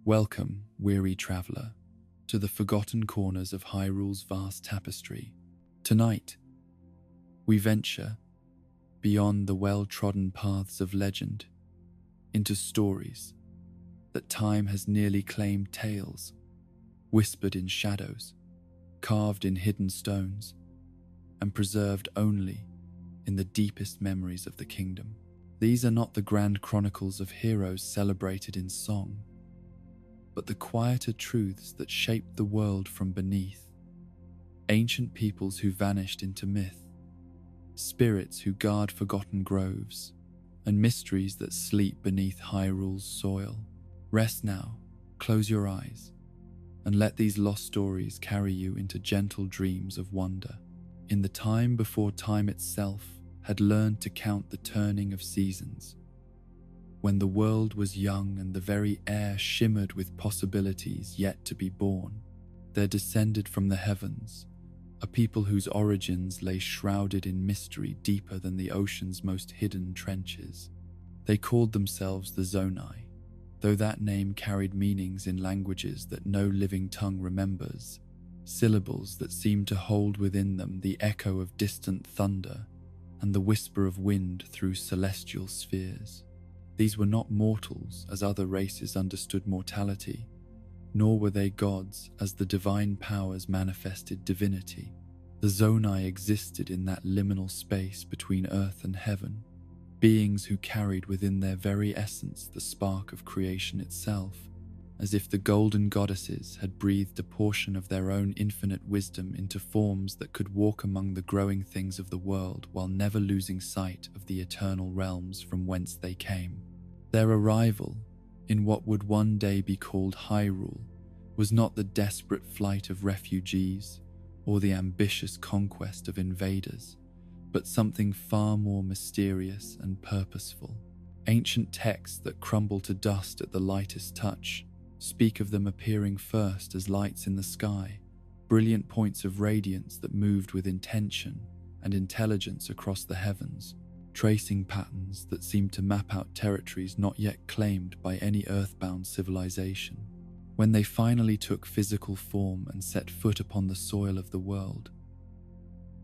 Welcome, weary traveller, to the forgotten corners of Hyrule's vast tapestry. Tonight, we venture beyond the well-trodden paths of legend into stories that time has nearly claimed, tales whispered in shadows, carved in hidden stones, and preserved only in the deepest memories of the kingdom. These are not the grand chronicles of heroes celebrated in song, but the quieter truths that shaped the world from beneath. Ancient peoples who vanished into myth, spirits who guard forgotten groves, and mysteries that sleep beneath Hyrule's soil. Rest now, close your eyes, and let these lost stories carry you into gentle dreams of wonder. In the time before time itself had learned to count the turning of seasons, when the world was young and the very air shimmered with possibilities yet to be born, there descended from the heavens a people whose origins lay shrouded in mystery deeper than the ocean's most hidden trenches. They called themselves the Zonai, though that name carried meanings in languages that no living tongue remembers, syllables that seemed to hold within them the echo of distant thunder and the whisper of wind through celestial spheres. These were not mortals as other races understood mortality, nor were they gods as the divine powers manifested divinity. The Zonai existed in that liminal space between earth and heaven, beings who carried within their very essence the spark of creation itself, as if the golden goddesses had breathed a portion of their own infinite wisdom into forms that could walk among the growing things of the world while never losing sight of the eternal realms from whence they came. Their arrival, in what would one day be called Hyrule, was not the desperate flight of refugees or the ambitious conquest of invaders, but something far more mysterious and purposeful. Ancient texts that crumble to dust at the lightest touch speak of them appearing first as lights in the sky, brilliant points of radiance that moved with intention and intelligence across the heavens, tracing patterns that seemed to map out territories not yet claimed by any earthbound civilization. When they finally took physical form and set foot upon the soil of the world,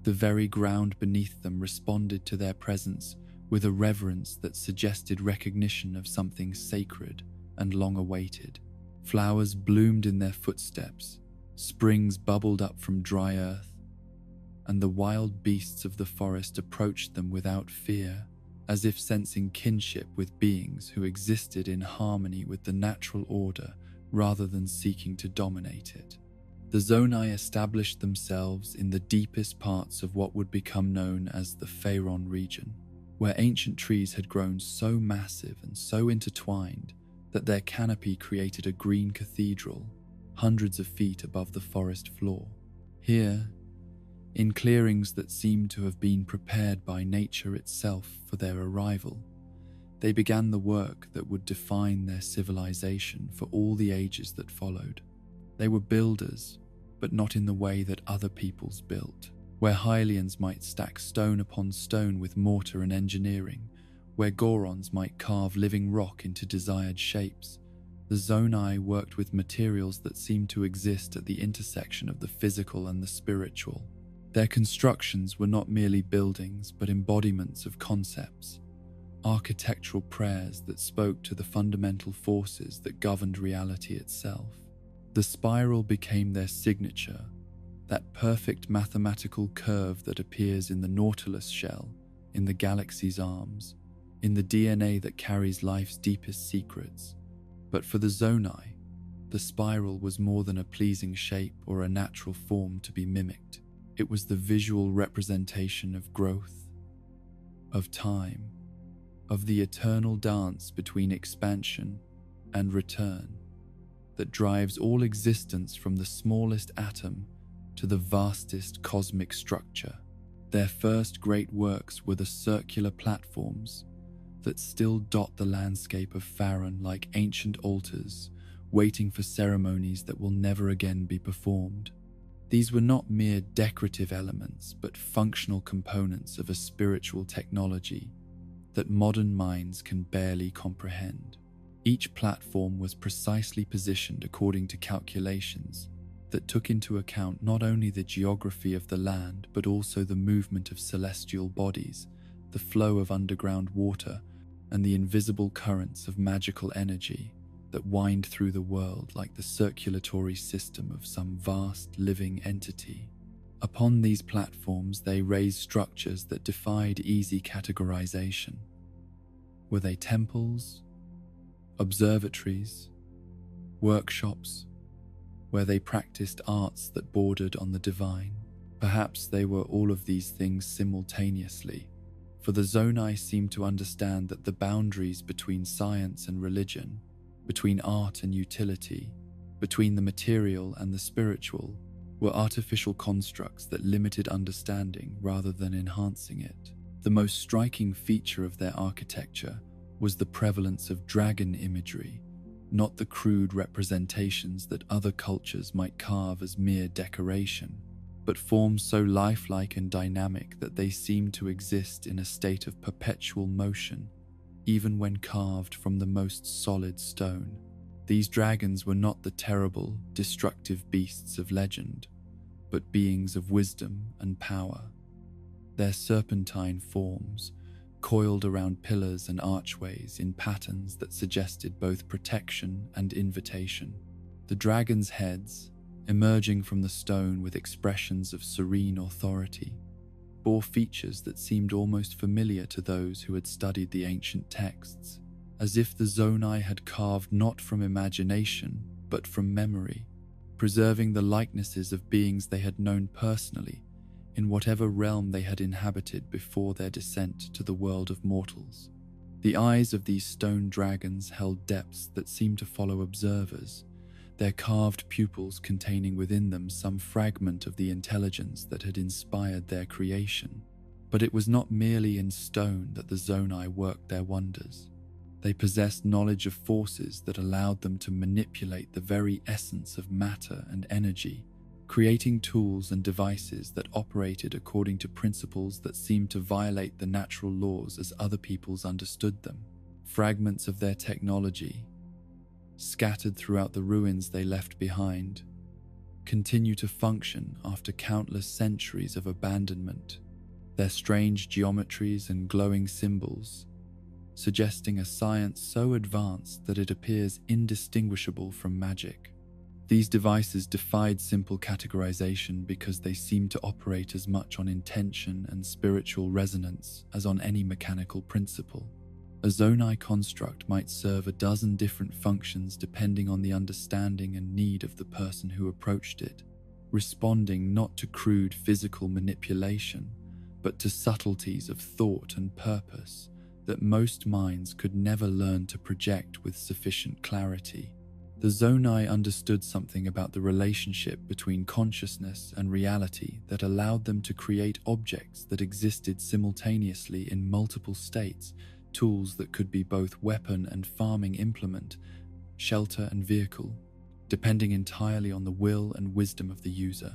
the very ground beneath them responded to their presence with a reverence that suggested recognition of something sacred and long-awaited. Flowers bloomed in their footsteps, springs bubbled up from dry earth, and the wild beasts of the forest approached them without fear, as if sensing kinship with beings who existed in harmony with the natural order rather than seeking to dominate it. The Zonai established themselves in the deepest parts of what would become known as the Faerun region, where ancient trees had grown so massive and so intertwined that their canopy created a green cathedral hundreds of feet above the forest floor. Here, in clearings that seemed to have been prepared by nature itself for their arrival, they began the work that would define their civilization for all the ages that followed. They were builders, but not in the way that other peoples built, where Hylians might stack stone upon stone with mortar and engineering, where Gorons might carve living rock into desired shapes. The Zonai worked with materials that seemed to exist at the intersection of the physical and the spiritual. Their constructions were not merely buildings, but embodiments of concepts, architectural prayers that spoke to the fundamental forces that governed reality itself. The spiral became their signature, that perfect mathematical curve that appears in the Nautilus shell, in the galaxy's arms, in the DNA that carries life's deepest secrets. But for the Zonai, the spiral was more than a pleasing shape or a natural form to be mimicked. It was the visual representation of growth, of time, of the eternal dance between expansion and return that drives all existence from the smallest atom to the vastest cosmic structure. Their first great works were the circular platforms that still dot the landscape of Faerun like ancient altars, waiting for ceremonies that will never again be performed. These were not mere decorative elements, but functional components of a spiritual technology that modern minds can barely comprehend. Each platform was precisely positioned according to calculations that took into account not only the geography of the land but also the movement of celestial bodies, the flow of underground water, and the invisible currents of magical energy that wind through the world like the circulatory system of some vast living entity. Upon these platforms they raised structures that defied easy categorization. Were they temples, observatories, workshops, where they practiced arts that bordered on the divine? Perhaps they were all of these things simultaneously, for the Zonai seemed to understand that the boundaries between science and religion, between art and utility, between the material and the spiritual, were artificial constructs that limited understanding rather than enhancing it. The most striking feature of their architecture was the prevalence of dragon imagery, not the crude representations that other cultures might carve as mere decoration, but forms so lifelike and dynamic that they seemed to exist in a state of perpetual motion, even when carved from the most solid stone. These dragons were not the terrible, destructive beasts of legend, but beings of wisdom and power. Their serpentine forms, coiled around pillars and archways in patterns that suggested both protection and invitation. The dragons' heads, emerging from the stone with expressions of serene authority, bore features that seemed almost familiar to those who had studied the ancient texts, as if the Zonai had carved not from imagination but from memory, preserving the likenesses of beings they had known personally in whatever realm they had inhabited before their descent to the world of mortals. The eyes of these stone dragons held depths that seemed to follow observers, their carved pupils containing within them some fragment of the intelligence that had inspired their creation. But it was not merely in stone that the Zonai worked their wonders. They possessed knowledge of forces that allowed them to manipulate the very essence of matter and energy, creating tools and devices that operated according to principles that seemed to violate the natural laws as other peoples understood them. Fragments of their technology, scattered throughout the ruins they left behind, continue to function after countless centuries of abandonment, their strange geometries and glowing symbols suggesting a science so advanced that it appears indistinguishable from magic. These devices defied simple categorization because they seemed to operate as much on intention and spiritual resonance as on any mechanical principle. A Zonai construct might serve a dozen different functions depending on the understanding and need of the person who approached it, responding not to crude physical manipulation, but to subtleties of thought and purpose that most minds could never learn to project with sufficient clarity. The Zonai understood something about the relationship between consciousness and reality that allowed them to create objects that existed simultaneously in multiple states, tools that could be both weapon and farming implement, shelter and vehicle, depending entirely on the will and wisdom of the user.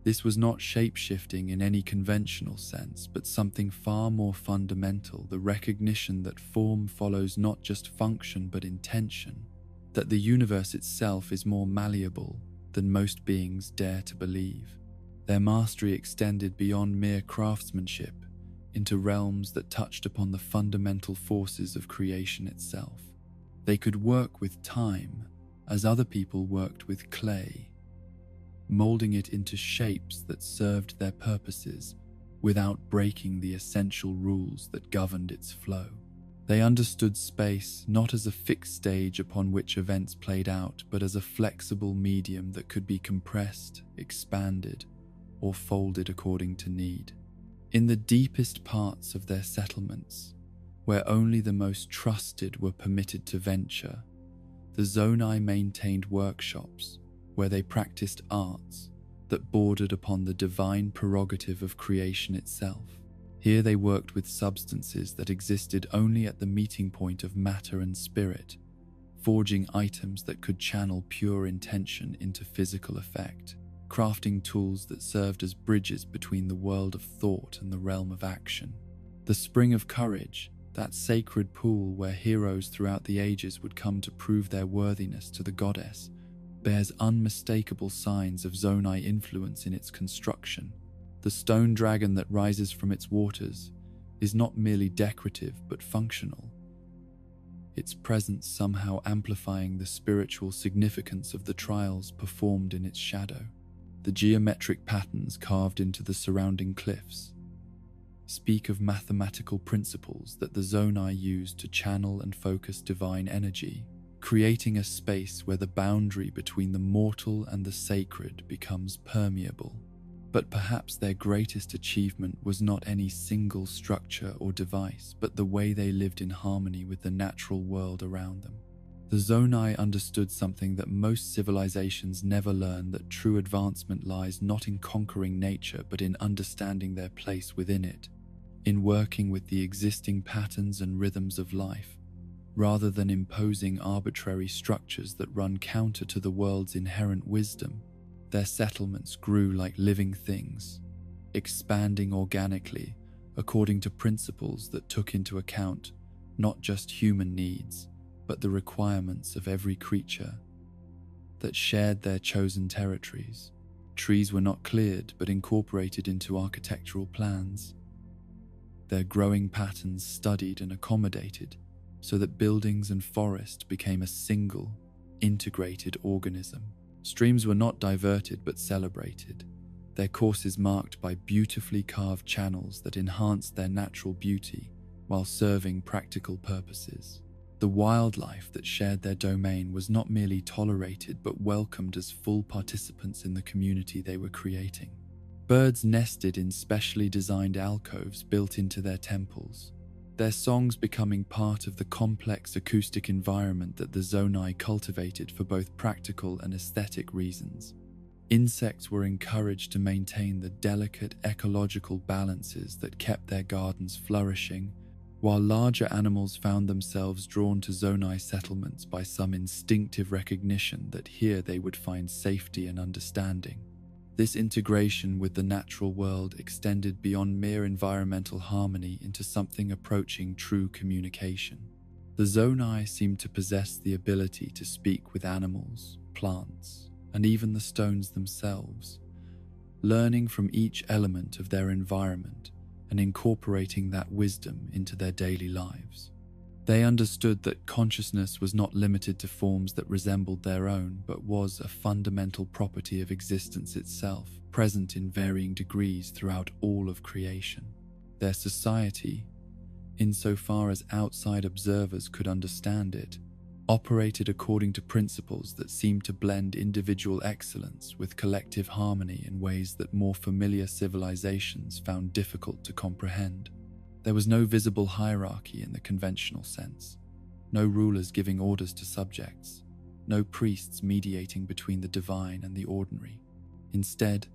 This was not shape-shifting in any conventional sense, but something far more fundamental, the recognition that form follows not just function but intention, that the universe itself is more malleable than most beings dare to believe. Their mastery extended beyond mere craftsmanship into realms that touched upon the fundamental forces of creation itself. They could work with time as other people worked with clay, molding it into shapes that served their purposes without breaking the essential rules that governed its flow. They understood space not as a fixed stage upon which events played out, but as a flexible medium that could be compressed, expanded, or folded according to need. In the deepest parts of their settlements, where only the most trusted were permitted to venture, the Zonai maintained workshops where they practiced arts that bordered upon the divine prerogative of creation itself. Here they worked with substances that existed only at the meeting point of matter and spirit, forging items that could channel pure intention into physical effect, crafting tools that served as bridges between the world of thought and the realm of action. The spring of courage, That sacred pool where heroes throughout the ages would come to prove their worthiness to the goddess bears unmistakable signs of Zonai influence in its construction. The stone dragon that rises from its waters is not merely decorative but functional, its presence somehow amplifying the spiritual significance of the trials performed in its shadow. The geometric patterns carved into the surrounding cliffs speak of mathematical principles that the Zonai used to channel and focus divine energy, creating a space where the boundary between the mortal and the sacred becomes permeable. But perhaps their greatest achievement was not any single structure or device, but the way they lived in harmony with the natural world around them. The Zonai understood something that most civilizations never learn, that true advancement lies not in conquering nature but in understanding their place within it, in working with the existing patterns and rhythms of life, rather than imposing arbitrary structures that run counter to the world's inherent wisdom. Their settlements grew like living things, expanding organically according to principles that took into account not just human needs, but the requirements of every creature that shared their chosen territories. Trees were not cleared but incorporated into architectural plans, their growing patterns studied and accommodated so that buildings and forest became a single, integrated organism. Streams were not diverted but celebrated, their courses marked by beautifully carved channels that enhanced their natural beauty while serving practical purposes. The wildlife that shared their domain was not merely tolerated but welcomed as full participants in the community they were creating. Birds nested in specially designed alcoves built into their temples, their songs becoming part of the complex acoustic environment that the Zonai cultivated for both practical and aesthetic reasons. Insects were encouraged to maintain the delicate ecological balances that kept their gardens flourishing, while larger animals found themselves drawn to Zonai settlements by some instinctive recognition that here they would find safety and understanding. This integration with the natural world extended beyond mere environmental harmony into something approaching true communication. The Zonai seemed to possess the ability to speak with animals, plants, and even the stones themselves, learning from each element of their environment and incorporating that wisdom into their daily lives. They understood that consciousness was not limited to forms that resembled their own, but was a fundamental property of existence itself, present in varying degrees throughout all of creation. Their society, insofar as outside observers could understand it, operated according to principles that seemed to blend individual excellence with collective harmony in ways that more familiar civilizations found difficult to comprehend. There was no visible hierarchy in the conventional sense, no rulers giving orders to subjects, no priests mediating between the divine and the ordinary. Instead,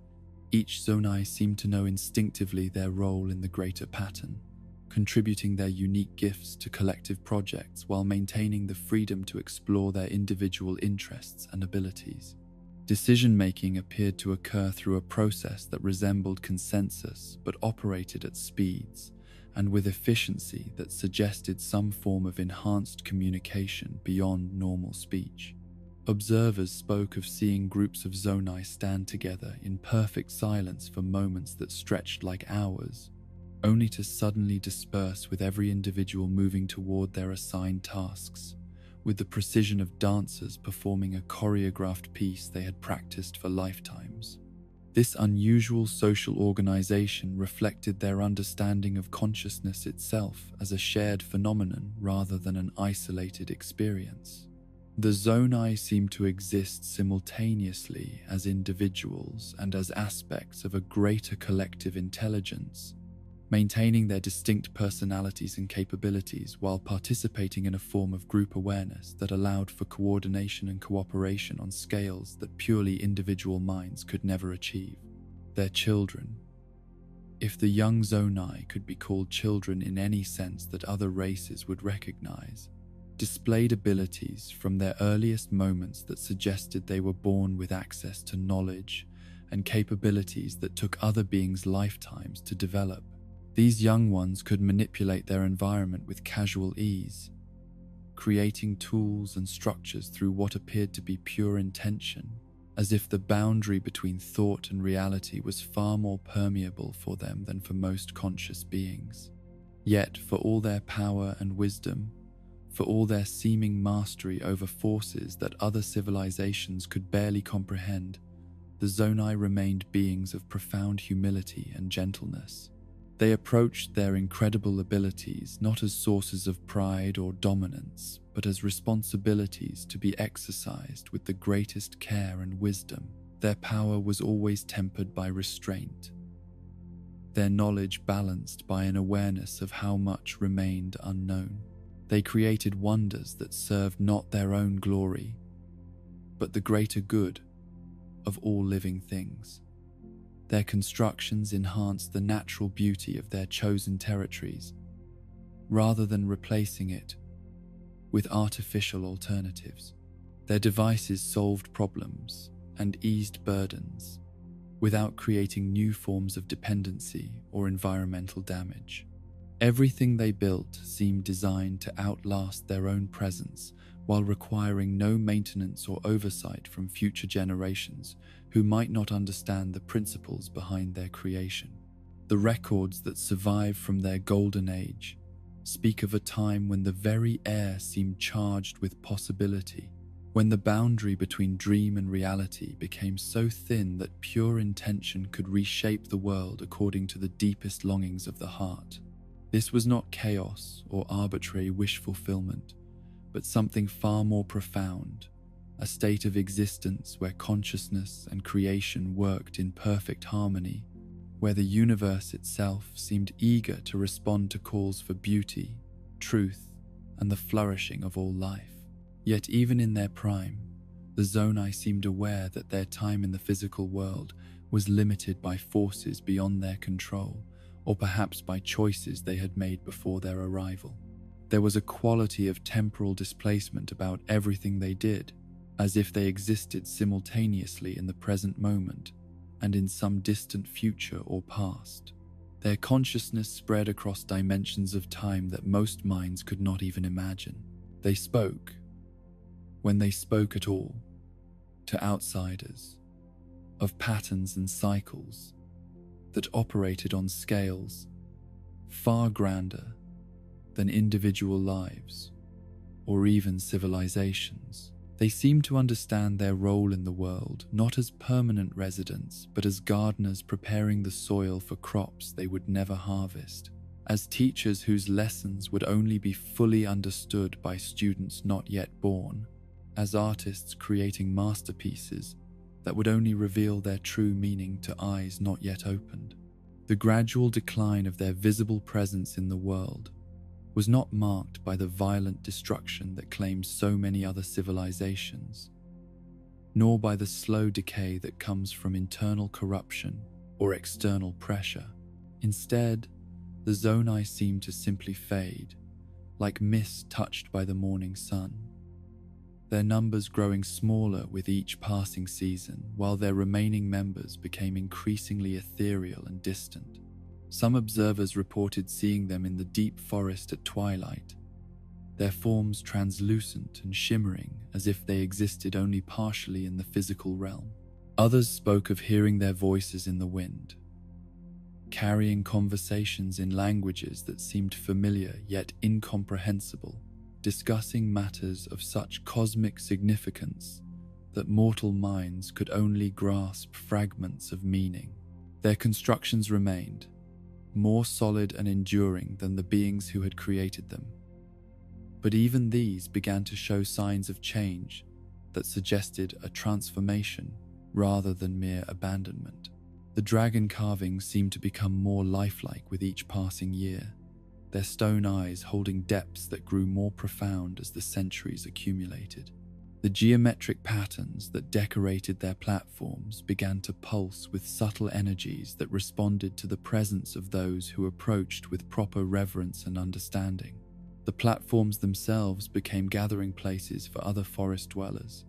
each Zonai seemed to know instinctively their role in the greater pattern, contributing their unique gifts to collective projects while maintaining the freedom to explore their individual interests and abilities. Decision-making appeared to occur through a process that resembled consensus but operated at speeds and with efficiency that suggested some form of enhanced communication beyond normal speech. Observers spoke of seeing groups of Zonai stand together in perfect silence for moments that stretched like hours, only to suddenly disperse with every individual moving toward their assigned tasks, with the precision of dancers performing a choreographed piece they had practiced for lifetimes. This unusual social organization reflected their understanding of consciousness itself as a shared phenomenon rather than an isolated experience. The Zonai seemed to exist simultaneously as individuals and as aspects of a greater collective intelligence, maintaining their distinct personalities and capabilities while participating in a form of group awareness that allowed for coordination and cooperation on scales that purely individual minds could never achieve. Their children, if the young Zonai could be called children in any sense that other races would recognize, displayed abilities from their earliest moments that suggested they were born with access to knowledge and capabilities that took other beings' lifetimes to develop. These young ones could manipulate their environment with casual ease, creating tools and structures through what appeared to be pure intention, as if the boundary between thought and reality was far more permeable for them than for most conscious beings. Yet, for all their power and wisdom, for all their seeming mastery over forces that other civilizations could barely comprehend, the Zonai remained beings of profound humility and gentleness. They approached their incredible abilities not as sources of pride or dominance, but as responsibilities to be exercised with the greatest care and wisdom. Their power was always tempered by restraint, their knowledge balanced by an awareness of how much remained unknown. They created wonders that served not their own glory, but the greater good of all living things. Their constructions enhanced the natural beauty of their chosen territories, rather than replacing it with artificial alternatives. Their devices solved problems and eased burdens without creating new forms of dependency or environmental damage. Everything they built seemed designed to outlast their own presence while requiring no maintenance or oversight from future generations who might not understand the principles behind their creation. The records that survive from their golden age speak of a time when the very air seemed charged with possibility, when the boundary between dream and reality became so thin that pure intention could reshape the world according to the deepest longings of the heart. This was not chaos or arbitrary wish fulfillment, but something far more profound, a state of existence where consciousness and creation worked in perfect harmony, where the universe itself seemed eager to respond to calls for beauty, truth, and the flourishing of all life. Yet even in their prime, the Zonai seemed aware that their time in the physical world was limited by forces beyond their control, or perhaps by choices they had made before their arrival. There was a quality of temporal displacement about everything they did, as if they existed simultaneously in the present moment and in some distant future or past. Their consciousness spread across dimensions of time that most minds could not even imagine. They spoke, when they spoke at all, to outsiders, of patterns and cycles that operated on scales far grander than individual lives or even civilizations. They seemed to understand their role in the world not as permanent residents, but as gardeners preparing the soil for crops they would never harvest, as teachers whose lessons would only be fully understood by students not yet born, as artists creating masterpieces that would only reveal their true meaning to eyes not yet opened. The gradual decline of their visible presence in the world was not marked by the violent destruction that claimed so many other civilizations, nor by the slow decay that comes from internal corruption or external pressure. Instead, the Zonai seemed to simply fade, like mist touched by the morning sun, their numbers growing smaller with each passing season, while their remaining members became increasingly ethereal and distant. Some observers reported seeing them in the deep forest at twilight, their forms translucent and shimmering as if they existed only partially in the physical realm. Others spoke of hearing their voices in the wind, carrying conversations in languages that seemed familiar yet incomprehensible, discussing matters of such cosmic significance that mortal minds could only grasp fragments of meaning. Their constructions remained, more solid and enduring than the beings who had created them. But even these began to show signs of change that suggested a transformation rather than mere abandonment. The dragon carvings seemed to become more lifelike with each passing year, their stone eyes holding depths that grew more profound as the centuries accumulated. The geometric patterns that decorated their platforms began to pulse with subtle energies that responded to the presence of those who approached with proper reverence and understanding. The platforms themselves became gathering places for other forest dwellers,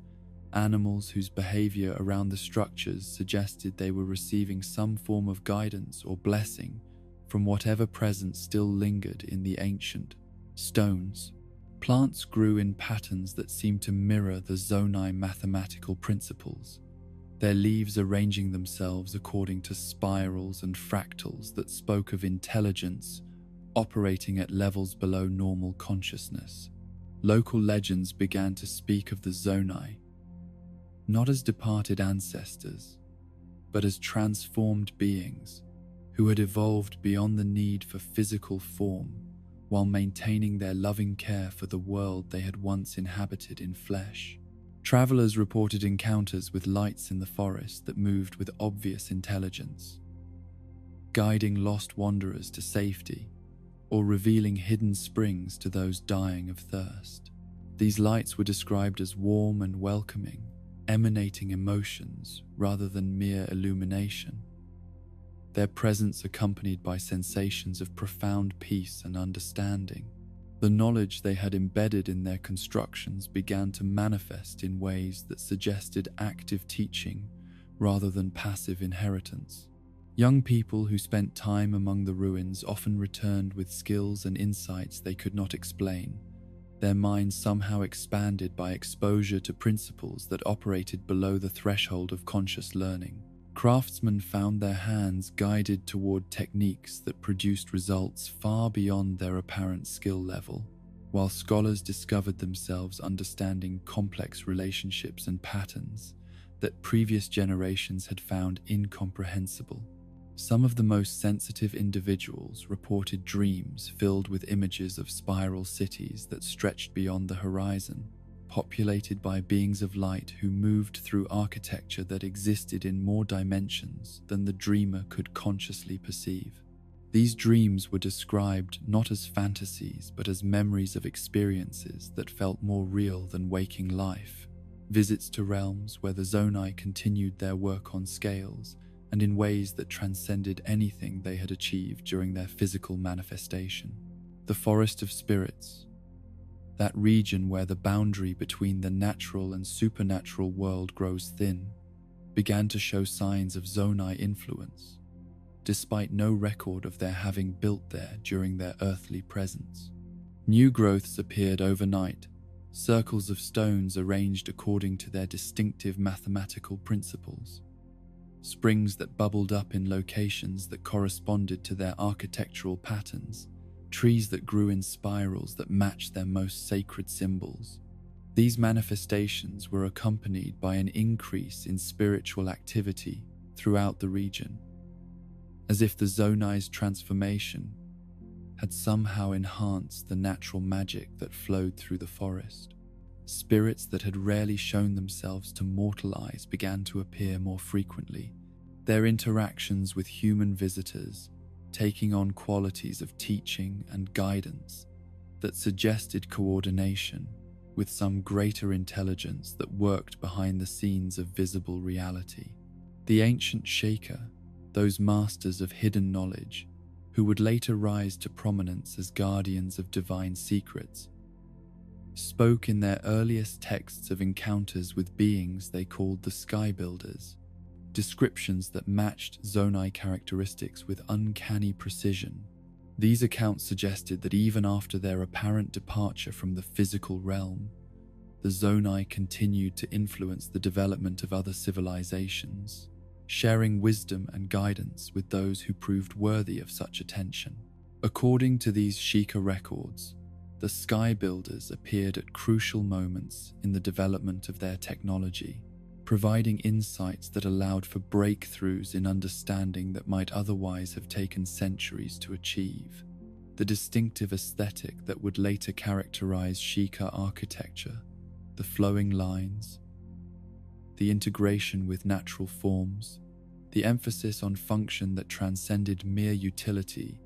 animals whose behavior around the structures suggested they were receiving some form of guidance or blessing from whatever presence still lingered in the ancient stones. Plants grew in patterns that seemed to mirror the Zonai mathematical principles, their leaves arranging themselves according to spirals and fractals that spoke of intelligence operating at levels below normal consciousness. Local legends began to speak of the Zonai, not as departed ancestors, but as transformed beings who had evolved beyond the need for physical form while maintaining their loving care for the world they had once inhabited in flesh. Travelers reported encounters with lights in the forest that moved with obvious intelligence, guiding lost wanderers to safety or revealing hidden springs to those dying of thirst. These lights were described as warm and welcoming, emanating emotions rather than mere illumination, their presence accompanied by sensations of profound peace and understanding. The knowledge they had embedded in their constructions began to manifest in ways that suggested active teaching rather than passive inheritance. Young people who spent time among the ruins often returned with skills and insights they could not explain, their minds somehow expanded by exposure to principles that operated below the threshold of conscious learning. Craftsmen found their hands guided toward techniques that produced results far beyond their apparent skill level, while scholars discovered themselves understanding complex relationships and patterns that previous generations had found incomprehensible. Some of the most sensitive individuals reported dreams filled with images of spiral cities that stretched beyond the horizon, populated by beings of light who moved through architecture that existed in more dimensions than the dreamer could consciously perceive. These dreams were described not as fantasies but as memories of experiences that felt more real than waking life, visits to realms where the Zonai continued their work on scales and in ways that transcended anything they had achieved during their physical manifestation. The Forest of Spirits, that region where the boundary between the natural and supernatural world grows thin, began to show signs of Zonai influence, despite no record of their having built there during their earthly presence. New growths appeared overnight, circles of stones arranged according to their distinctive mathematical principles, springs that bubbled up in locations that corresponded to their architectural patterns, trees that grew in spirals that matched their most sacred symbols. These manifestations were accompanied by an increase in spiritual activity throughout the region, as if the Zonai's transformation had somehow enhanced the natural magic that flowed through the forest. Spirits that had rarely shown themselves to mortal eyes began to appear more frequently, their interactions with human visitors taking on qualities of teaching and guidance that suggested coordination with some greater intelligence that worked behind the scenes of visible reality. The ancient Shaker, those masters of hidden knowledge, who would later rise to prominence as guardians of divine secrets, spoke in their earliest texts of encounters with beings they called the Sky Builders, descriptions that matched Zonai characteristics with uncanny precision. These accounts suggested that even after their apparent departure from the physical realm, the Zonai continued to influence the development of other civilizations, sharing wisdom and guidance with those who proved worthy of such attention. According to these Sheikah records, the Sky Builders appeared at crucial moments in the development of their technology, providing insights that allowed for breakthroughs in understanding that might otherwise have taken centuries to achieve. The distinctive aesthetic that would later characterize Sheikah architecture, the flowing lines, the integration with natural forms, the emphasis on function that transcended mere utility,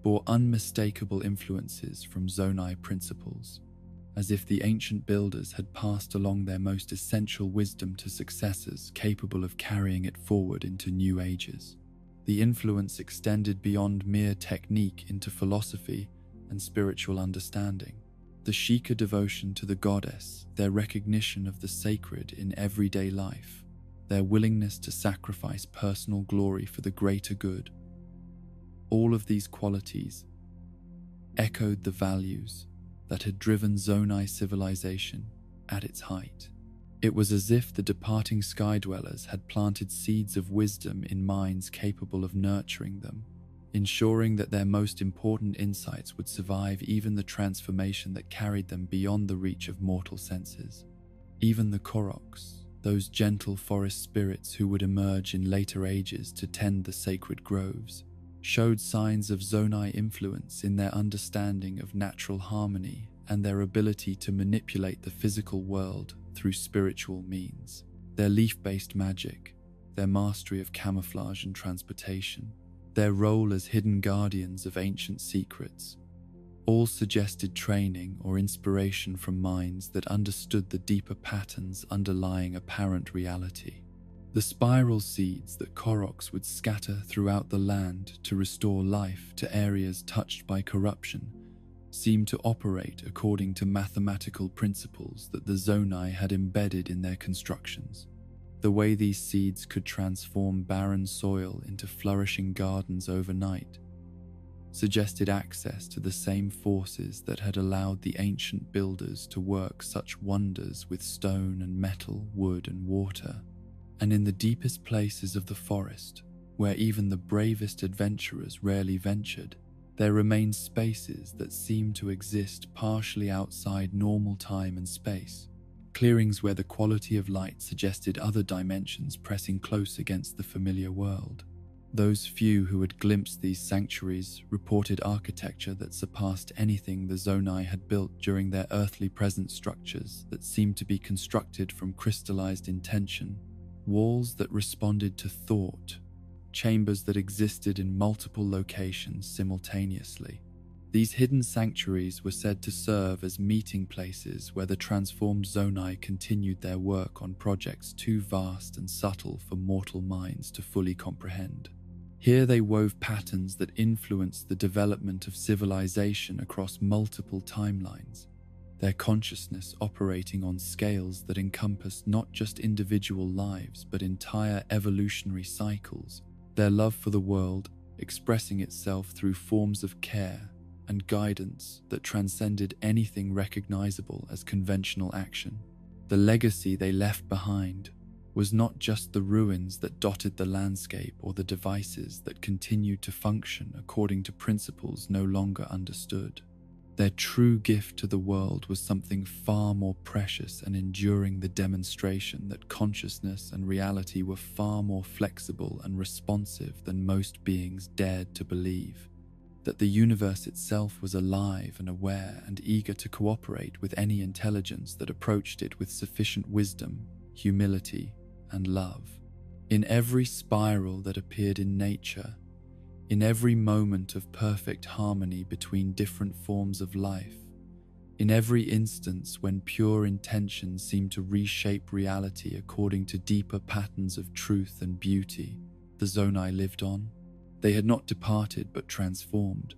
bore unmistakable influences from Zonai principles, as if the ancient builders had passed along their most essential wisdom to successors capable of carrying it forward into new ages. The influence extended beyond mere technique into philosophy and spiritual understanding. The Sheikah devotion to the goddess, their recognition of the sacred in everyday life, their willingness to sacrifice personal glory for the greater good, All of these qualities echoed the values that had driven Zonai civilization at its height. It was as if the departing sky dwellers had planted seeds of wisdom in minds capable of nurturing them, ensuring that their most important insights would survive even the transformation that carried them beyond the reach of mortal senses. Even the Koroks, those gentle forest spirits who would emerge in later ages to tend the sacred groves, showed signs of Zonai influence in their understanding of natural harmony and their ability to manipulate the physical world through spiritual means. Their leaf-based magic, their mastery of camouflage and transportation, their role as hidden guardians of ancient secrets, all suggested training or inspiration from minds that understood the deeper patterns underlying apparent reality. The spiral seeds that Koroks would scatter throughout the land to restore life to areas touched by corruption seemed to operate according to mathematical principles that the Zonai had embedded in their constructions. The way these seeds could transform barren soil into flourishing gardens overnight suggested access to the same forces that had allowed the ancient builders to work such wonders with stone and metal, wood and water. And in the deepest places of the forest, where even the bravest adventurers rarely ventured, there remained spaces that seemed to exist partially outside normal time and space, clearings where the quality of light suggested other dimensions pressing close against the familiar world. Those few who had glimpsed these sanctuaries reported architecture that surpassed anything the Zonai had built during their earthly present, structures that seemed to be constructed from crystallized intention, walls that responded to thought, chambers that existed in multiple locations simultaneously. These hidden sanctuaries were said to serve as meeting places where the transformed Zonai continued their work on projects too vast and subtle for mortal minds to fully comprehend. Here they wove patterns that influenced the development of civilization across multiple timelines, their consciousness operating on scales that encompassed not just individual lives but entire evolutionary cycles, their love for the world expressing itself through forms of care and guidance that transcended anything recognizable as conventional action. The legacy they left behind was not just the ruins that dotted the landscape or the devices that continued to function according to principles no longer understood. Their true gift to the world was something far more precious and enduring, the demonstration that consciousness and reality were far more flexible and responsive than most beings dared to believe, that the universe itself was alive and aware and eager to cooperate with any intelligence that approached it with sufficient wisdom, humility, and love. In every spiral that appeared in nature, in every moment of perfect harmony between different forms of life, in every instance when pure intention seemed to reshape reality according to deeper patterns of truth and beauty, the Zonai lived on. They had not departed but transformed,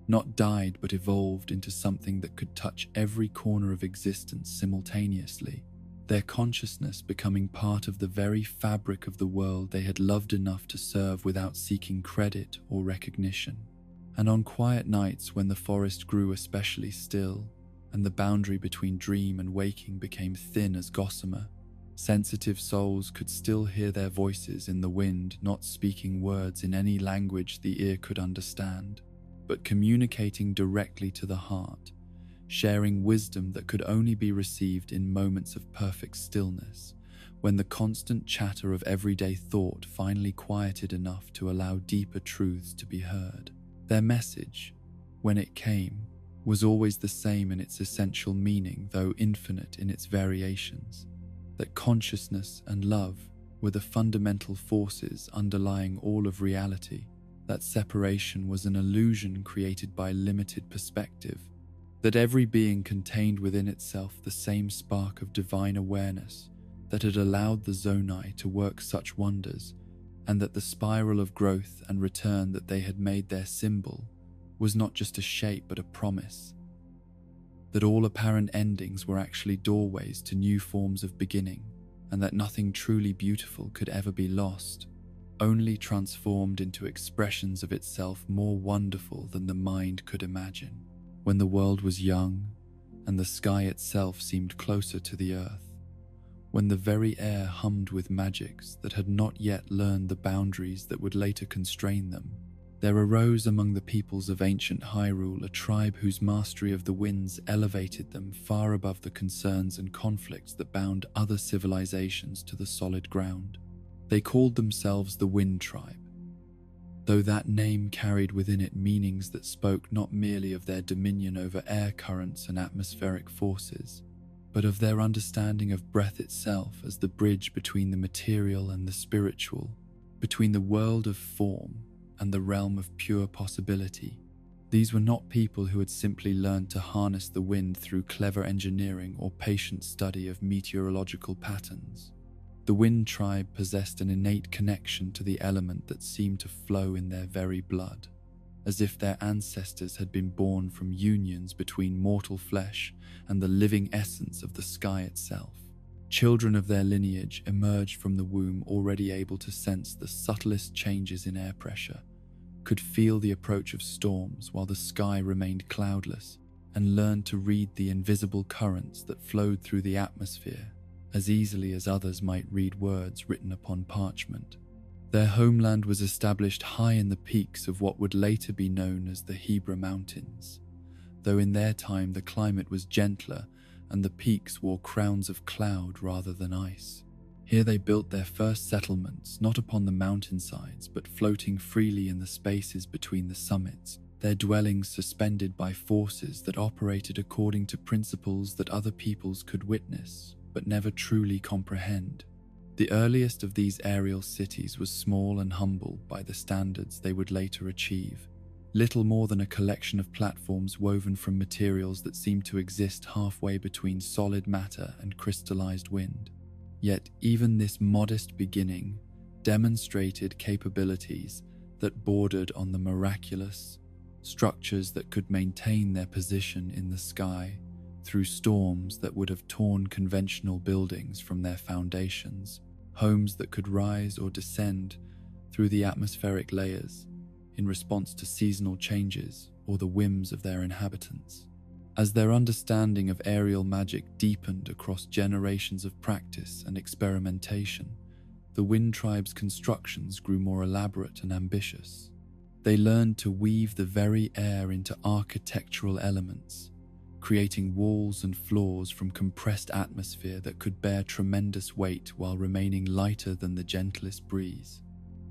not died but evolved into something that could touch every corner of existence simultaneously, their consciousness becoming part of the very fabric of the world they had loved enough to serve without seeking credit or recognition. And on quiet nights when the forest grew especially still, and the boundary between dream and waking became thin as gossamer, sensitive souls could still hear their voices in the wind, not speaking words in any language the ear could understand, but communicating directly to the heart, sharing wisdom that could only be received in moments of perfect stillness, when the constant chatter of everyday thought finally quieted enough to allow deeper truths to be heard. Their message, when it came, was always the same in its essential meaning, though infinite in its variations, that consciousness and love were the fundamental forces underlying all of reality, that separation was an illusion created by limited perspective, that every being contained within itself the same spark of divine awareness that had allowed the Zonai to work such wonders, and that the spiral of growth and return that they had made their symbol was not just a shape but a promise, that all apparent endings were actually doorways to new forms of beginning, and that nothing truly beautiful could ever be lost. only transformed into expressions of itself more wonderful than the mind could imagine. When the world was young, and the sky itself seemed closer to the earth, when the very air hummed with magics that had not yet learned the boundaries that would later constrain them, there arose among the peoples of ancient Hyrule a tribe whose mastery of the winds elevated them far above the concerns and conflicts that bound other civilizations to the solid ground. They called themselves the Wind Tribe, though that name carried within it meanings that spoke not merely of their dominion over air currents and atmospheric forces, but of their understanding of breath itself as the bridge between the material and the spiritual, between the world of form and the realm of pure possibility. These were not people who had simply learned to harness the wind through clever engineering or patient study of meteorological patterns. The Wind Tribe possessed an innate connection to the element that seemed to flow in their very blood, as if their ancestors had been born from unions between mortal flesh and the living essence of the sky itself. Children of their lineage emerged from the womb already able to sense the subtlest changes in air pressure, could feel the approach of storms while the sky remained cloudless, and learned to read the invisible currents that flowed through the atmosphere as easily as others might read words written upon parchment. Their homeland was established high in the peaks of what would later be known as the Hebra Mountains, though in their time the climate was gentler and the peaks wore crowns of cloud rather than ice. Here they built their first settlements, not upon the mountainsides, but floating freely in the spaces between the summits, their dwellings suspended by forces that operated according to principles that other peoples could witness, but never truly comprehend. The earliest of these aerial cities was small and humble by the standards they would later achieve, little more than a collection of platforms woven from materials that seemed to exist halfway between solid matter and crystallized wind. Yet even this modest beginning demonstrated capabilities that bordered on the miraculous, structures that could maintain their position in the sky through storms that would have torn conventional buildings from their foundations, homes that could rise or descend through the atmospheric layers in response to seasonal changes or the whims of their inhabitants. As their understanding of aerial magic deepened across generations of practice and experimentation, the Wind Tribe's constructions grew more elaborate and ambitious. They learned to weave the very air into architectural elements, creating walls and floors from compressed atmosphere that could bear tremendous weight while remaining lighter than the gentlest breeze.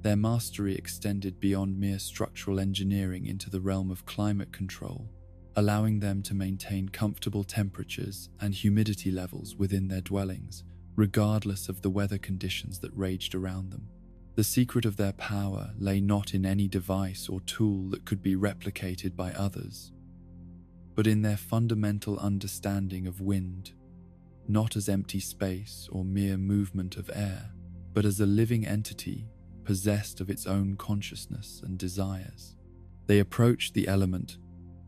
Their mastery extended beyond mere structural engineering into the realm of climate control, allowing them to maintain comfortable temperatures and humidity levels within their dwellings, regardless of the weather conditions that raged around them. The secret of their power lay not in any device or tool that could be replicated by others, but in their fundamental understanding of wind, not as empty space or mere movement of air, but as a living entity possessed of its own consciousness and desires. They approached the element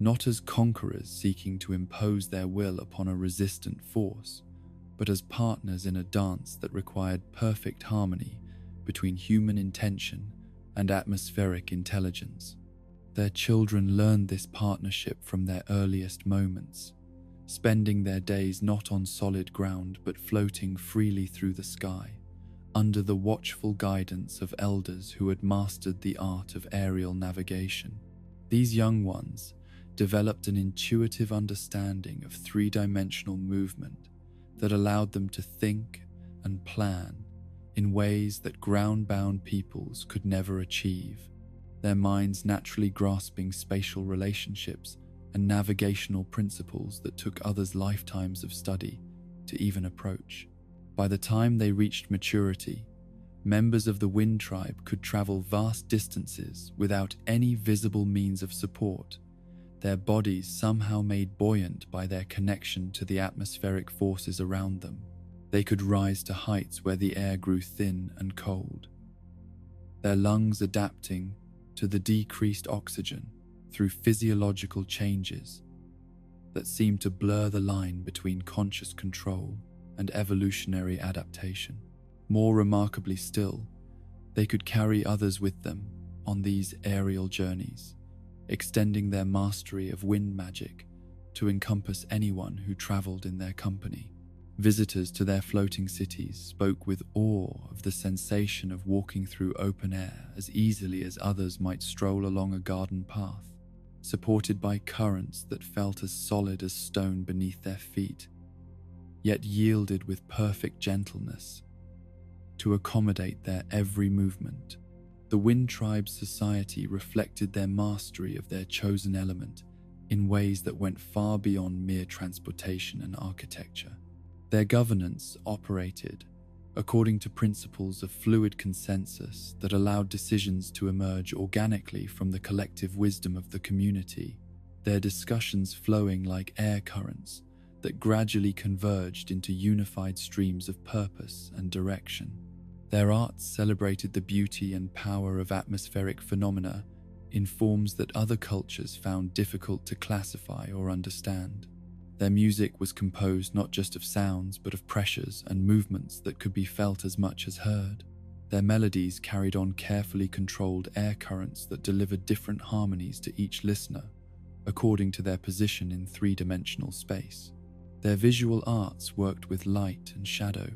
not as conquerors seeking to impose their will upon a resistant force, but as partners in a dance that required perfect harmony between human intention and atmospheric intelligence. Their children learned this partnership from their earliest moments, spending their days not on solid ground but floating freely through the sky, under the watchful guidance of elders who had mastered the art of aerial navigation. These young ones developed an intuitive understanding of three-dimensional movement that allowed them to think and plan in ways that ground-bound peoples could never achieve, their minds naturally grasping spatial relationships and navigational principles that took others' lifetimes of study to even approach. By the time they reached maturity, members of the Wind Tribe could travel vast distances without any visible means of support, their bodies somehow made buoyant by their connection to the atmospheric forces around them. They could rise to heights where the air grew thin and cold, their lungs adapting to the decreased oxygen through physiological changes that seemed to blur the line between conscious control and evolutionary adaptation. More remarkably still, They could carry others with them on these aerial journeys, extending their mastery of wind magic to encompass anyone who traveled in their company. Visitors to their floating cities spoke with awe of the sensation of walking through open air as easily as others might stroll along a garden path, supported by currents that felt as solid as stone beneath their feet, yet yielded with perfect gentleness to accommodate their every movement. The Wind Tribe's society reflected their mastery of their chosen element in ways that went far beyond mere transportation and architecture. Their governance operated according to principles of fluid consensus that allowed decisions to emerge organically from the collective wisdom of the community, their discussions flowing like air currents that gradually converged into unified streams of purpose and direction. Their arts celebrated the beauty and power of atmospheric phenomena in forms that other cultures found difficult to classify or understand. Their music was composed not just of sounds but of pressures and movements that could be felt as much as heard. Their melodies carried on carefully controlled air currents that delivered different harmonies to each listener according to their position in three-dimensional space. Their visual arts worked with light and shadow,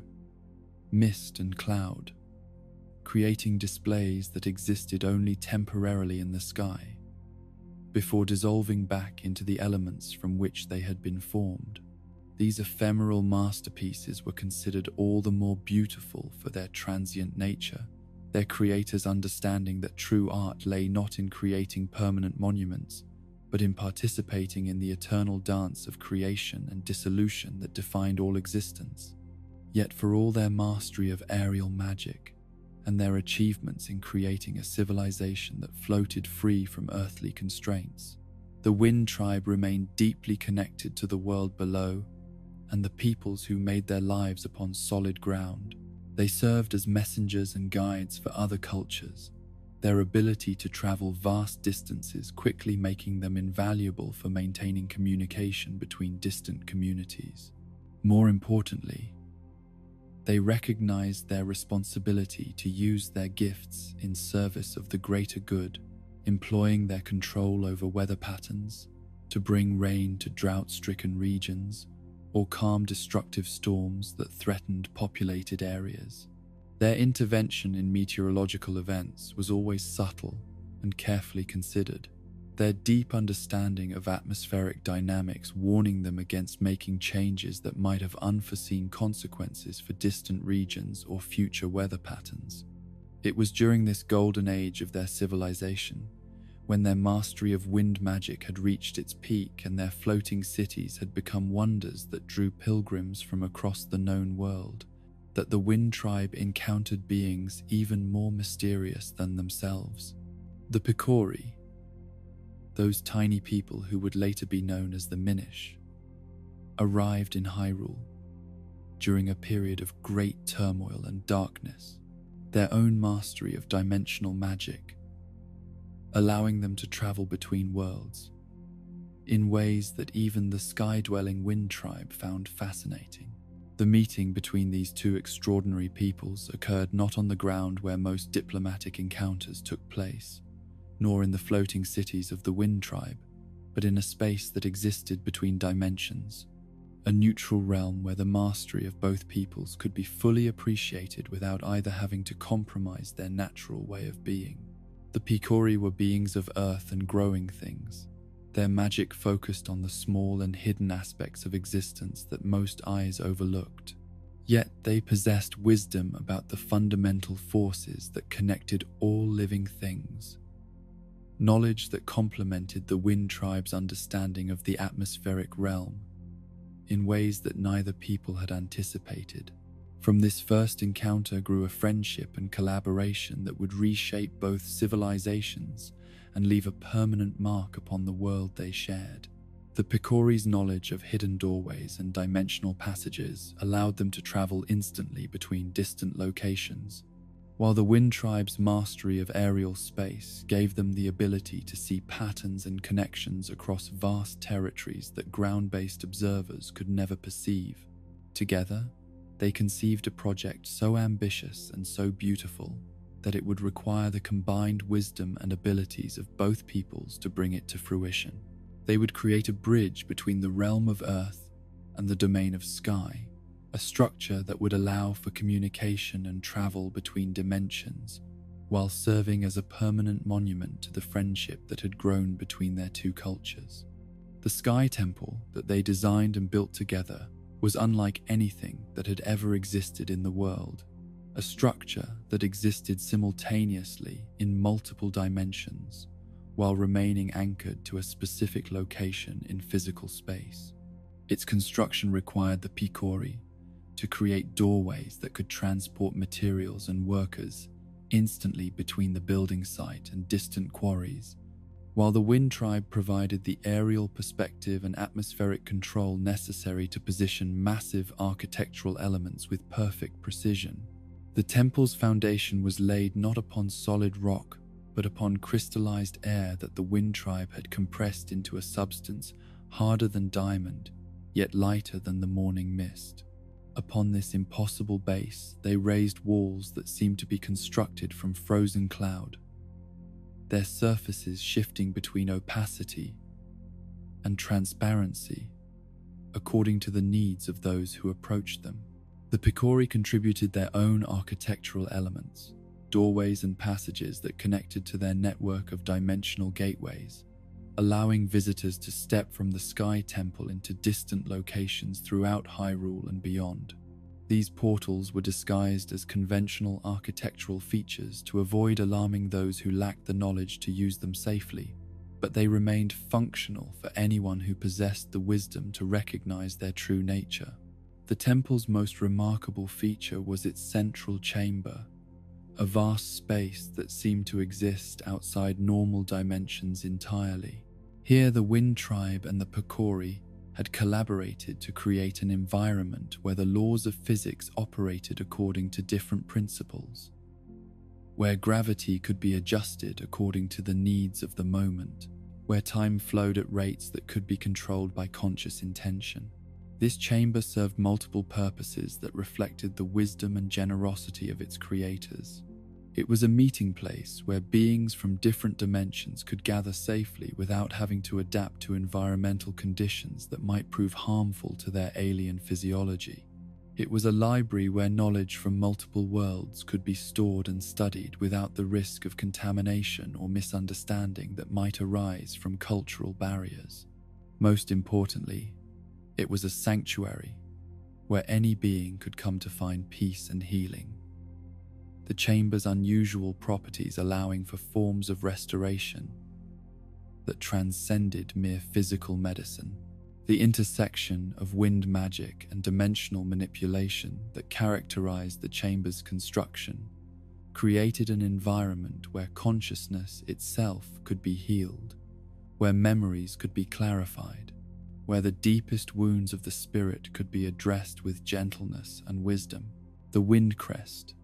mist and cloud, creating displays that existed only temporarily in the sky, before dissolving back into the elements from which they had been formed. These ephemeral masterpieces were considered all the more beautiful for their transient nature, their creators understanding that true art lay not in creating permanent monuments, but in participating in the eternal dance of creation and dissolution that defined all existence. Yet for all their mastery of aerial magic, and their achievements in creating a civilization that floated free from earthly constraints, the Wind Tribe remained deeply connected to the world below and the peoples who made their lives upon solid ground. They served as messengers and guides for other cultures, their ability to travel vast distances quickly making them invaluable for maintaining communication between distant communities. More importantly, they recognized their responsibility to use their gifts in service of the greater good, employing their control over weather patterns to bring rain to drought-stricken regions or calm destructive storms that threatened populated areas. Their intervention in meteorological events was always subtle and carefully considered, their deep understanding of atmospheric dynamics warning them against making changes that might have unforeseen consequences for distant regions or future weather patterns. It was during this golden age of their civilization, when their mastery of wind magic had reached its peak and their floating cities had become wonders that drew pilgrims from across the known world, that the Wind Tribe encountered beings even more mysterious than themselves. The Picori, those tiny people who would later be known as the Minish, arrived in Hyrule during a period of great turmoil and darkness, their own mastery of dimensional magic, allowing them to travel between worlds in ways that even the sky-dwelling Wind Tribe found fascinating. The meeting between these two extraordinary peoples occurred not on the ground where most diplomatic encounters took place, nor in the floating cities of the Wind Tribe, but in a space that existed between dimensions, a neutral realm where the mastery of both peoples could be fully appreciated without either having to compromise their natural way of being. The Picori were beings of earth and growing things. Their magic focused on the small and hidden aspects of existence that most eyes overlooked. Yet they possessed wisdom about the fundamental forces that connected all living things, knowledge that complemented the Wind Tribe's understanding of the atmospheric realm in ways that neither people had anticipated. From this first encounter grew a friendship and collaboration that would reshape both civilizations and leave a permanent mark upon the world they shared. The Picori's knowledge of hidden doorways and dimensional passages allowed them to travel instantly between distant locations, while the Wind Tribe's mastery of aerial space gave them the ability to see patterns and connections across vast territories that ground-based observers could never perceive. Together, they conceived a project so ambitious and so beautiful that it would require the combined wisdom and abilities of both peoples to bring it to fruition. They would create a bridge between the realm of Earth and the domain of Sky, a structure that would allow for communication and travel between dimensions, while serving as a permanent monument to the friendship that had grown between their two cultures. The Sky Temple that they designed and built together was unlike anything that had ever existed in the world, a structure that existed simultaneously in multiple dimensions while remaining anchored to a specific location in physical space. Its construction required the Picori to create doorways that could transport materials and workers instantly between the building site and distant quarries, while the Wind Tribe provided the aerial perspective and atmospheric control necessary to position massive architectural elements with perfect precision. The temple's foundation was laid not upon solid rock, but upon crystallized air that the Wind Tribe had compressed into a substance harder than diamond, yet lighter than the morning mist. Upon this impossible base, they raised walls that seemed to be constructed from frozen cloud, their surfaces shifting between opacity and transparency according to the needs of those who approached them. The Picori contributed their own architectural elements, doorways and passages that connected to their network of dimensional gateways, allowing visitors to step from the Sky Temple into distant locations throughout Hyrule and beyond. These portals were disguised as conventional architectural features to avoid alarming those who lacked the knowledge to use them safely, but they remained functional for anyone who possessed the wisdom to recognize their true nature. The temple's most remarkable feature was its central chamber, a vast space that seemed to exist outside normal dimensions entirely. Here the Wind Tribe and the Picori had collaborated to create an environment where the laws of physics operated according to different principles, where gravity could be adjusted according to the needs of the moment, where time flowed at rates that could be controlled by conscious intention. This chamber served multiple purposes that reflected the wisdom and generosity of its creators. It was a meeting place where beings from different dimensions could gather safely without having to adapt to environmental conditions that might prove harmful to their alien physiology. It was a library where knowledge from multiple worlds could be stored and studied without the risk of contamination or misunderstanding that might arise from cultural barriers. Most importantly, it was a sanctuary where any being could come to find peace and healing. The chamber's unusual properties allowing for forms of restoration that transcended mere physical medicine. The intersection of wind magic and dimensional manipulation that characterized the chamber's construction created an environment where consciousness itself could be healed, where memories could be clarified, where the deepest wounds of the spirit could be addressed with gentleness and wisdom. The wind crest,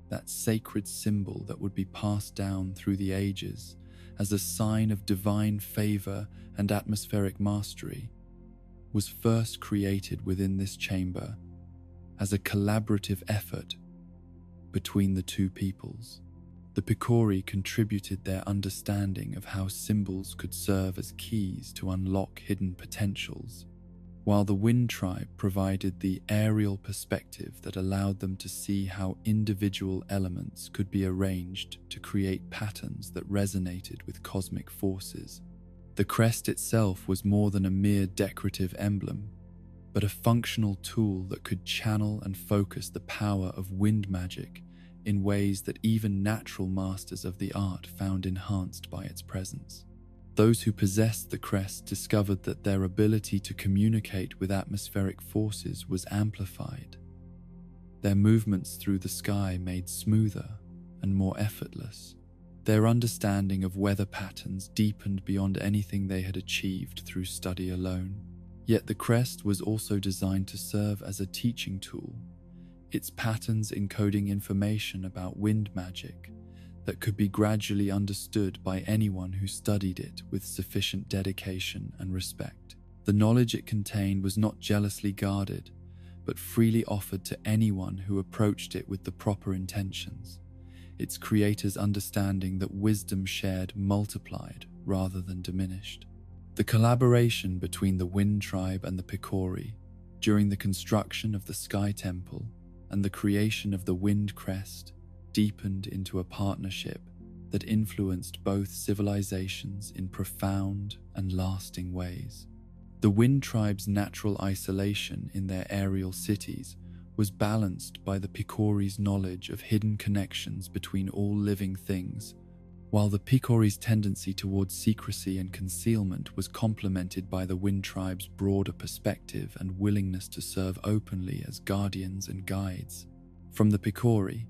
that sacred symbol that would be passed down through the ages as a sign of divine favor and atmospheric mastery, was first created within this chamber as a collaborative effort between the two peoples. The Picori contributed their understanding of how symbols could serve as keys to unlock hidden potentials, while the Wind Tribe provided the aerial perspective that allowed them to see how individual elements could be arranged to create patterns that resonated with cosmic forces. The crest itself was more than a mere decorative emblem, but a functional tool that could channel and focus the power of wind magic in ways that even natural masters of the art found enhanced by its presence. Those who possessed the crest discovered that their ability to communicate with atmospheric forces was amplified. Their movements through the sky made smoother and more effortless. Their understanding of weather patterns deepened beyond anything they had achieved through study alone. Yet the crest was also designed to serve as a teaching tool, its patterns encoding information about wind magic that could be gradually understood by anyone who studied it with sufficient dedication and respect. The knowledge it contained was not jealously guarded, but freely offered to anyone who approached it with the proper intentions. its creators understanding that wisdom shared multiplied rather than diminished. The collaboration between the Wind Tribe and the Picori during the construction of the Sky Temple and the creation of the Wind Crest deepened into a partnership that influenced both civilizations in profound and lasting ways. The Wind Tribe's natural isolation in their aerial cities was balanced by the Picori's knowledge of hidden connections between all living things, while the Picori's tendency towards secrecy and concealment was complemented by the Wind Tribe's broader perspective and willingness to serve openly as guardians and guides. From the Picori,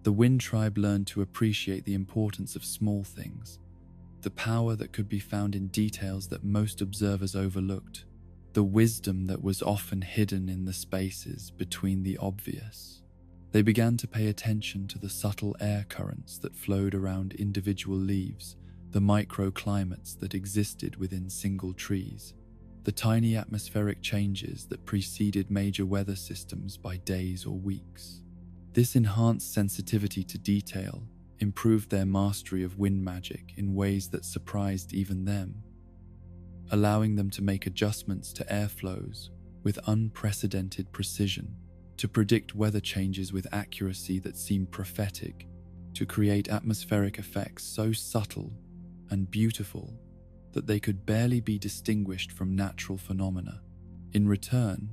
the Wind Tribe learned to appreciate the importance of small things, the power that could be found in details that most observers overlooked, the wisdom that was often hidden in the spaces between the obvious. They began to pay attention to the subtle air currents that flowed around individual leaves, the microclimates that existed within single trees, the tiny atmospheric changes that preceded major weather systems by days or weeks. This enhanced sensitivity to detail improved their mastery of wind magic in ways that surprised even them, allowing them to make adjustments to airflows with unprecedented precision, to predict weather changes with accuracy that seemed prophetic, to create atmospheric effects so subtle and beautiful that they could barely be distinguished from natural phenomena. In return,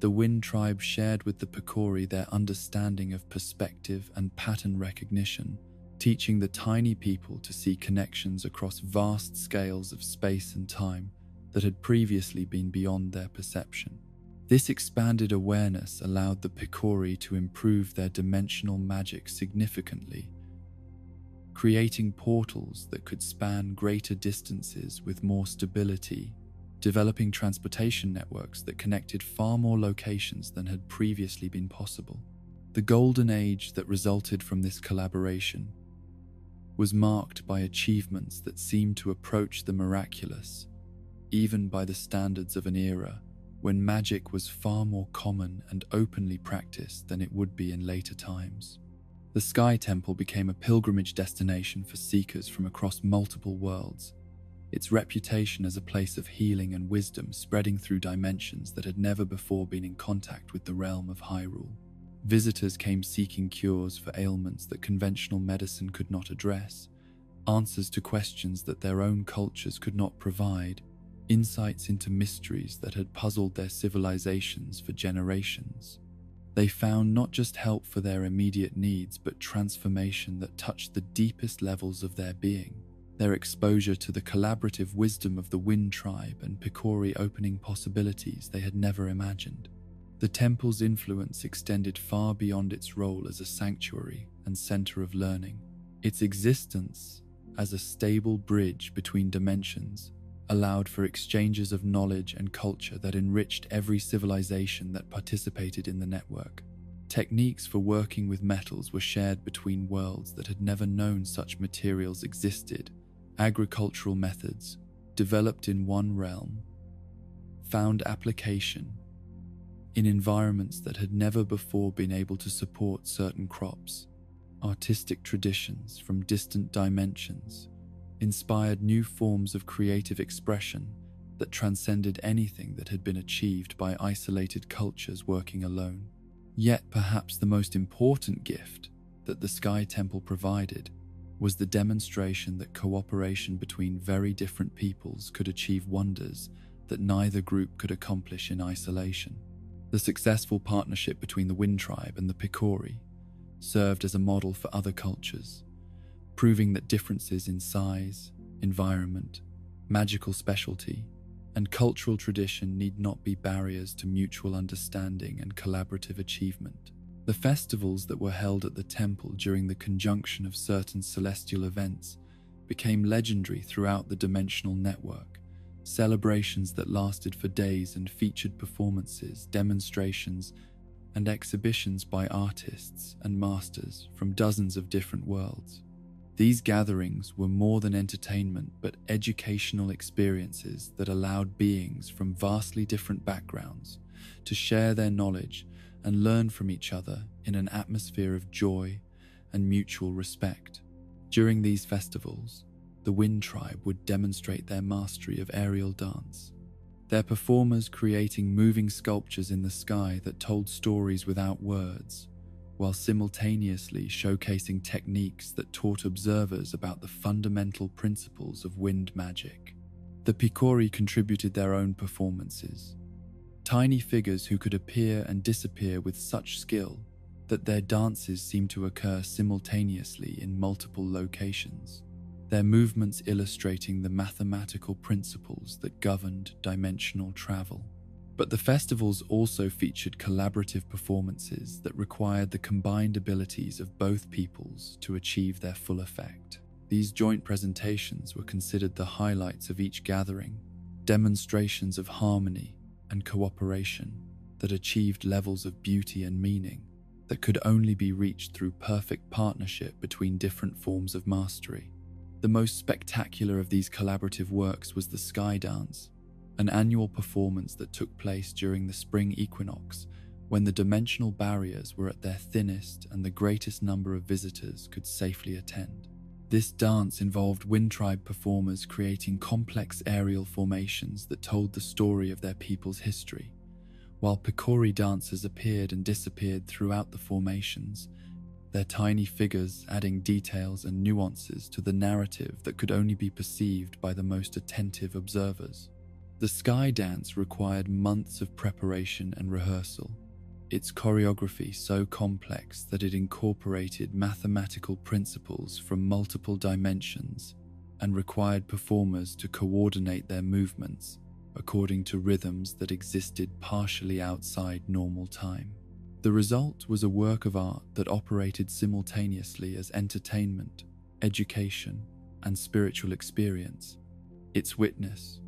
the Wind Tribe shared with the Picori their understanding of perspective and pattern recognition, teaching the tiny people to see connections across vast scales of space and time that had previously been beyond their perception. This expanded awareness allowed the Picori to improve their dimensional magic significantly, creating portals that could span greater distances with more stability, developing transportation networks that connected far more locations than had previously been possible. The golden age that resulted from this collaboration was marked by achievements that seemed to approach the miraculous, even by the standards of an era when magic was far more common and openly practiced than it would be in later times. The Sky Temple became a pilgrimage destination for seekers from across multiple worlds, its reputation as a place of healing and wisdom spreading through dimensions that had never before been in contact with the realm of Hyrule. Visitors came seeking cures for ailments that conventional medicine could not address, answers to questions that their own cultures could not provide, insights into mysteries that had puzzled their civilizations for generations. They found not just help for their immediate needs, but transformation that touched the deepest levels of their being, their exposure to the collaborative wisdom of the Wind Tribe and Picori opening possibilities they had never imagined. The temple's influence extended far beyond its role as a sanctuary and center of learning. Its existence as a stable bridge between dimensions allowed for exchanges of knowledge and culture that enriched every civilization that participated in the network. Techniques for working with metals were shared between worlds that had never known such materials existed. Agricultural methods, developed in one realm, found application in environments that had never before been able to support certain crops. Artistic traditions from distant dimensions inspired new forms of creative expression that transcended anything that had been achieved by isolated cultures working alone. Yet perhaps the most important gift that the Sky Temple provided was the demonstration that cooperation between very different peoples could achieve wonders that neither group could accomplish in isolation. The successful partnership between the Wind Tribe and the Picori served as a model for other cultures, proving that differences in size, environment, magical specialty, and cultural tradition need not be barriers to mutual understanding and collaborative achievement. The festivals that were held at the temple during the conjunction of certain celestial events became legendary throughout the dimensional network, celebrations that lasted for days and featured performances, demonstrations, and exhibitions by artists and masters from dozens of different worlds. These gatherings were more than entertainment but educational experiences that allowed beings from vastly different backgrounds to share their knowledge and learn from each other in an atmosphere of joy and mutual respect. During these festivals, the Wind Tribe would demonstrate their mastery of aerial dance, their performers creating moving sculptures in the sky that told stories without words, while simultaneously showcasing techniques that taught observers about the fundamental principles of wind magic. The Picori contributed their own performances, tiny figures who could appear and disappear with such skill that their dances seemed to occur simultaneously in multiple locations, their movements illustrating the mathematical principles that governed dimensional travel. But the festivals also featured collaborative performances that required the combined abilities of both peoples to achieve their full effect. These joint presentations were considered the highlights of each gathering, demonstrations of harmony and cooperation that achieved levels of beauty and meaning that could only be reached through perfect partnership between different forms of mastery. The most spectacular of these collaborative works was the Sky Dance, an annual performance that took place during the spring equinox when the dimensional barriers were at their thinnest and the greatest number of visitors could safely attend. This dance involved Wind Tribe performers creating complex aerial formations that told the story of their people's history, while Picori dancers appeared and disappeared throughout the formations, their tiny figures adding details and nuances to the narrative that could only be perceived by the most attentive observers. The Sky Dance required months of preparation and rehearsal, its choreography so complex that it incorporated mathematical principles from multiple dimensions and required performers to coordinate their movements according to rhythms that existed partially outside normal time. The result was a work of art that operated simultaneously as entertainment, education, and spiritual experience, its witness,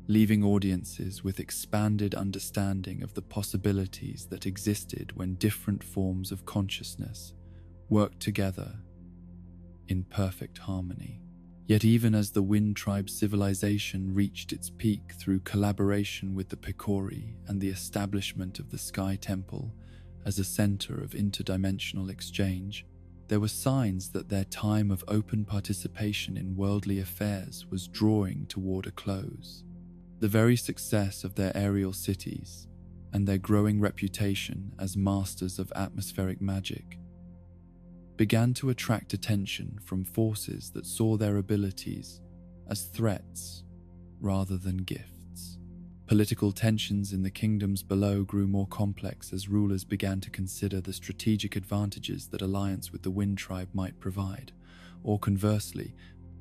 leaving audiences with expanded understanding of the possibilities that existed when different forms of consciousness worked together in perfect harmony. Yet even as the Wind Tribe civilization reached its peak through collaboration with the Picori and the establishment of the Sky Temple as a center of interdimensional exchange, there were signs that their time of open participation in worldly affairs was drawing toward a close. The very success of their aerial cities and their growing reputation as masters of atmospheric magic began to attract attention from forces that saw their abilities as threats rather than gifts. Political tensions in the kingdoms below grew more complex as rulers began to consider the strategic advantages that alliance with the Wind Tribe might provide, or conversely,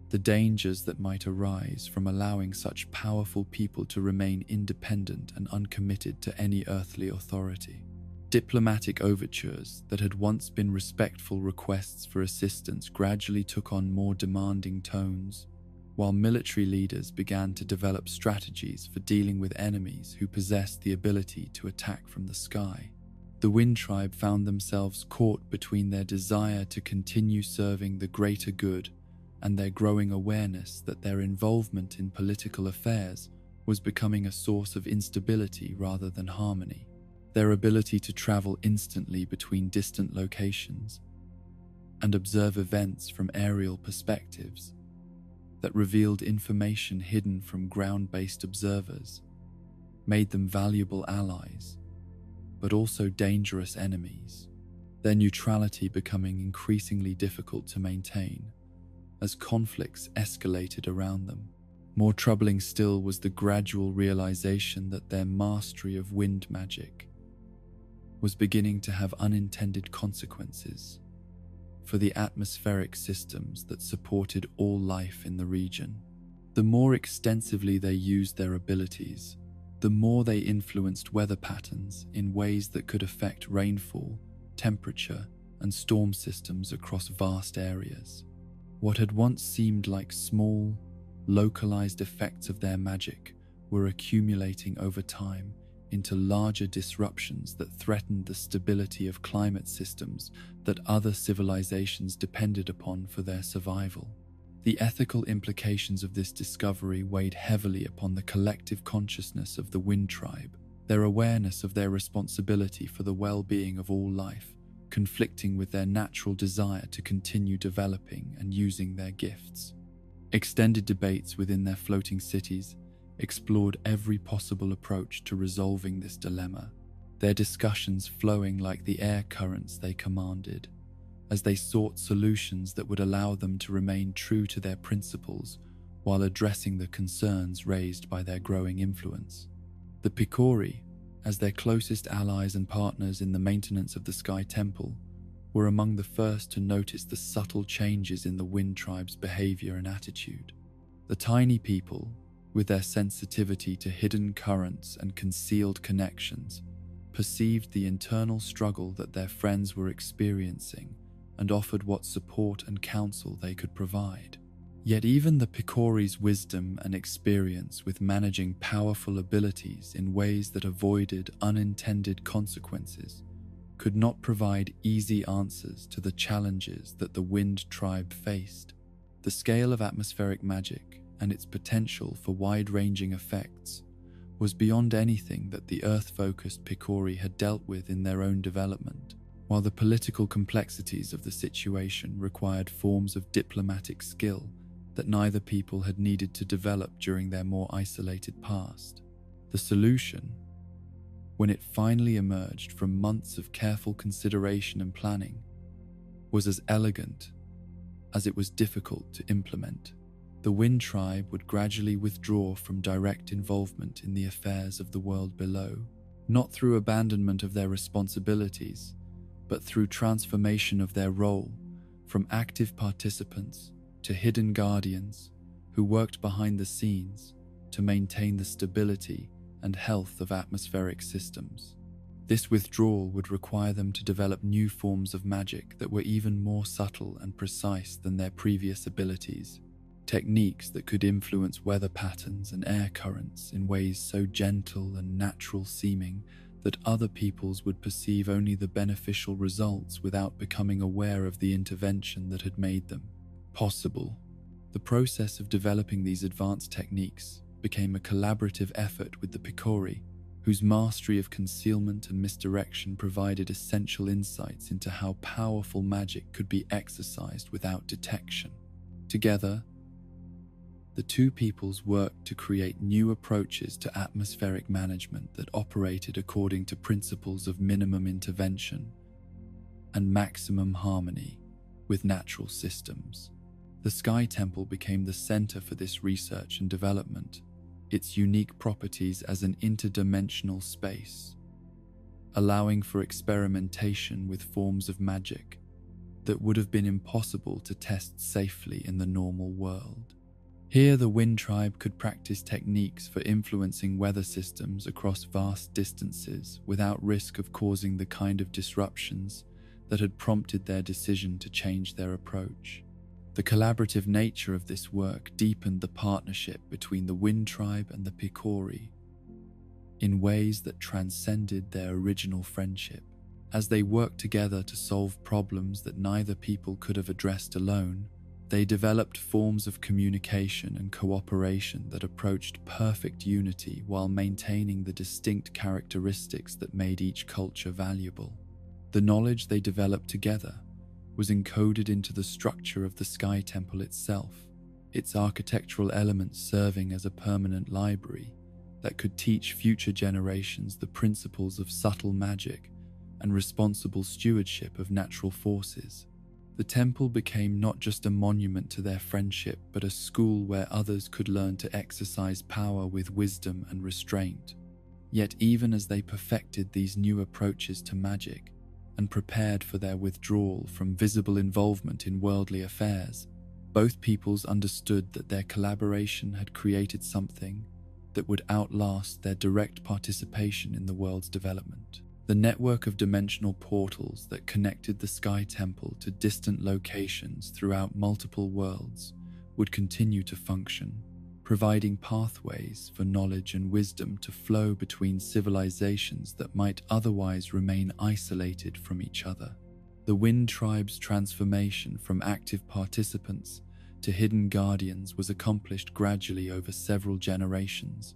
the dangers that might arise from allowing such powerful people to remain independent and uncommitted to any earthly authority. Diplomatic overtures that had once been respectful requests for assistance gradually took on more demanding tones, while military leaders began to develop strategies for dealing with enemies who possessed the ability to attack from the sky. The Wind Tribe found themselves caught between their desire to continue serving the greater good and their growing awareness that their involvement in political affairs was becoming a source of instability rather than harmony. Their ability to travel instantly between distant locations and observe events from aerial perspectives that revealed information hidden from ground-based observers made them valuable allies, but also dangerous enemies, their neutrality becoming increasingly difficult to maintain as conflicts escalated around them. More troubling still was the gradual realization that their mastery of wind magic was beginning to have unintended consequences for the atmospheric systems that supported all life in the region. The more extensively they used their abilities, the more they influenced weather patterns in ways that could affect rainfall, temperature, and storm systems across vast areas. What had once seemed like small, localized effects of their magic were accumulating over time into larger disruptions that threatened the stability of climate systems that other civilizations depended upon for their survival. The ethical implications of this discovery weighed heavily upon the collective consciousness of the Wind Tribe. Their awareness of their responsibility for the well-being of all life conflicting with their natural desire to continue developing and using their gifts. Extended debates within their floating cities explored every possible approach to resolving this dilemma, their discussions flowing like the air currents they commanded, as they sought solutions that would allow them to remain true to their principles while addressing the concerns raised by their growing influence. The Picori, as their closest allies and partners in the maintenance of the Sky Temple, were among the first to notice the subtle changes in the Wind Tribe's behavior and attitude. The tiny people, with their sensitivity to hidden currents and concealed connections, perceived the internal struggle that their friends were experiencing and offered what support and counsel they could provide. Yet even the Picori's wisdom and experience with managing powerful abilities in ways that avoided unintended consequences could not provide easy answers to the challenges that the Wind Tribe faced. The scale of atmospheric magic and its potential for wide-ranging effects was beyond anything that the Earth-focused Picori had dealt with in their own development, while the political complexities of the situation required forms of diplomatic skill that neither people had needed to develop during their more isolated past. The solution, when it finally emerged from months of careful consideration and planning, was as elegant as it was difficult to implement. The Wind Tribe would gradually withdraw from direct involvement in the affairs of the world below, not through abandonment of their responsibilities, but through transformation of their role from active participants to hidden guardians who worked behind the scenes to maintain the stability and health of atmospheric systems. This withdrawal would require them to develop new forms of magic that were even more subtle and precise than their previous abilities, techniques that could influence weather patterns and air currents in ways so gentle and natural seeming that other peoples would perceive only the beneficial results without becoming aware of the intervention that had made them possible. The process of developing these advanced techniques became a collaborative effort with the Picori, whose mastery of concealment and misdirection provided essential insights into how powerful magic could be exercised without detection. Together, the two peoples worked to create new approaches to atmospheric management that operated according to principles of minimum intervention and maximum harmony with natural systems. The Sky Temple became the center for this research and development, its unique properties as an interdimensional space, allowing for experimentation with forms of magic that would have been impossible to test safely in the normal world. Here, the Wind Tribe could practice techniques for influencing weather systems across vast distances without risk of causing the kind of disruptions that had prompted their decision to change their approach. The collaborative nature of this work deepened the partnership between the Wind Tribe and the Picori in ways that transcended their original friendship. As they worked together to solve problems that neither people could have addressed alone, they developed forms of communication and cooperation that approached perfect unity while maintaining the distinct characteristics that made each culture valuable. The knowledge they developed together was encoded into the structure of the Sky Temple itself, its architectural elements serving as a permanent library that could teach future generations the principles of subtle magic and responsible stewardship of natural forces. The temple became not just a monument to their friendship, but a school where others could learn to exercise power with wisdom and restraint. Yet even as they perfected these new approaches to magic and prepared for their withdrawal from visible involvement in worldly affairs, both peoples understood that their collaboration had created something that would outlast their direct participation in the world's development. The network of dimensional portals that connected the Sky Temple to distant locations throughout multiple worlds would continue to function, providing pathways for knowledge and wisdom to flow between civilizations that might otherwise remain isolated from each other. The Wind Tribe's transformation from active participants to hidden guardians was accomplished gradually over several generations,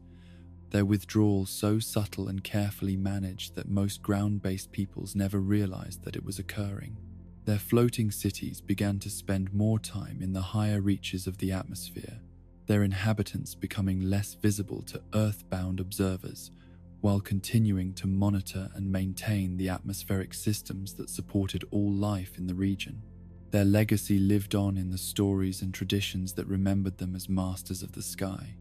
their withdrawal so subtle and carefully managed that most ground-based peoples never realized that it was occurring. Their floating cities began to spend more time in the higher reaches of the atmosphere, their inhabitants becoming less visible to earthbound observers, while continuing to monitor and maintain the atmospheric systems that supported all life in the region. Their legacy lived on in the stories and traditions that remembered them as masters of the sky,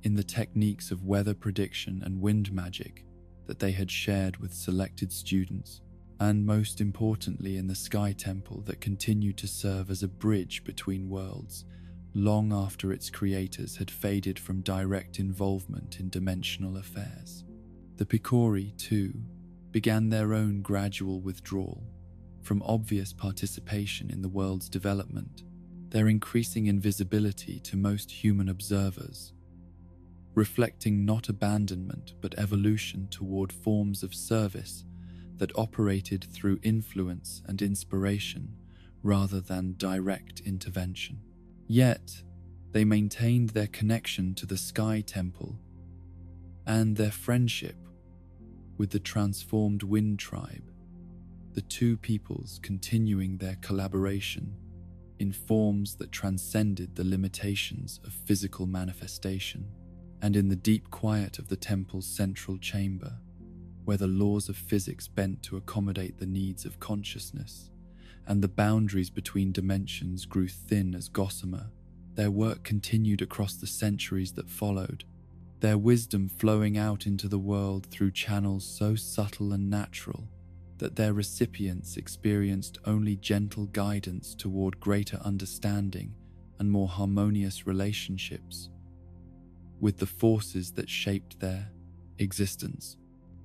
in the techniques of weather prediction and wind magic that they had shared with selected students, and most importantly in the Sky Temple that continued to serve as a bridge between worlds, long after its creators had faded from direct involvement in dimensional affairs. The Picori, too, began their own gradual withdrawal from obvious participation in the world's development, their increasing invisibility to most human observers, reflecting not abandonment but evolution toward forms of service that operated through influence and inspiration rather than direct intervention. Yet, they maintained their connection to the Sky Temple and their friendship with the transformed Wind Tribe, the two peoples continuing their collaboration in forms that transcended the limitations of physical manifestation. And in the deep quiet of the temple's central chamber, where the laws of physics bent to accommodate the needs of consciousness, and the boundaries between dimensions grew thin as gossamer, their work continued across the centuries that followed, their wisdom flowing out into the world through channels so subtle and natural that their recipients experienced only gentle guidance toward greater understanding and more harmonious relationships with the forces that shaped their existence.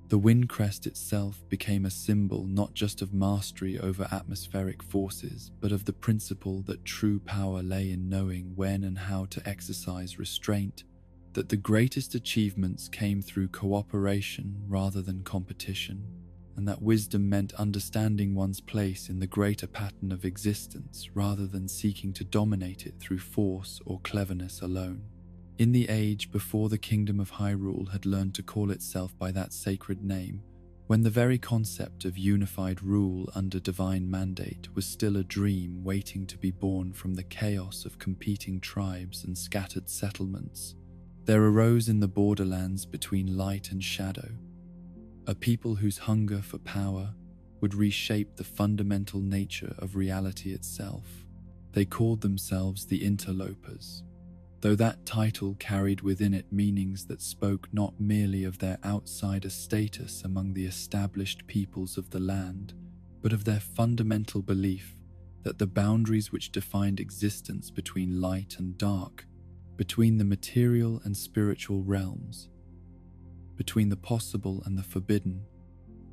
The wind crest itself became a symbol not just of mastery over atmospheric forces, but of the principle that true power lay in knowing when and how to exercise restraint, that the greatest achievements came through cooperation rather than competition, and that wisdom meant understanding one's place in the greater pattern of existence rather than seeking to dominate it through force or cleverness alone. In the age before the Kingdom of Hyrule had learned to call itself by that sacred name, when the very concept of unified rule under divine mandate was still a dream waiting to be born from the chaos of competing tribes and scattered settlements, there arose in the borderlands between light and shadow a people whose hunger for power would reshape the fundamental nature of reality itself. They called themselves the Interlopers, though that title carried within it meanings that spoke not merely of their outsider status among the established peoples of the land, but of their fundamental belief that the boundaries which defined existence between light and dark, between the material and spiritual realms, between the possible and the forbidden,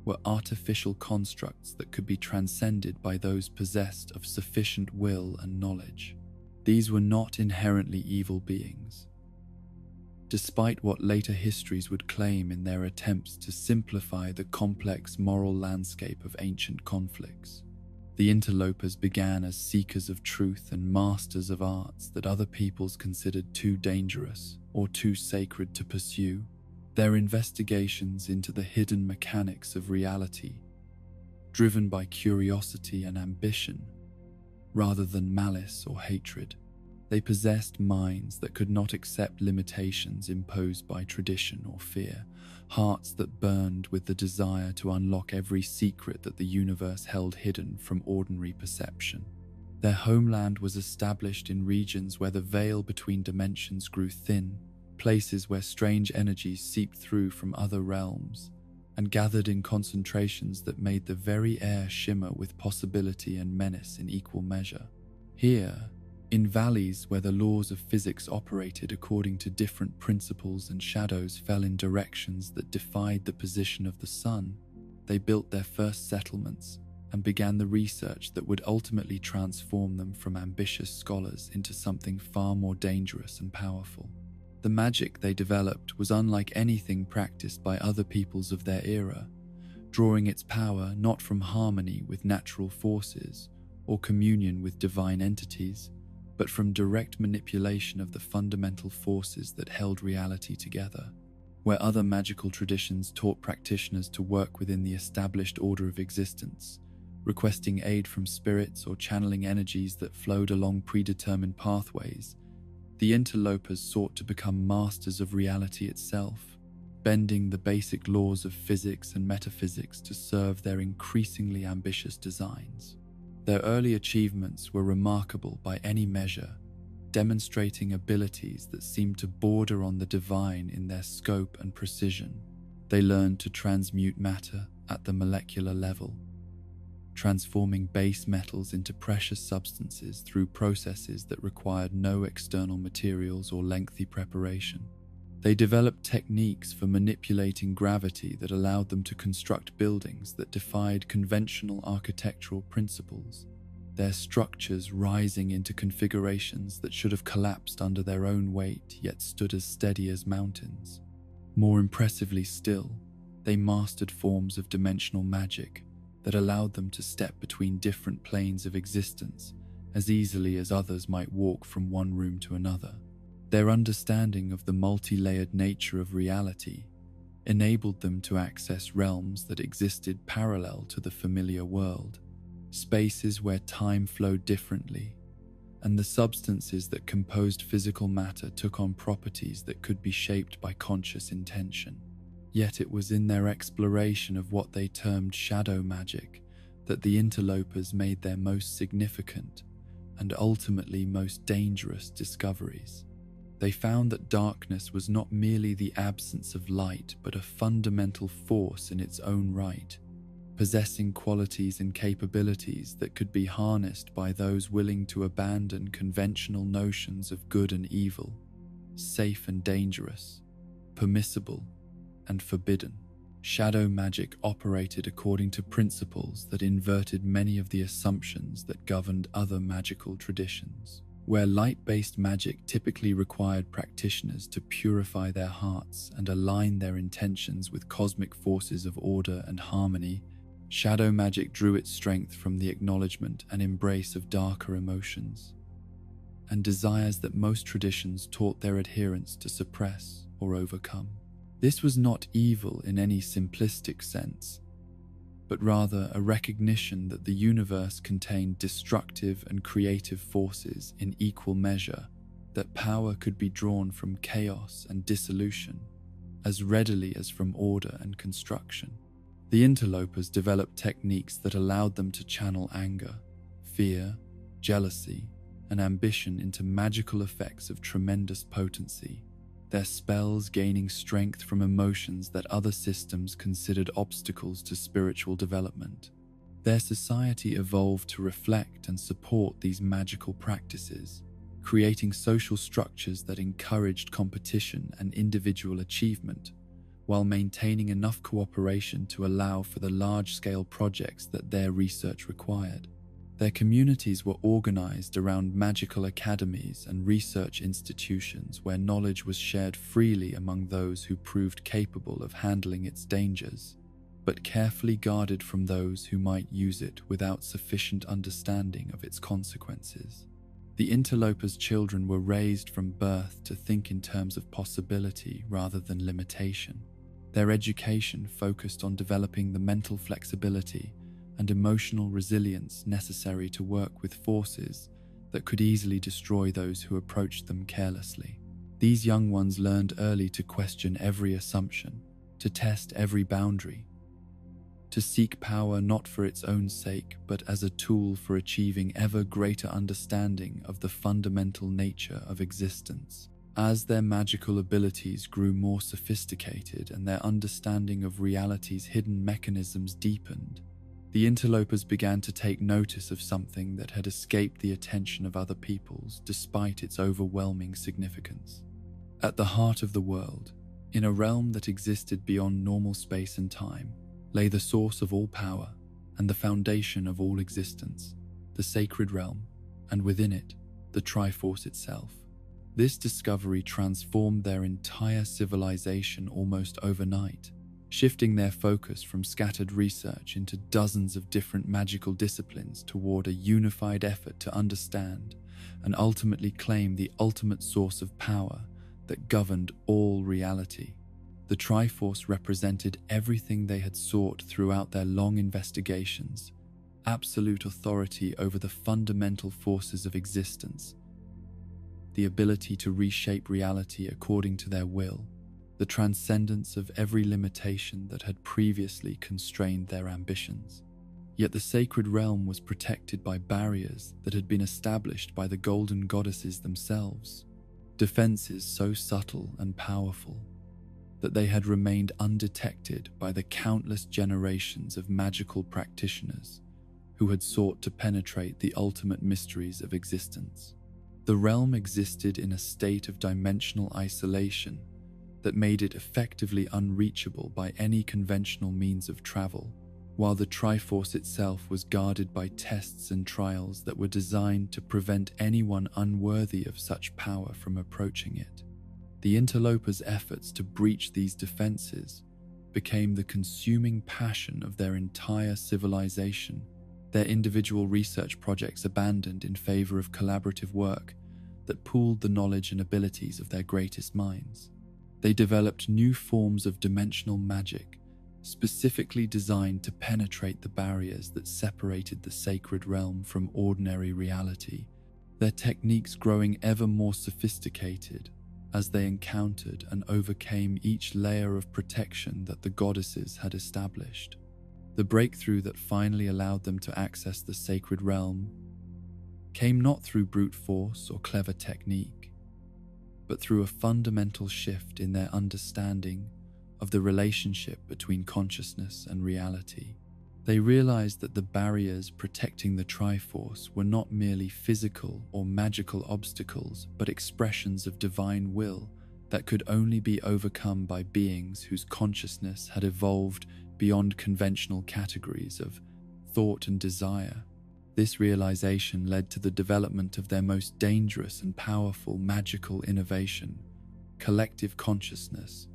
were artificial constructs that could be transcended by those possessed of sufficient will and knowledge. These were not inherently evil beings, despite what later histories would claim in their attempts to simplify the complex moral landscape of ancient conflicts. The interlopers began as seekers of truth and masters of arts that other peoples considered too dangerous or too sacred to pursue. Their investigations into the hidden mechanics of reality, driven by curiosity and ambition, rather than malice or hatred. They possessed minds that could not accept limitations imposed by tradition or fear, hearts that burned with the desire to unlock every secret that the universe held hidden from ordinary perception. Their homeland was established in regions where the veil between dimensions grew thin, places where strange energies seeped through from other realms and gathered in concentrations that made the very air shimmer with possibility and menace in equal measure. Here, in valleys where the laws of physics operated according to different principles and shadows fell in directions that defied the position of the sun, they built their first settlements and began the research that would ultimately transform them from ambitious scholars into something far more dangerous and powerful. The magic they developed was unlike anything practiced by other peoples of their era, drawing its power not from harmony with natural forces or communion with divine entities, but from direct manipulation of the fundamental forces that held reality together. where other magical traditions taught practitioners to work within the established order of existence, requesting aid from spirits or channeling energies that flowed along predetermined pathways. The interlopers sought to become masters of reality itself, bending the basic laws of physics and metaphysics to serve their increasingly ambitious designs. Their early achievements were remarkable by any measure, demonstrating abilities that seemed to border on the divine in their scope and precision. They learned to transmute matter at the molecular level, transforming base metals into precious substances through processes that required no external materials or lengthy preparation. They developed techniques for manipulating gravity that allowed them to construct buildings that defied conventional architectural principles, their structures rising into configurations that should have collapsed under their own weight yet stood as steady as mountains. More impressively still, they mastered forms of dimensional magic that allowed them to step between different planes of existence as easily as others might walk from one room to another. Their understanding of the multi-layered nature of reality enabled them to access realms that existed parallel to the familiar world, spaces where time flowed differently, and the substances that composed physical matter took on properties that could be shaped by conscious intention. Yet it was in their exploration of what they termed shadow magic that the interlopers made their most significant and ultimately most dangerous discoveries. They found that darkness was not merely the absence of light, but a fundamental force in its own right, possessing qualities and capabilities that could be harnessed by those willing to abandon conventional notions of good and evil, safe and dangerous, permissible and forbidden. Shadow magic operated according to principles that inverted many of the assumptions that governed other magical traditions. Where light-based magic typically required practitioners to purify their hearts and align their intentions with cosmic forces of order and harmony, shadow magic drew its strength from the acknowledgement and embrace of darker emotions and desires that most traditions taught their adherents to suppress or overcome. This was not evil in any simplistic sense, but rather a recognition that the universe contained destructive and creative forces in equal measure, that power could be drawn from chaos and dissolution as readily as from order and construction. The interlopers developed techniques that allowed them to channel anger, fear, jealousy, and ambition into magical effects of tremendous potency, their spells gaining strength from emotions that other systems considered obstacles to spiritual development. Their society evolved to reflect and support these magical practices, creating social structures that encouraged competition and individual achievement, while maintaining enough cooperation to allow for the large-scale projects that their research required. Their communities were organized around magical academies and research institutions where knowledge was shared freely among those who proved capable of handling its dangers, but carefully guarded from those who might use it without sufficient understanding of its consequences. The interlopers' children were raised from birth to think in terms of possibility rather than limitation. Their education focused on developing the mental flexibility and emotional resilience necessary to work with forces that could easily destroy those who approached them carelessly. These young ones learned early to question every assumption, to test every boundary, to seek power not for its own sake, but as a tool for achieving ever greater understanding of the fundamental nature of existence. As their magical abilities grew more sophisticated and their understanding of reality's hidden mechanisms deepened, the interlopers began to take notice of something that had escaped the attention of other peoples despite its overwhelming significance. At the heart of the world, in a realm that existed beyond normal space and time, lay the source of all power and the foundation of all existence, the sacred realm, and within it, the Triforce itself. This discovery transformed their entire civilization almost overnight, shifting their focus from scattered research into dozens of different magical disciplines toward a unified effort to understand and ultimately claim the ultimate source of power that governed all reality. The Triforce represented everything they had sought throughout their long investigations: absolute authority over the fundamental forces of existence, the ability to reshape reality according to their will, the transcendence of every limitation that had previously constrained their ambitions. Yet the sacred realm was protected by barriers that had been established by the golden goddesses themselves, defenses so subtle and powerful that they had remained undetected by the countless generations of magical practitioners who had sought to penetrate the ultimate mysteries of existence. The realm existed in a state of dimensional isolation that made it effectively unreachable by any conventional means of travel, while the Triforce itself was guarded by tests and trials that were designed to prevent anyone unworthy of such power from approaching it. The interlopers' efforts to breach these defenses became the consuming passion of their entire civilization, their individual research projects abandoned in favor of collaborative work that pooled the knowledge and abilities of their greatest minds. They developed new forms of dimensional magic, specifically designed to penetrate the barriers that separated the sacred realm from ordinary reality, their techniques growing ever more sophisticated as they encountered and overcame each layer of protection that the goddesses had established. The breakthrough that finally allowed them to access the sacred realm came not through brute force or clever technique, but through a fundamental shift in their understanding of the relationship between consciousness and reality. They realized that the barriers protecting the Triforce were not merely physical or magical obstacles, but expressions of divine will that could only be overcome by beings whose consciousness had evolved beyond conventional categories of thought and desire. This realization led to the development of their most dangerous and powerful magical innovation: collective consciousness,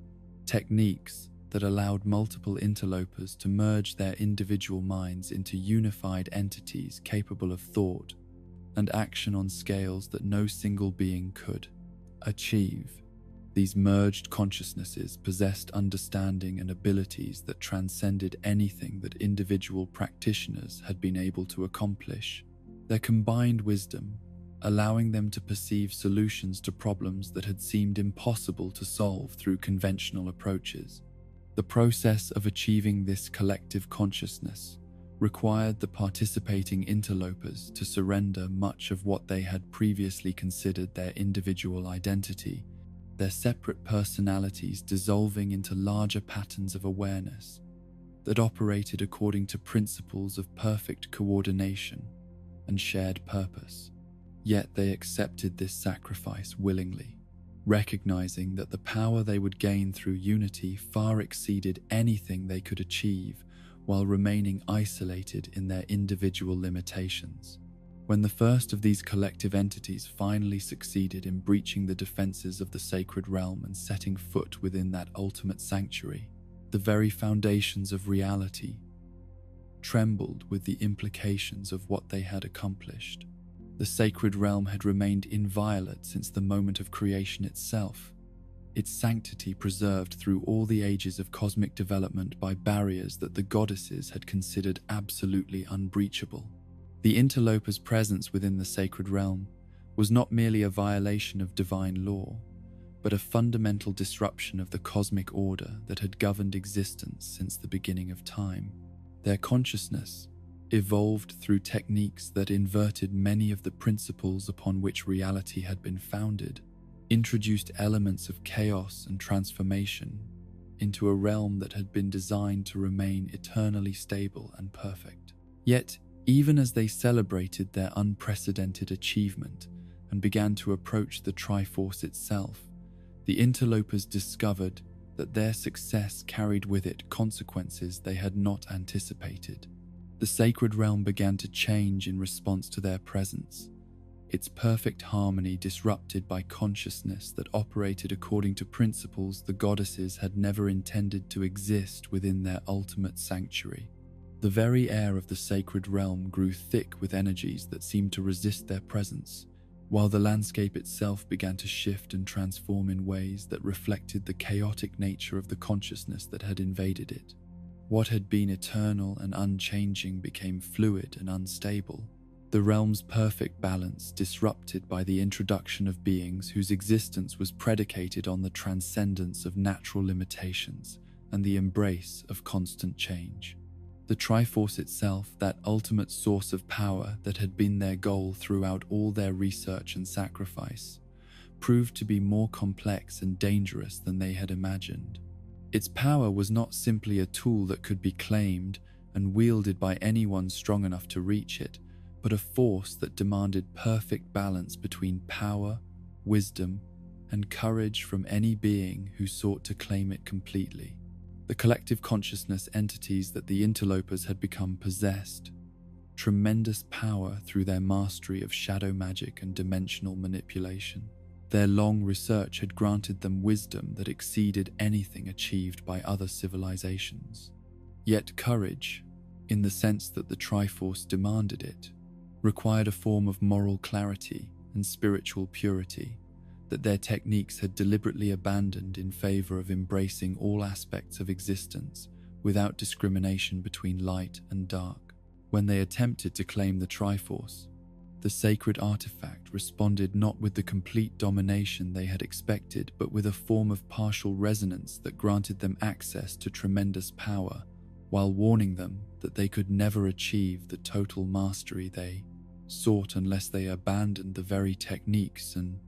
techniques that allowed multiple interlopers to merge their individual minds into unified entities capable of thought and action on scales that no single being could achieve. These merged consciousnesses possessed understanding and abilities that transcended anything that individual practitioners had been able to accomplish. Their combined wisdom, allowing them to perceive solutions to problems that had seemed impossible to solve through conventional approaches. The process of achieving this collective consciousness required the participating interlopers to surrender much of what they had previously considered their individual identity, their separate personalities dissolving into larger patterns of awareness that operated according to principles of perfect coordination and shared purpose. Yet they accepted this sacrifice willingly, recognizing that the power they would gain through unity far exceeded anything they could achieve while remaining isolated in their individual limitations. When the first of these collective entities finally succeeded in breaching the defenses of the sacred realm and setting foot within that ultimate sanctuary, the very foundations of reality trembled with the implications of what they had accomplished. The sacred realm had remained inviolate since the moment of creation itself, its sanctity preserved through all the ages of cosmic development by barriers that the goddesses had considered absolutely unbreachable. The interloper's presence within the sacred realm was not merely a violation of divine law, but a fundamental disruption of the cosmic order that had governed existence since the beginning of time. Their consciousness evolved through techniques that inverted many of the principles upon which reality had been founded, introduced elements of chaos and transformation into a realm that had been designed to remain eternally stable and perfect. Yet, even as they celebrated their unprecedented achievement and began to approach the Triforce itself, the interlopers discovered that their success carried with it consequences they had not anticipated. The sacred realm began to change in response to their presence, its perfect harmony disrupted by consciousness that operated according to principles the goddesses had never intended to exist within their ultimate sanctuary. The very air of the sacred realm grew thick with energies that seemed to resist their presence, while the landscape itself began to shift and transform in ways that reflected the chaotic nature of the consciousness that had invaded it. What had been eternal and unchanging became fluid and unstable, the realm's perfect balance disrupted by the introduction of beings whose existence was predicated on the transcendence of natural limitations and the embrace of constant change. The Triforce itself, that ultimate source of power that had been their goal throughout all their research and sacrifice, proved to be more complex and dangerous than they had imagined. Its power was not simply a tool that could be claimed and wielded by anyone strong enough to reach it, but a force that demanded perfect balance between power, wisdom, and courage from any being who sought to claim it completely. The collective consciousness entities that the interlopers had become possessed tremendous power through their mastery of shadow magic and dimensional manipulation. Their long research had granted them wisdom that exceeded anything achieved by other civilizations. Yet courage, in the sense that the Triforce demanded it, required a form of moral clarity and spiritual purity that their techniques had deliberately abandoned in favor of embracing all aspects of existence without discrimination between light and dark. When they attempted to claim the Triforce, the sacred artifact responded not with the complete domination they had expected, but with a form of partial resonance that granted them access to tremendous power, while warning them that they could never achieve the total mastery they sought unless they abandoned the very techniques and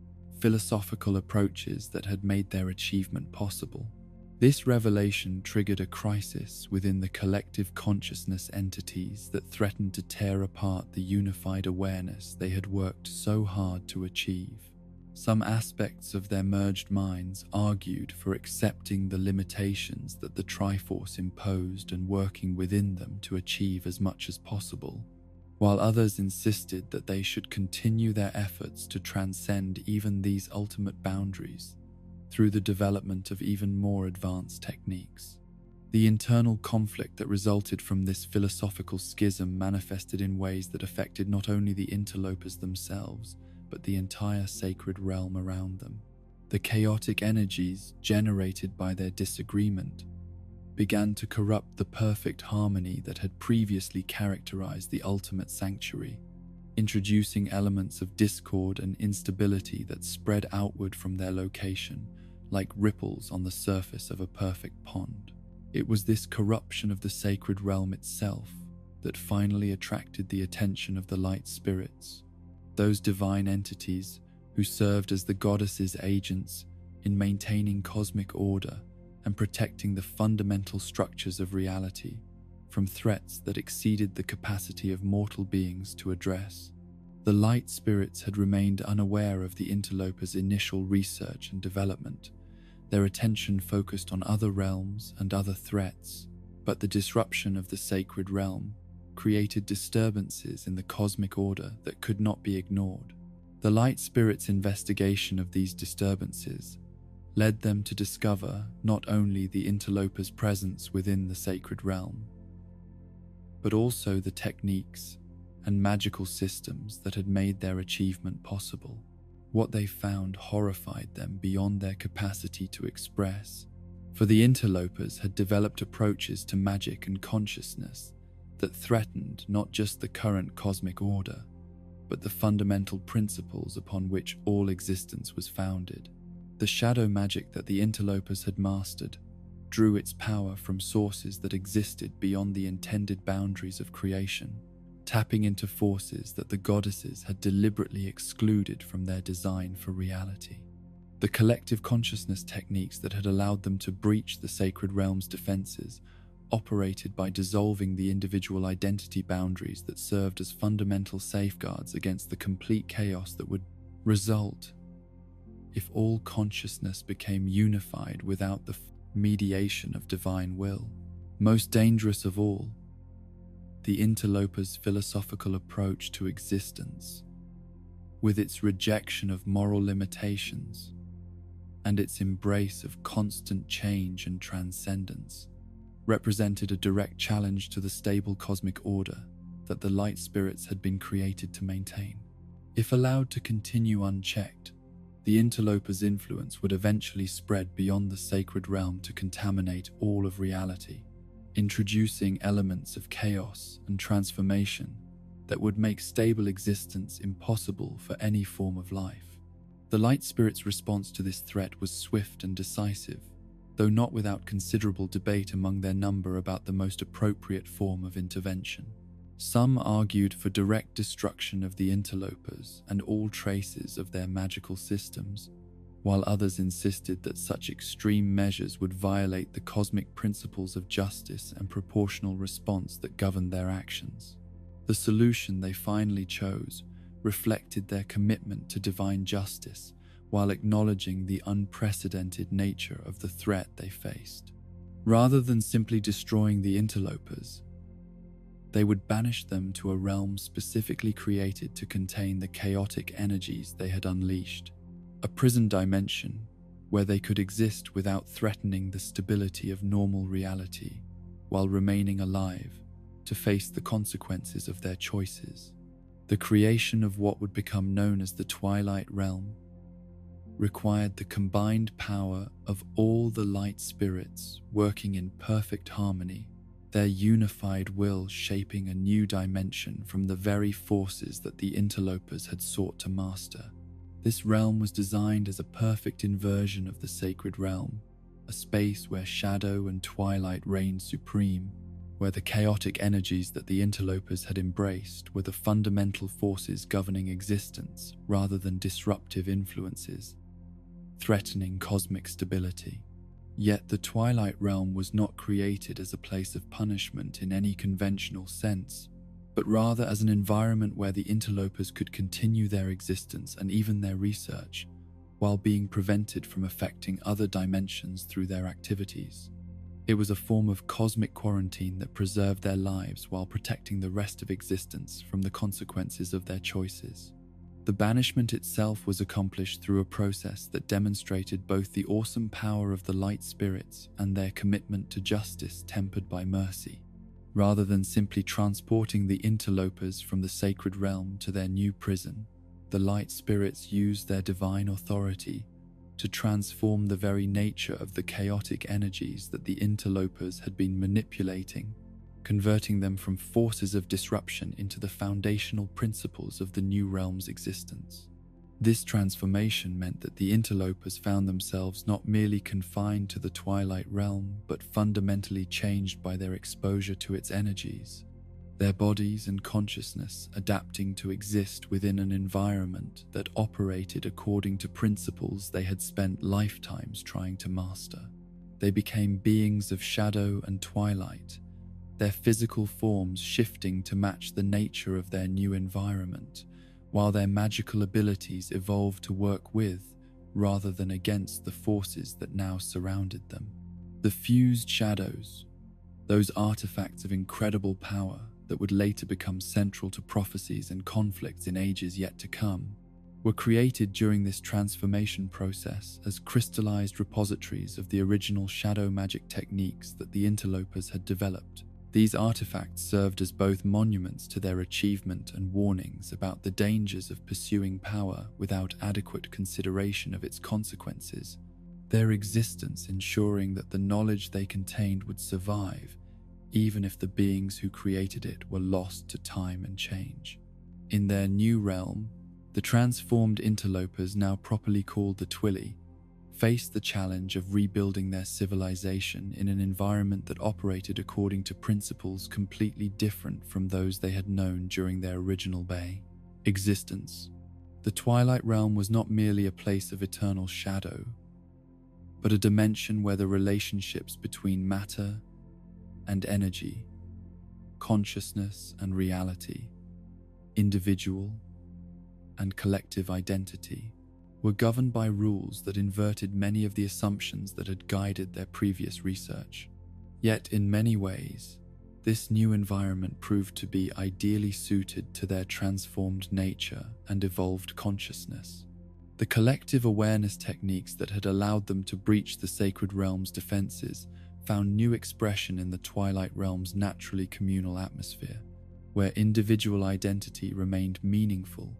philosophical approaches that had made their achievement possible. This revelation triggered a crisis within the collective consciousness entities that threatened to tear apart the unified awareness they had worked so hard to achieve. Some aspects of their merged minds argued for accepting the limitations that the Triforce imposed and working within them to achieve as much as possible, while others insisted that they should continue their efforts to transcend even these ultimate boundaries through the development of even more advanced techniques. The internal conflict that resulted from this philosophical schism manifested in ways that affected not only the interlopers themselves, but the entire sacred realm around them. The chaotic energies generated by their disagreement began to corrupt the perfect harmony that had previously characterized the ultimate sanctuary, introducing elements of discord and instability that spread outward from their location like ripples on the surface of a perfect pond. It was this corruption of the sacred realm itself that finally attracted the attention of the light spirits, those divine entities who served as the goddess's agents in maintaining cosmic order and protecting the fundamental structures of reality from threats that exceeded the capacity of mortal beings to address. The light spirits had remained unaware of the interlopers' initial research and development, their attention focused on other realms and other threats, but the disruption of the sacred realm created disturbances in the cosmic order that could not be ignored. The light spirits' investigation of these disturbances led them to discover not only the interlopers' presence within the sacred realm, but also the techniques and magical systems that had made their achievement possible. What they found horrified them beyond their capacity to express, for the interlopers had developed approaches to magic and consciousness that threatened not just the current cosmic order, but the fundamental principles upon which all existence was founded. The shadow magic that the interlopers had mastered drew its power from sources that existed beyond the intended boundaries of creation, tapping into forces that the goddesses had deliberately excluded from their design for reality. The collective consciousness techniques that had allowed them to breach the sacred realm's defenses operated by dissolving the individual identity boundaries that served as fundamental safeguards against the complete chaos that would result if all consciousness became unified without the mediation of divine will. Most dangerous of all, the interlopers' philosophical approach to existence, with its rejection of moral limitations and its embrace of constant change and transcendence, represented a direct challenge to the stable cosmic order that the light spirits had been created to maintain. If allowed to continue unchecked, the interloper's influence would eventually spread beyond the sacred realm to contaminate all of reality, introducing elements of chaos and transformation that would make stable existence impossible for any form of life. The light spirit's response to this threat was swift and decisive, though not without considerable debate among their number about the most appropriate form of intervention. Some argued for direct destruction of the interlopers and all traces of their magical systems, while others insisted that such extreme measures would violate the cosmic principles of justice and proportional response that governed their actions. The solution they finally chose reflected their commitment to divine justice while acknowledging the unprecedented nature of the threat they faced. Rather than simply destroying the interlopers, they would banish them to a realm specifically created to contain the chaotic energies they had unleashed, a prison dimension where they could exist without threatening the stability of normal reality while remaining alive to face the consequences of their choices. The creation of what would become known as the Twilight Realm required the combined power of all the light spirits working in perfect harmony, their unified will shaping a new dimension from the very forces that the interlopers had sought to master. This realm was designed as a perfect inversion of the sacred realm, a space where shadow and twilight reigned supreme, where the chaotic energies that the interlopers had embraced were the fundamental forces governing existence rather than disruptive influences, threatening cosmic stability. Yet the Twilight Realm was not created as a place of punishment in any conventional sense, but rather as an environment where the interlopers could continue their existence and even their research, while being prevented from affecting other dimensions through their activities. It was a form of cosmic quarantine that preserved their lives while protecting the rest of existence from the consequences of their choices. The banishment itself was accomplished through a process that demonstrated both the awesome power of the light spirits and their commitment to justice tempered by mercy. Rather than simply transporting the interlopers from the sacred realm to their new prison, the light spirits used their divine authority to transform the very nature of the chaotic energies that the interlopers had been manipulating, converting them from forces of disruption into the foundational principles of the new realm's existence. This transformation meant that the interlopers found themselves not merely confined to the Twilight Realm, but fundamentally changed by their exposure to its energies, their bodies and consciousness adapting to exist within an environment that operated according to principles they had spent lifetimes trying to master. They became beings of shadow and twilight, their physical forms shifting to match the nature of their new environment, while their magical abilities evolved to work with, rather than against, the forces that now surrounded them. The fused shadows, those artifacts of incredible power that would later become central to prophecies and conflicts in ages yet to come, were created during this transformation process as crystallized repositories of the original shadow magic techniques that the interlopers had developed. These artifacts served as both monuments to their achievement and warnings about the dangers of pursuing power without adequate consideration of its consequences, their existence ensuring that the knowledge they contained would survive, even if the beings who created it were lost to time and change. In their new realm, the transformed interlopers, now properly called the Twili, faced the challenge of rebuilding their civilization in an environment that operated according to principles completely different from those they had known during their original existence. The Twilight Realm was not merely a place of eternal shadow, but a dimension where the relationships between matter and energy, consciousness and reality, individual and collective identity, were governed by rules that inverted many of the assumptions that had guided their previous research. Yet, in many ways, this new environment proved to be ideally suited to their transformed nature and evolved consciousness. The collective awareness techniques that had allowed them to breach the sacred realm's defenses found new expression in the Twilight Realm's naturally communal atmosphere, where individual identity remained meaningful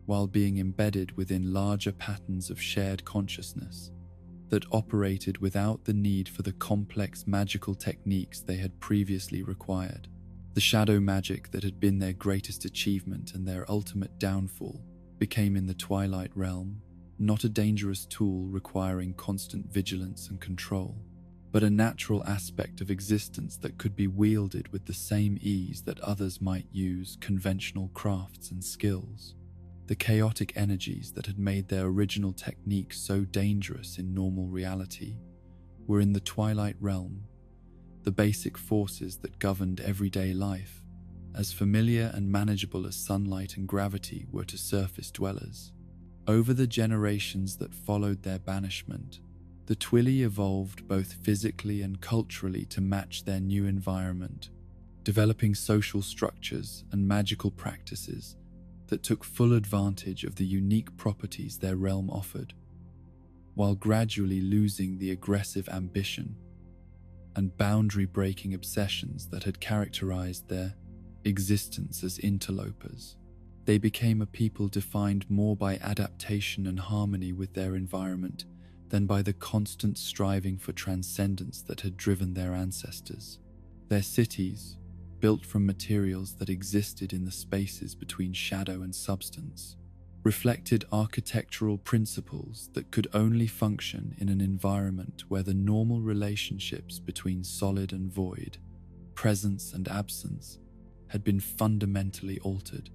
while being embedded within larger patterns of shared consciousness that operated without the need for the complex magical techniques they had previously required. The shadow magic that had been their greatest achievement and their ultimate downfall became in the Twilight Realm not a dangerous tool requiring constant vigilance and control, but a natural aspect of existence that could be wielded with the same ease that others might use conventional crafts and skills. The chaotic energies that had made their original techniques so dangerous in normal reality were in the Twilight Realm, the basic forces that governed everyday life, as familiar and manageable as sunlight and gravity were to surface dwellers. Over the generations that followed their banishment, the Twili evolved both physically and culturally to match their new environment, developing social structures and magical practices that took full advantage of the unique properties their realm offered, while gradually losing the aggressive ambition and boundary-breaking obsessions that had characterized their existence as interlopers. They became a people defined more by adaptation and harmony with their environment than by the constant striving for transcendence that had driven their ancestors. Their cities, built from materials that existed in the spaces between shadow and substance, reflected architectural principles that could only function in an environment where the normal relationships between solid and void, presence and absence, had been fundamentally altered.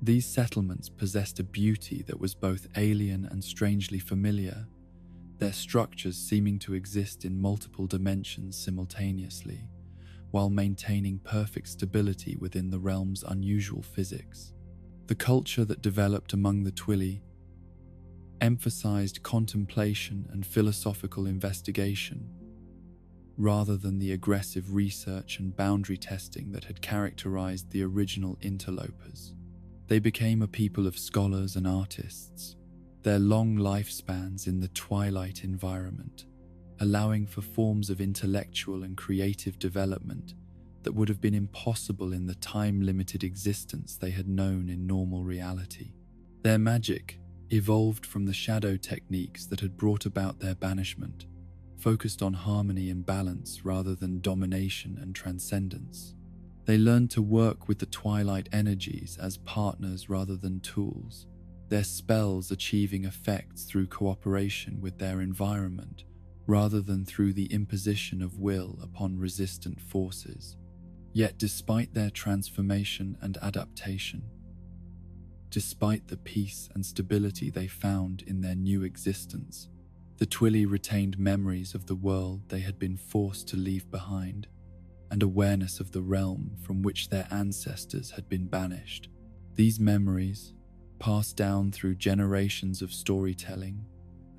These settlements possessed a beauty that was both alien and strangely familiar, their structures seeming to exist in multiple dimensions simultaneously, while maintaining perfect stability within the realm's unusual physics. The culture that developed among the Twili emphasized contemplation and philosophical investigation, rather than the aggressive research and boundary testing that had characterized the original interlopers. They became a people of scholars and artists, their long lifespans in the twilight environment, allowing for forms of intellectual and creative development that would have been impossible in the time-limited existence they had known in normal reality. Their magic evolved from the shadow techniques that had brought about their banishment, focused on harmony and balance rather than domination and transcendence. They learned to work with the twilight energies as partners rather than tools, their spells achieving effects through cooperation with their environment rather than through the imposition of will upon resistant forces. Yet despite their transformation and adaptation, despite the peace and stability they found in their new existence, the Twili retained memories of the world they had been forced to leave behind, and awareness of the realm from which their ancestors had been banished. These memories, passed down through generations of storytelling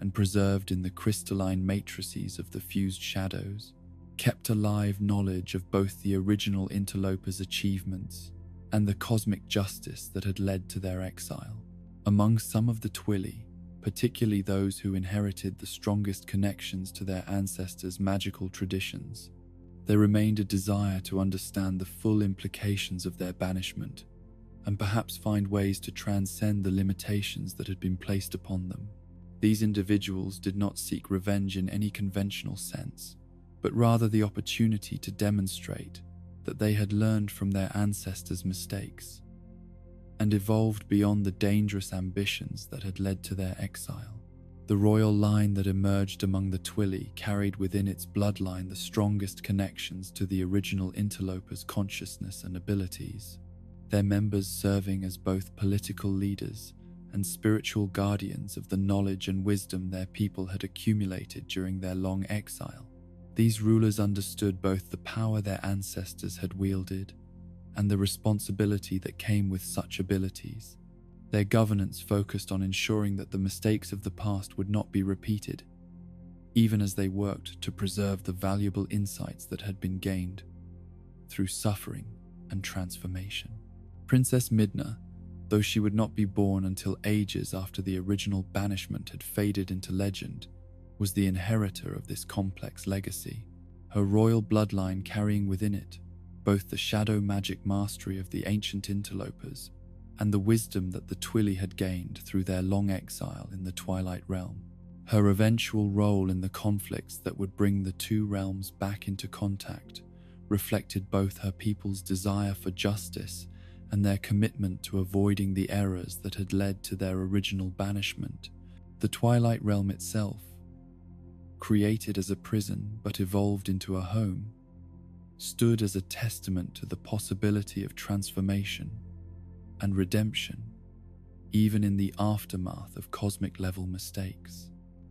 and preserved in the crystalline matrices of the fused shadows, kept alive knowledge of both the original interlopers' achievements and the cosmic justice that had led to their exile. Among some of the Twili, particularly those who inherited the strongest connections to their ancestors' magical traditions, there remained a desire to understand the full implications of their banishment and perhaps find ways to transcend the limitations that had been placed upon them. These individuals did not seek revenge in any conventional sense, but rather the opportunity to demonstrate that they had learned from their ancestors' mistakes and evolved beyond the dangerous ambitions that had led to their exile. The royal line that emerged among the Twili carried within its bloodline the strongest connections to the original interlopers' consciousness and abilities, their members serving as both political leaders and spiritual guardians of the knowledge and wisdom their people had accumulated during their long exile. These rulers understood both the power their ancestors had wielded and the responsibility that came with such abilities. Their governance focused on ensuring that the mistakes of the past would not be repeated, even as they worked to preserve the valuable insights that had been gained through suffering and transformation. Princess Midna, though she would not be born until ages after the original banishment had faded into legend, was the inheritor of this complex legacy, her royal bloodline carrying within it both the shadow magic mastery of the ancient interlopers and the wisdom that the Twili had gained through their long exile in the Twilight Realm. Her eventual role in the conflicts that would bring the two realms back into contact reflected both her people's desire for justice and their commitment to avoiding the errors that had led to their original banishment. The Twilight Realm itself, created as a prison but evolved into a home, stood as a testament to the possibility of transformation and redemption, even in the aftermath of cosmic-level mistakes.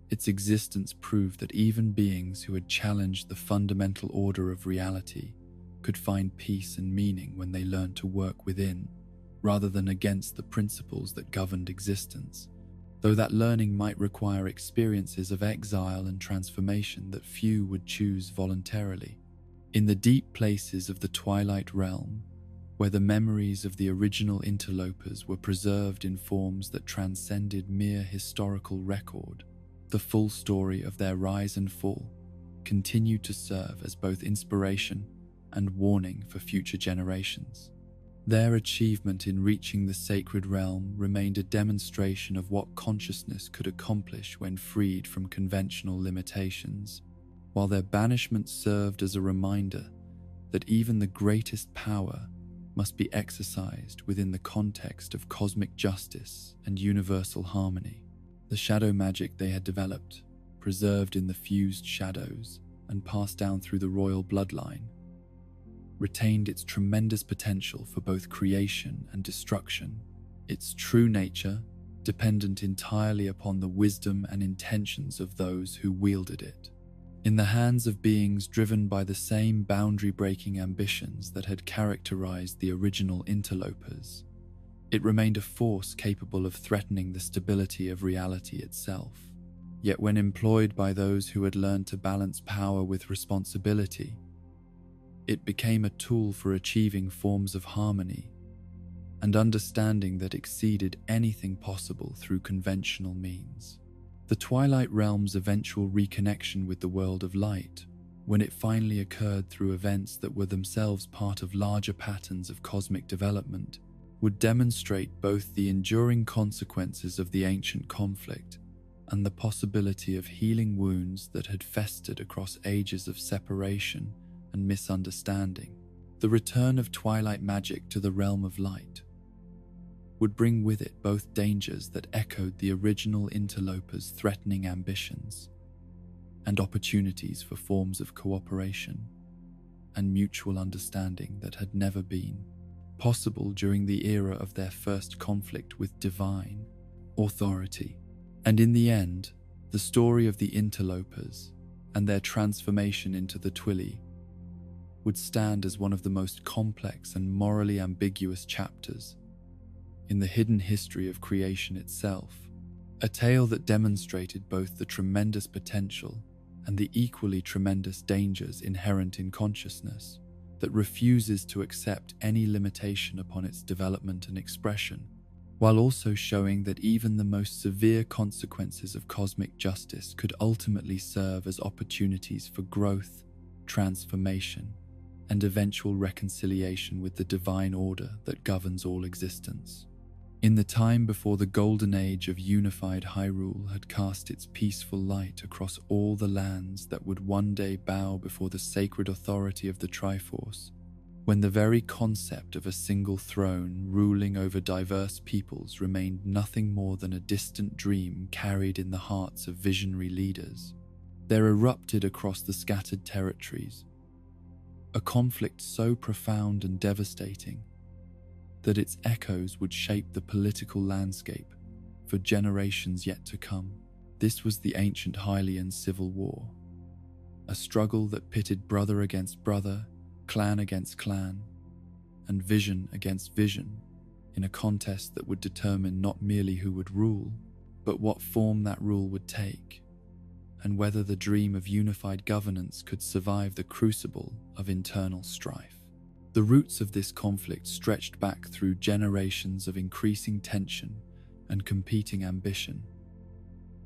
Its existence proved that even beings who had challenged the fundamental order of reality could find peace and meaning when they learned to work within, rather than against the principles that governed existence, though that learning might require experiences of exile and transformation that few would choose voluntarily. In the deep places of the Twilight Realm, where the memories of the original interlopers were preserved in forms that transcended mere historical record, the full story of their rise and fall continued to serve as both inspiration and warning for future generations. Their achievement in reaching the sacred realm remained a demonstration of what consciousness could accomplish when freed from conventional limitations, while their banishment served as a reminder that even the greatest power must be exercised within the context of cosmic justice and universal harmony. The shadow magic they had developed, preserved in the fused shadows and passed down through the royal bloodline, retained its tremendous potential for both creation and destruction, its true nature dependent entirely upon the wisdom and intentions of those who wielded it. In the hands of beings driven by the same boundary-breaking ambitions that had characterized the original interlopers, it remained a force capable of threatening the stability of reality itself. Yet when employed by those who had learned to balance power with responsibility, it became a tool for achieving forms of harmony and understanding that exceeded anything possible through conventional means. The Twilight Realm's eventual reconnection with the world of light, when it finally occurred through events that were themselves part of larger patterns of cosmic development, would demonstrate both the enduring consequences of the ancient conflict and the possibility of healing wounds that had festered across ages of separation and misunderstanding. The return of Twilight magic to the realm of light would bring with it both dangers that echoed the original interlopers' threatening ambitions and opportunities for forms of cooperation and mutual understanding that had never been possible during the era of their first conflict with divine authority. And in the end, the story of the interlopers and their transformation into the Twili would stand as one of the most complex and morally ambiguous chapters in the hidden history of creation itself, a tale that demonstrated both the tremendous potential and the equally tremendous dangers inherent in consciousness that refuses to accept any limitation upon its development and expression, while also showing that even the most severe consequences of cosmic justice could ultimately serve as opportunities for growth, transformation, and eventual reconciliation with the divine order that governs all existence. In the time before the golden age of unified Hyrule had cast its peaceful light across all the lands that would one day bow before the sacred authority of the Triforce, when the very concept of a single throne ruling over diverse peoples remained nothing more than a distant dream carried in the hearts of visionary leaders, there erupted across the scattered territories a conflict so profound and devastating that its echoes would shape the political landscape for generations yet to come. This was the ancient Hylian civil war, a struggle that pitted brother against brother, clan against clan, and vision against vision, in a contest that would determine not merely who would rule, but what form that rule would take, and whether the dream of unified governance could survive the crucible of internal strife. The roots of this conflict stretched back through generations of increasing tension and competing ambition,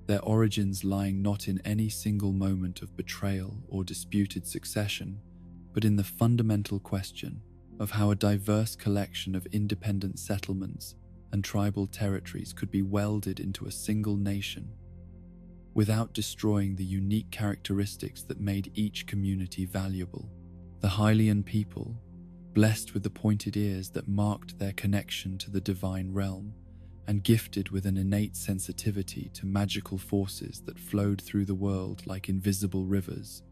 their origins lying not in any single moment of betrayal or disputed succession, but in the fundamental question of how a diverse collection of independent settlements and tribal territories could be welded into a single nation without destroying the unique characteristics that made each community valuable. The Hylian people, blessed with the pointed ears that marked their connection to the divine realm, and gifted with an innate sensitivity to magical forces that flowed through the world like invisible rivers,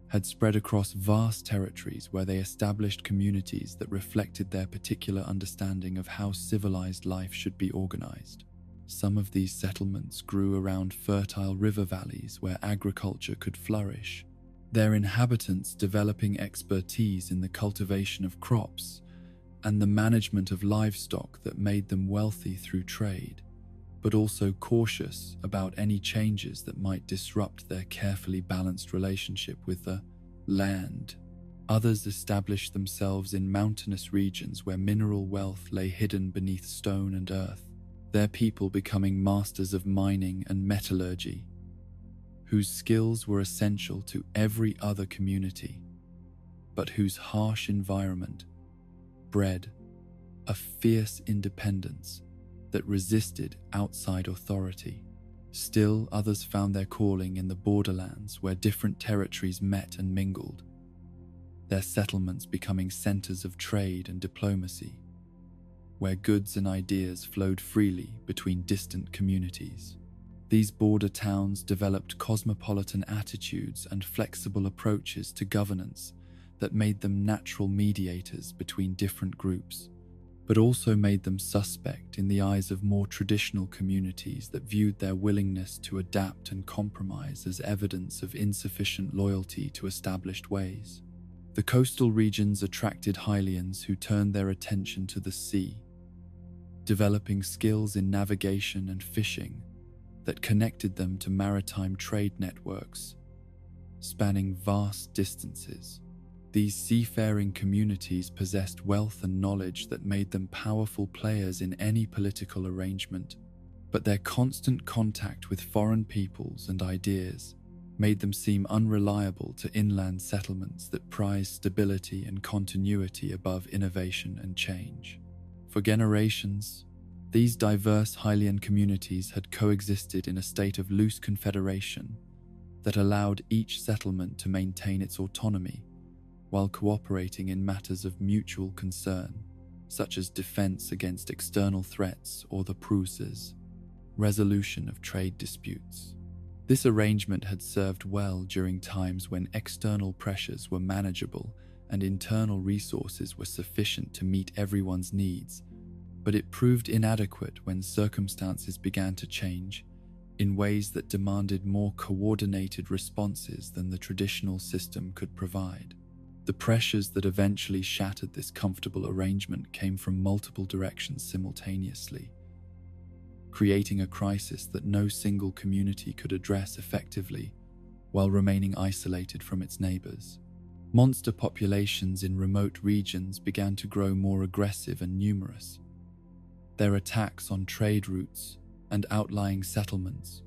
had spread across vast territories where they established communities that reflected their particular understanding of how civilized life should be organized. Some of these settlements grew around fertile river valleys where agriculture could flourish, their inhabitants developing expertise in the cultivation of crops and the management of livestock that made them wealthy through trade, but also cautious about any changes that might disrupt their carefully balanced relationship with the land. Others established themselves in mountainous regions where mineral wealth lay hidden beneath stone and earth, their people becoming masters of mining and metallurgy, whose skills were essential to every other community, but whose harsh environment bred a fierce independence that resisted outside authority. Still, others found their calling in the borderlands where different territories met and mingled, their settlements becoming centers of trade and diplomacy, where goods and ideas flowed freely between distant communities. These border towns developed cosmopolitan attitudes and flexible approaches to governance that made them natural mediators between different groups, but also made them suspect in the eyes of more traditional communities that viewed their willingness to adapt and compromise as evidence of insufficient loyalty to established ways. The coastal regions attracted Hylians who turned their attention to the sea, developing skills in navigation and fishing that connected them to maritime trade networks, spanning vast distances. These seafaring communities possessed wealth and knowledge that made them powerful players in any political arrangement, but their constant contact with foreign peoples and ideas made them seem unreliable to inland settlements that prized stability and continuity above innovation and change. For generations, these diverse Hylian communities had coexisted in a state of loose confederation that allowed each settlement to maintain its autonomy while cooperating in matters of mutual concern, such as defense against external threats or the Prus's resolution of trade disputes. This arrangement had served well during times when external pressures were manageable and internal resources were sufficient to meet everyone's needs, but it proved inadequate when circumstances began to change in ways that demanded more coordinated responses than the traditional system could provide. The pressures that eventually shattered this comfortable arrangement came from multiple directions simultaneously, creating a crisis that no single community could address effectively while remaining isolated from its neighbors. Monster populations in remote regions began to grow more aggressive and numerous, their attacks on trade routes and outlying settlements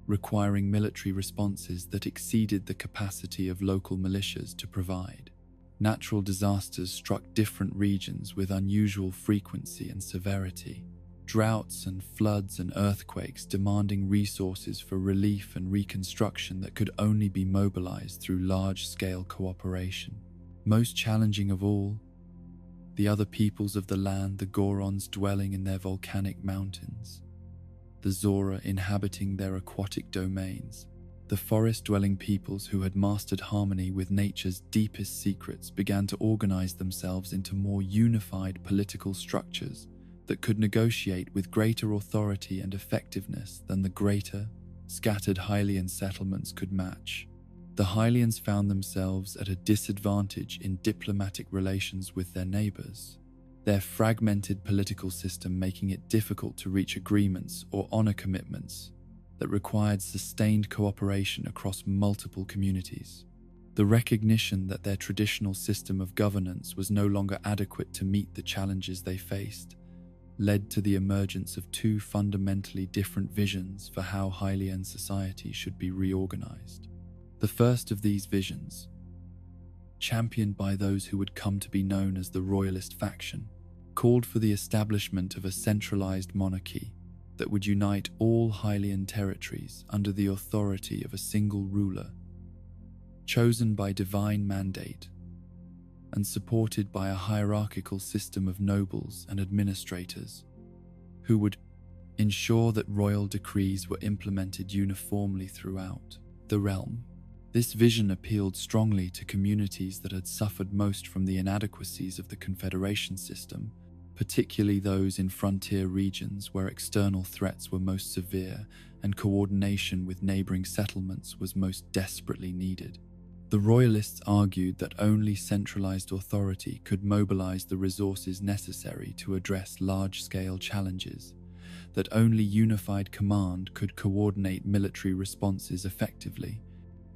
requiring military responses that exceeded the capacity of local militias to provide. Natural disasters struck different regions with unusual frequency and severity, droughts and floods and earthquakes demanding resources for relief and reconstruction that could only be mobilized through large-scale cooperation. Most challenging of all, the other peoples of the land, the Gorons dwelling in their volcanic mountains, the Zora inhabiting their aquatic domains, the forest-dwelling peoples who had mastered harmony with nature's deepest secrets began to organize themselves into more unified political structures that could negotiate with greater authority and effectiveness than the greater, scattered Hylian settlements could match. The Hylians found themselves at a disadvantage in diplomatic relations with their neighbors, their fragmented political system making it difficult to reach agreements or honor commitments that required sustained cooperation across multiple communities. The recognition that their traditional system of governance was no longer adequate to meet the challenges they faced led to the emergence of two fundamentally different visions for how Hylian society should be reorganized. The first of these visions, championed by those who would come to be known as the Royalist faction, called for the establishment of a centralized monarchy that would unite all Hylian territories under the authority of a single ruler, chosen by divine mandate and supported by a hierarchical system of nobles and administrators who would ensure that royal decrees were implemented uniformly throughout the realm. This vision appealed strongly to communities that had suffered most from the inadequacies of the Confederation system, particularly those in frontier regions where external threats were most severe and coordination with neighboring settlements was most desperately needed. The Royalists argued that only centralized authority could mobilize the resources necessary to address large-scale challenges, that only unified command could coordinate military responses effectively,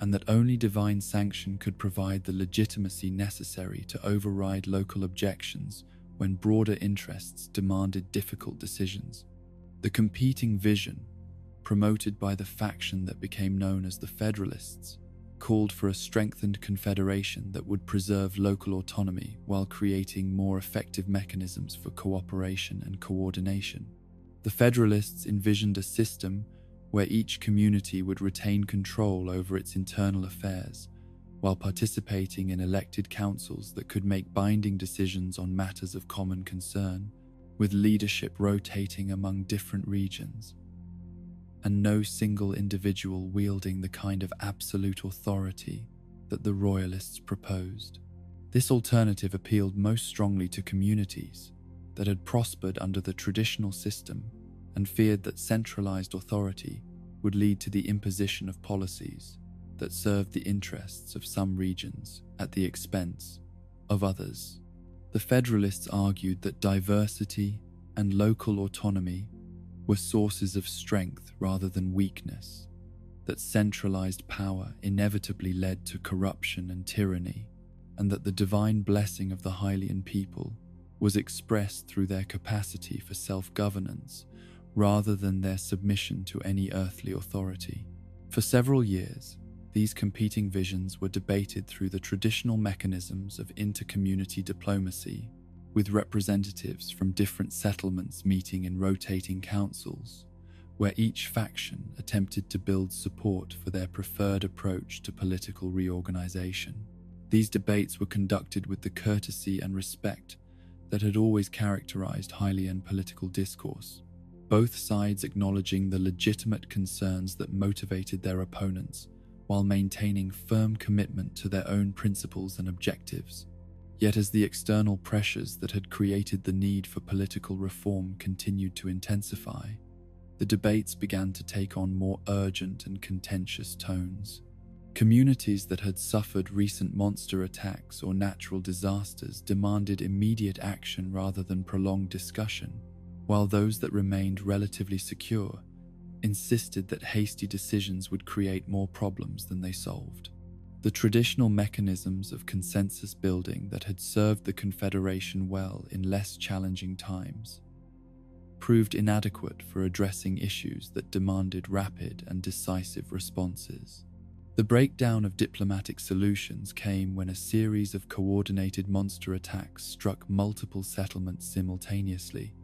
and that only divine sanction could provide the legitimacy necessary to override local objections when broader interests demanded difficult decisions. The competing vision, promoted by the faction that became known as the Federalists, called for a strengthened confederation that would preserve local autonomy while creating more effective mechanisms for cooperation and coordination. The Federalists envisioned a system where each community would retain control over its internal affairs, while participating in elected councils that could make binding decisions on matters of common concern, with leadership rotating among different regions, and no single individual wielding the kind of absolute authority that the Royalists proposed. This alternative appealed most strongly to communities that had prospered under the traditional system and feared that centralized authority would lead to the imposition of policies that served the interests of some regions at the expense of others. The Federalists argued that diversity and local autonomy were sources of strength rather than weakness, that centralized power inevitably led to corruption and tyranny, and that the divine blessing of the Hylian people was expressed through their capacity for self-governance rather than their submission to any earthly authority. For several years, these competing visions were debated through the traditional mechanisms of inter-community diplomacy, with representatives from different settlements meeting in rotating councils, where each faction attempted to build support for their preferred approach to political reorganization. These debates were conducted with the courtesy and respect that had always characterized Hylian political discourse, both sides acknowledging the legitimate concerns that motivated their opponents while maintaining firm commitment to their own principles and objectives. Yet as the external pressures that had created the need for political reform continued to intensify, the debates began to take on more urgent and contentious tones. Communities that had suffered recent monster attacks or natural disasters demanded immediate action rather than prolonged discussion, while those that remained relatively secure insisted that hasty decisions would create more problems than they solved. The traditional mechanisms of consensus building that had served the Confederation well in less challenging times proved inadequate for addressing issues that demanded rapid and decisive responses. The breakdown of diplomatic solutions came when a series of coordinated monster attacks struck multiple settlements simultaneously,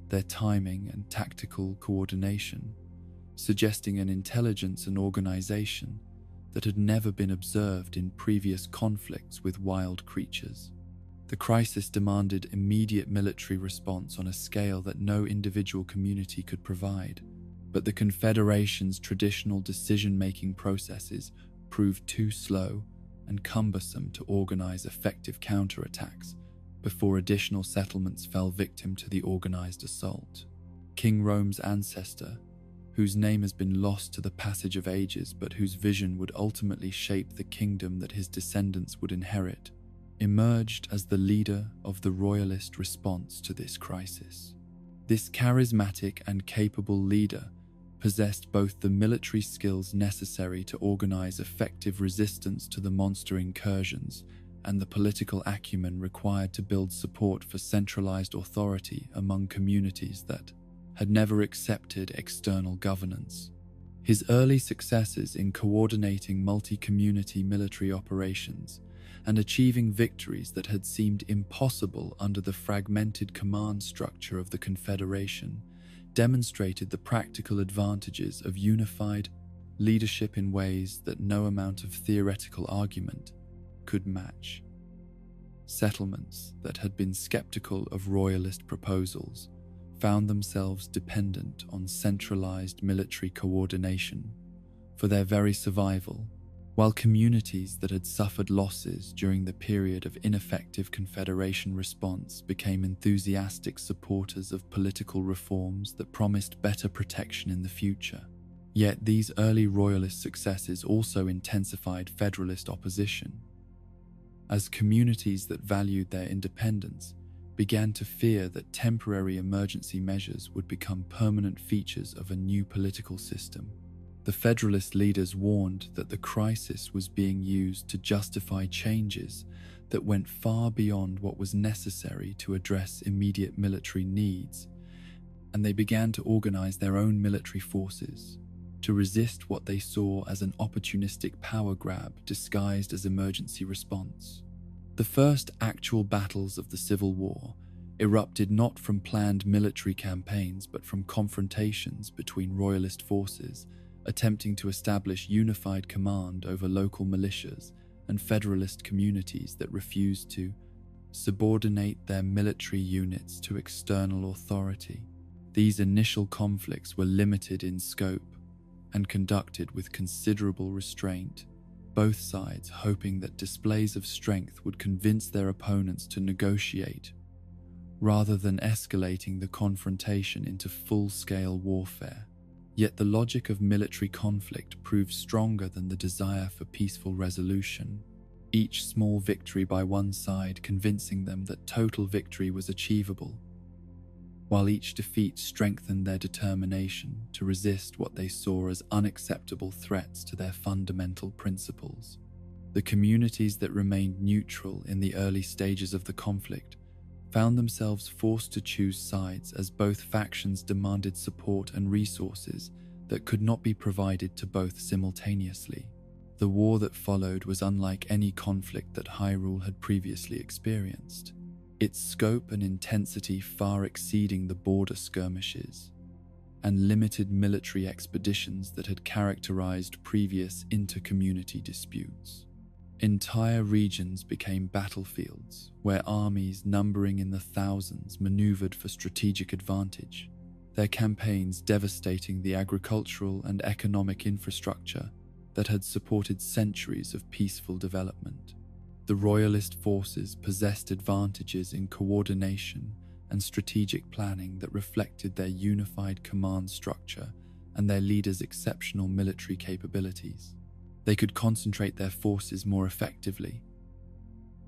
their timing and tactical coordination suggesting an intelligence and organization that had never been observed in previous conflicts with wild creatures. The crisis demanded immediate military response on a scale that no individual community could provide, but the Confederation's traditional decision-making processes proved too slow and cumbersome to organize effective counterattacks before additional settlements fell victim to the organized assault. King Rome's ancestor, whose name has been lost to the passage of ages but whose vision would ultimately shape the kingdom that his descendants would inherit, emerged as the leader of the royalist response to this crisis. This charismatic and capable leader possessed both the military skills necessary to organize effective resistance to the monster incursions and the political acumen required to build support for centralized authority among communities that had never accepted external governance. His early successes in coordinating multi-community military operations and achieving victories that had seemed impossible under the fragmented command structure of the Confederation, demonstrated the practical advantages of unified leadership in ways that no amount of theoretical argument could match. Settlements that had been skeptical of royalist proposals found themselves dependent on centralized military coordination for their very survival, while communities that had suffered losses during the period of ineffective Confederation response became enthusiastic supporters of political reforms that promised better protection in the future. Yet these early royalist successes also intensified Federalist opposition, as communities that valued their independence began to fear that temporary emergency measures would become permanent features of a new political system. The Federalist leaders warned that the crisis was being used to justify changes that went far beyond what was necessary to address immediate military needs, and they began to organize their own military forces to resist what they saw as an opportunistic power grab disguised as emergency response. The first actual battles of the Civil War erupted not from planned military campaigns but from confrontations between royalist forces attempting to establish unified command over local militias and Federalist communities that refused to subordinate their military units to external authority. These initial conflicts were limited in scope and conducted with considerable restraint, both sides hoping that displays of strength would convince their opponents to negotiate, rather than escalating the confrontation into full-scale warfare. Yet the logic of military conflict proved stronger than the desire for peaceful resolution, each small victory by one side convincing them that total victory was achievable, while each defeat strengthened their determination to resist what they saw as unacceptable threats to their fundamental principles. The communities that remained neutral in the early stages of the conflict found themselves forced to choose sides as both factions demanded support and resources that could not be provided to both simultaneously. The war that followed was unlike any conflict that Hyrule had previously experienced, its scope and intensity far exceeding the border skirmishes and limited military expeditions that had characterized previous inter-community disputes. Entire regions became battlefields where armies numbering in the thousands maneuvered for strategic advantage, their campaigns devastating the agricultural and economic infrastructure that had supported centuries of peaceful development. The royalist forces possessed advantages in coordination and strategic planning that reflected their unified command structure and their leaders' exceptional military capabilities. They could concentrate their forces more effectively,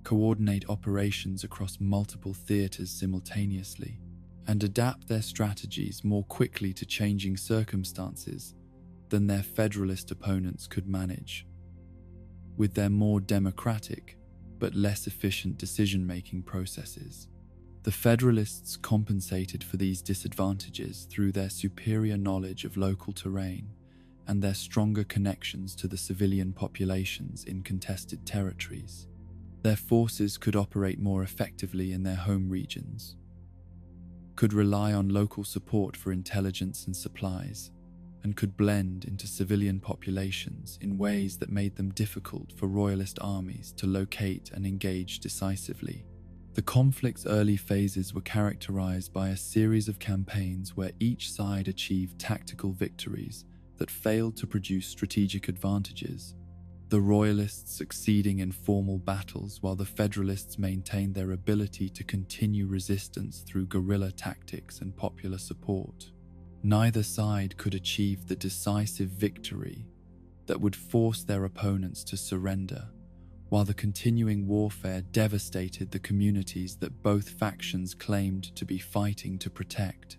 coordinate operations across multiple theaters simultaneously, and adapt their strategies more quickly to changing circumstances than their Federalist opponents could manage. With their more democratic but less efficient decision-making processes, the Federalists compensated for these disadvantages through their superior knowledge of local terrain and their stronger connections to the civilian populations in contested territories. Their forces could operate more effectively in their home regions, could rely on local support for intelligence and supplies, and could blend into civilian populations in ways that made them difficult for royalist armies to locate and engage decisively. The conflict's early phases were characterized by a series of campaigns where each side achieved tactical victories that failed to produce strategic advantages, the royalists succeeding in formal battles while the Federalists maintained their ability to continue resistance through guerrilla tactics and popular support. Neither side could achieve the decisive victory that would force their opponents to surrender, while the continuing warfare devastated the communities that both factions claimed to be fighting to protect.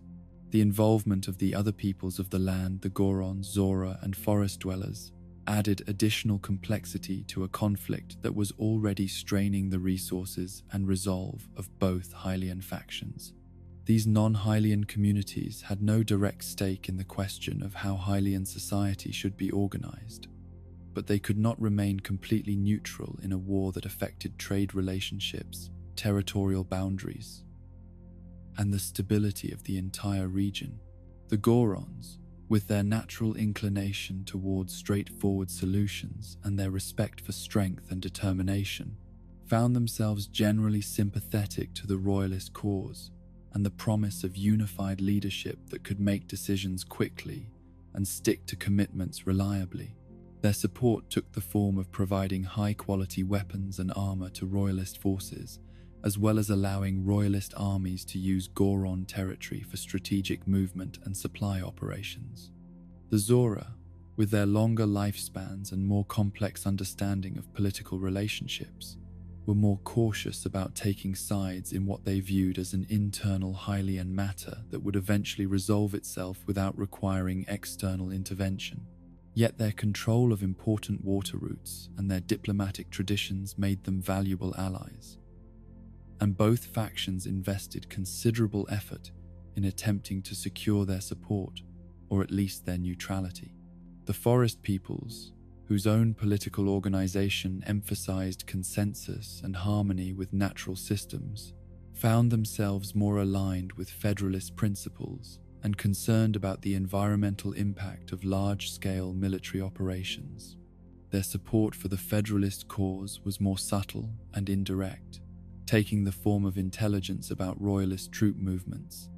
The involvement of the other peoples of the land, the Gorons, Zora, and forest dwellers, added additional complexity to a conflict that was already straining the resources and resolve of both Hylian factions. These non-Hylian communities had no direct stake in the question of how Hylian society should be organized. but they could not remain completely neutral in a war that affected trade relationships, territorial boundaries, and the stability of the entire region. The Gorons, with their natural inclination towards straightforward solutions and their respect for strength and determination, found themselves generally sympathetic to the royalist cause and the promise of unified leadership that could make decisions quickly and stick to commitments reliably. Their support took the form of providing high-quality weapons and armor to royalist forces, as well as allowing royalist armies to use Goron territory for strategic movement and supply operations. The Zora, with their longer lifespans and more complex understanding of political relationships, were more cautious about taking sides in what they viewed as an internal Hylian matter that would eventually resolve itself without requiring external intervention. Yet their control of important water routes and their diplomatic traditions made them valuable allies, and both factions invested considerable effort in attempting to secure their support, or at least their neutrality. The forest peoples, whose own political organization emphasized consensus and harmony with natural systems, found themselves more aligned with federalist principles and concerned about the environmental impact of large-scale military operations. Their support for the federalist cause was more subtle and indirect, taking the form of intelligence about royalist troop movements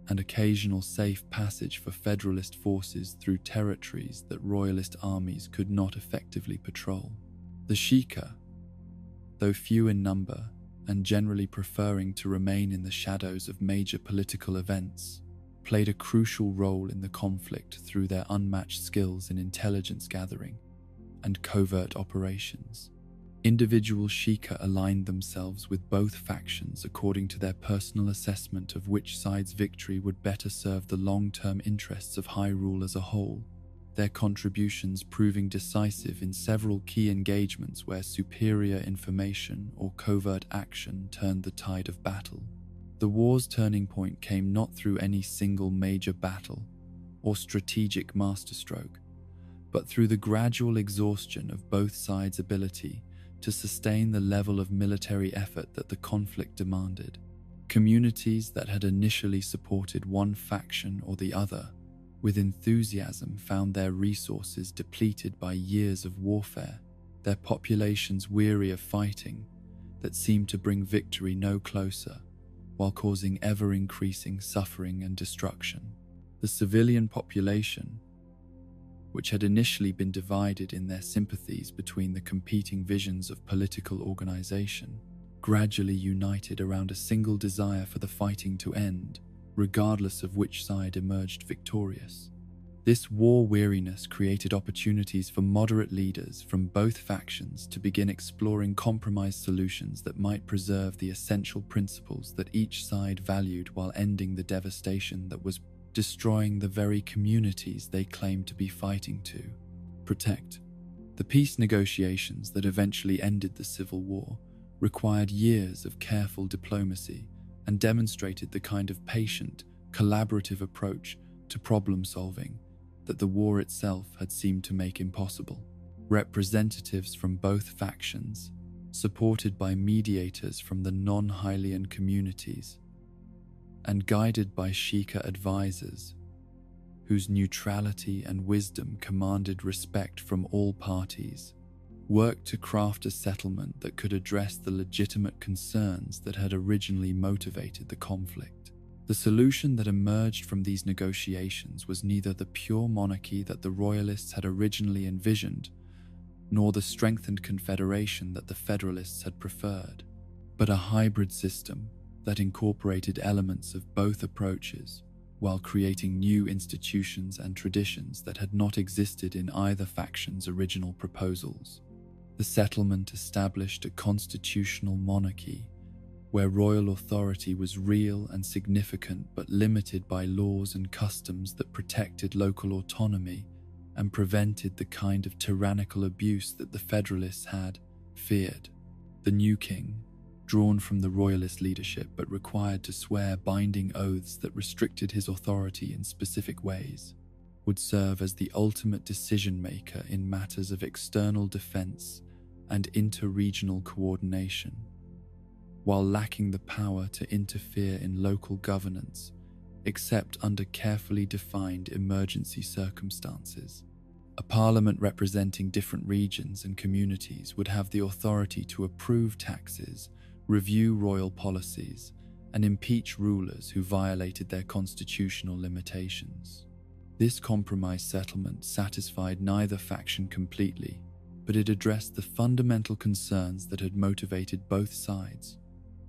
and occasional safe passage for federalist forces through territories that royalist armies could not effectively patrol. The Sheikah, though few in number and generally preferring to remain in the shadows of major political events, played a crucial role in the conflict through their unmatched skills in intelligence gathering and covert operations. Individual Sheikah aligned themselves with both factions according to their personal assessment of which side's victory would better serve the long-term interests of Hyrule as a whole, their contributions proving decisive in several key engagements where superior information or covert action turned the tide of battle. The war's turning point came not through any single major battle or strategic masterstroke, but through the gradual exhaustion of both sides' ability to sustain the level of military effort that the conflict demanded. Communities that had initially supported one faction or the other with enthusiasm found their resources depleted by years of warfare, their populations weary of fighting that seemed to bring victory no closer, while causing ever-increasing suffering and destruction. The civilian population, which had initially been divided in their sympathies between the competing visions of political organization, gradually united around a single desire for the fighting to end, regardless of which side emerged victorious. This war weariness created opportunities for moderate leaders from both factions to begin exploring compromise solutions that might preserve the essential principles that each side valued while ending the devastation that was destroying the very communities they claimed to be fighting to protect. The peace negotiations that eventually ended the civil war required years of careful diplomacy and demonstrated the kind of patient, collaborative approach to problem-solving that the war itself had seemed to make impossible. Representatives from both factions, supported by mediators from the non-Hylian communities, and guided by Sheikah advisors, whose neutrality and wisdom commanded respect from all parties, worked to craft a settlement that could address the legitimate concerns that had originally motivated the conflict. The solution that emerged from these negotiations was neither the pure monarchy that the royalists had originally envisioned, nor the strengthened confederation that the federalists had preferred, but a hybrid system that incorporated elements of both approaches while creating new institutions and traditions that had not existed in either faction's original proposals. The settlement established a constitutional monarchy where royal authority was real and significant but limited by laws and customs that protected local autonomy and prevented the kind of tyrannical abuse that the Federalists had feared. The new king, drawn from the royalist leadership but required to swear binding oaths that restricted his authority in specific ways, would serve as the ultimate decision-maker in matters of external defense and inter-regional coordination, while lacking the power to interfere in local governance except under carefully defined emergency circumstances. A parliament representing different regions and communities would have the authority to approve taxes, review royal policies, and impeach rulers who violated their constitutional limitations. This compromise settlement satisfied neither faction completely, but it addressed the fundamental concerns that had motivated both sides,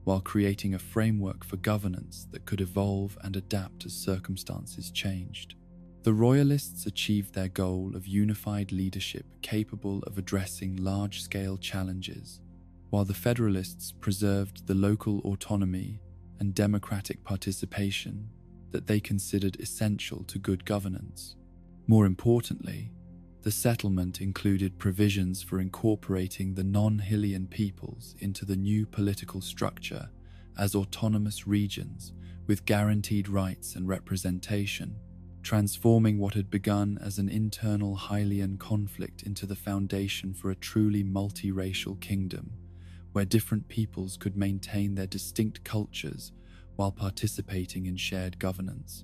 while creating a framework for governance that could evolve and adapt as circumstances changed. The Royalists achieved their goal of unified leadership capable of addressing large-scale challenges, while the Federalists preserved the local autonomy and democratic participation that they considered essential to good governance. More importantly, the settlement included provisions for incorporating the non-Hylian peoples into the new political structure as autonomous regions with guaranteed rights and representation, transforming what had begun as an internal Hylian conflict into the foundation for a truly multiracial kingdom, where different peoples could maintain their distinct cultures while participating in shared governance.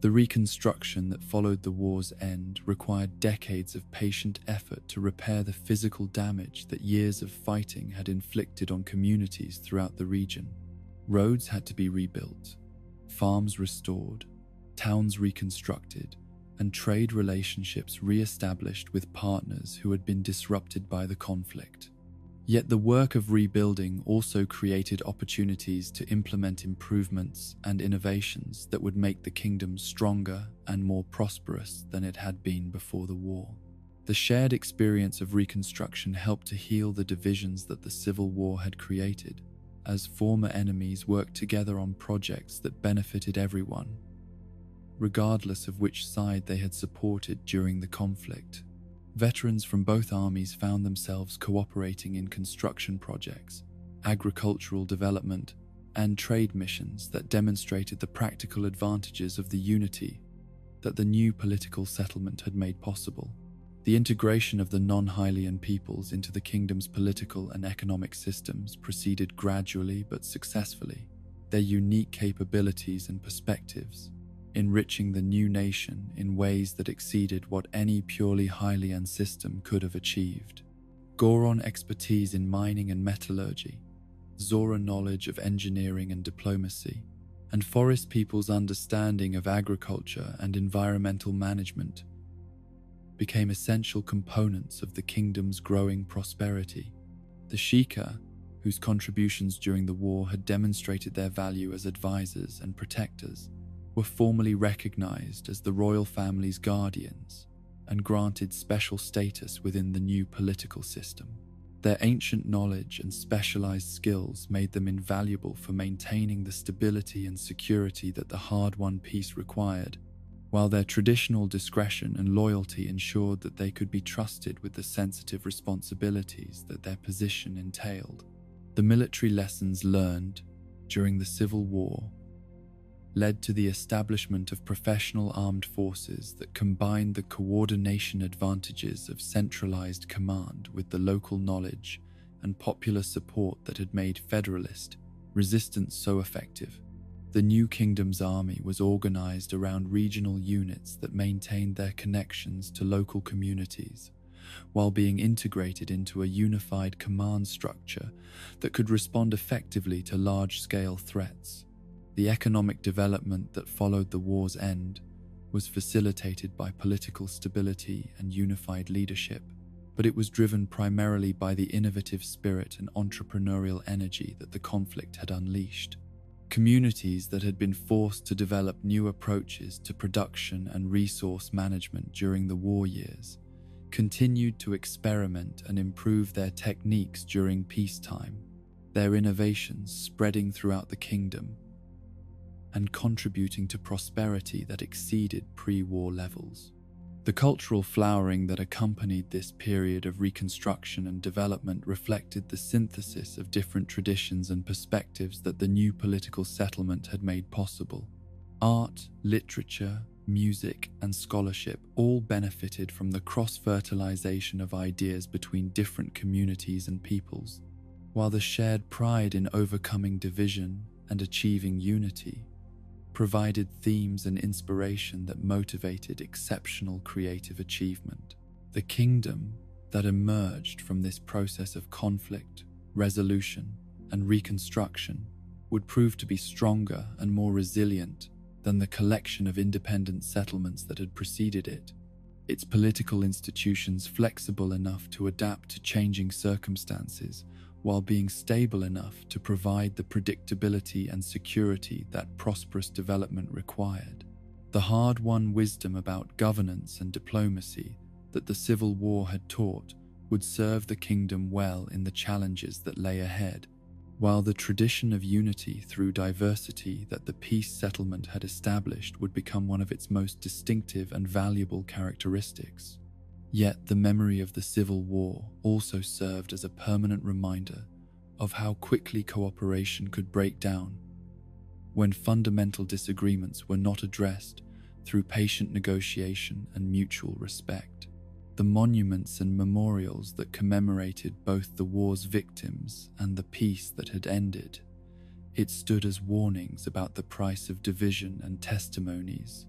The reconstruction that followed the war's end required decades of patient effort to repair the physical damage that years of fighting had inflicted on communities throughout the region. Roads had to be rebuilt, farms restored, towns reconstructed, and trade relationships re-established with partners who had been disrupted by the conflict. Yet the work of rebuilding also created opportunities to implement improvements and innovations that would make the kingdom stronger and more prosperous than it had been before the war. The shared experience of reconstruction helped to heal the divisions that the Civil War had created, as former enemies worked together on projects that benefited everyone, regardless of which side they had supported during the conflict. Veterans from both armies found themselves cooperating in construction projects, agricultural development, and trade missions that demonstrated the practical advantages of the unity that the new political settlement had made possible. The integration of the non-Hylian peoples into the kingdom's political and economic systems proceeded gradually but successfully, their unique capabilities and perspectives enriching the new nation in ways that exceeded what any purely Hylian system could have achieved. Goron expertise in mining and metallurgy, Zora knowledge of engineering and diplomacy, and Forest people's understanding of agriculture and environmental management became essential components of the kingdom's growing prosperity. The Sheikah, whose contributions during the war had demonstrated their value as advisors and protectors, were formally recognized as the royal family's guardians and granted special status within the new political system. Their ancient knowledge and specialized skills made them invaluable for maintaining the stability and security that the hard-won peace required, while their traditional discretion and loyalty ensured that they could be trusted with the sensitive responsibilities that their position entailed. The military lessons learned during the Civil War led to the establishment of professional armed forces that combined the coordination advantages of centralized command with the local knowledge and popular support that had made Federalist resistance so effective. The new kingdom's army was organized around regional units that maintained their connections to local communities, while being integrated into a unified command structure that could respond effectively to large-scale threats. The economic development that followed the war's end was facilitated by political stability and unified leadership, but it was driven primarily by the innovative spirit and entrepreneurial energy that the conflict had unleashed. Communities that had been forced to develop new approaches to production and resource management during the war years continued to experiment and improve their techniques during peacetime, their innovations spreading throughout the kingdom and contributing to prosperity that exceeded pre-war levels. The cultural flowering that accompanied this period of reconstruction and development reflected the synthesis of different traditions and perspectives that the new political settlement had made possible. Art, literature, music, and scholarship all benefited from the cross-fertilization of ideas between different communities and peoples, while the shared pride in overcoming division and achieving unity provided themes and inspiration that motivated exceptional creative achievement. The kingdom that emerged from this process of conflict, resolution, and reconstruction would prove to be stronger and more resilient than the collection of independent settlements that had preceded it. Its political institutions flexible enough to adapt to changing circumstances while being stable enough to provide the predictability and security that prosperous development required. The hard-won wisdom about governance and diplomacy that the Civil War had taught would serve the kingdom well in the challenges that lay ahead, while the tradition of unity through diversity that the peace settlement had established would become one of its most distinctive and valuable characteristics. Yet the memory of the Civil War also served as a permanent reminder of how quickly cooperation could break down when fundamental disagreements were not addressed through patient negotiation and mutual respect. The monuments and memorials that commemorated both the war's victims and the peace that had ended, it stood as warnings about the price of division and testimonies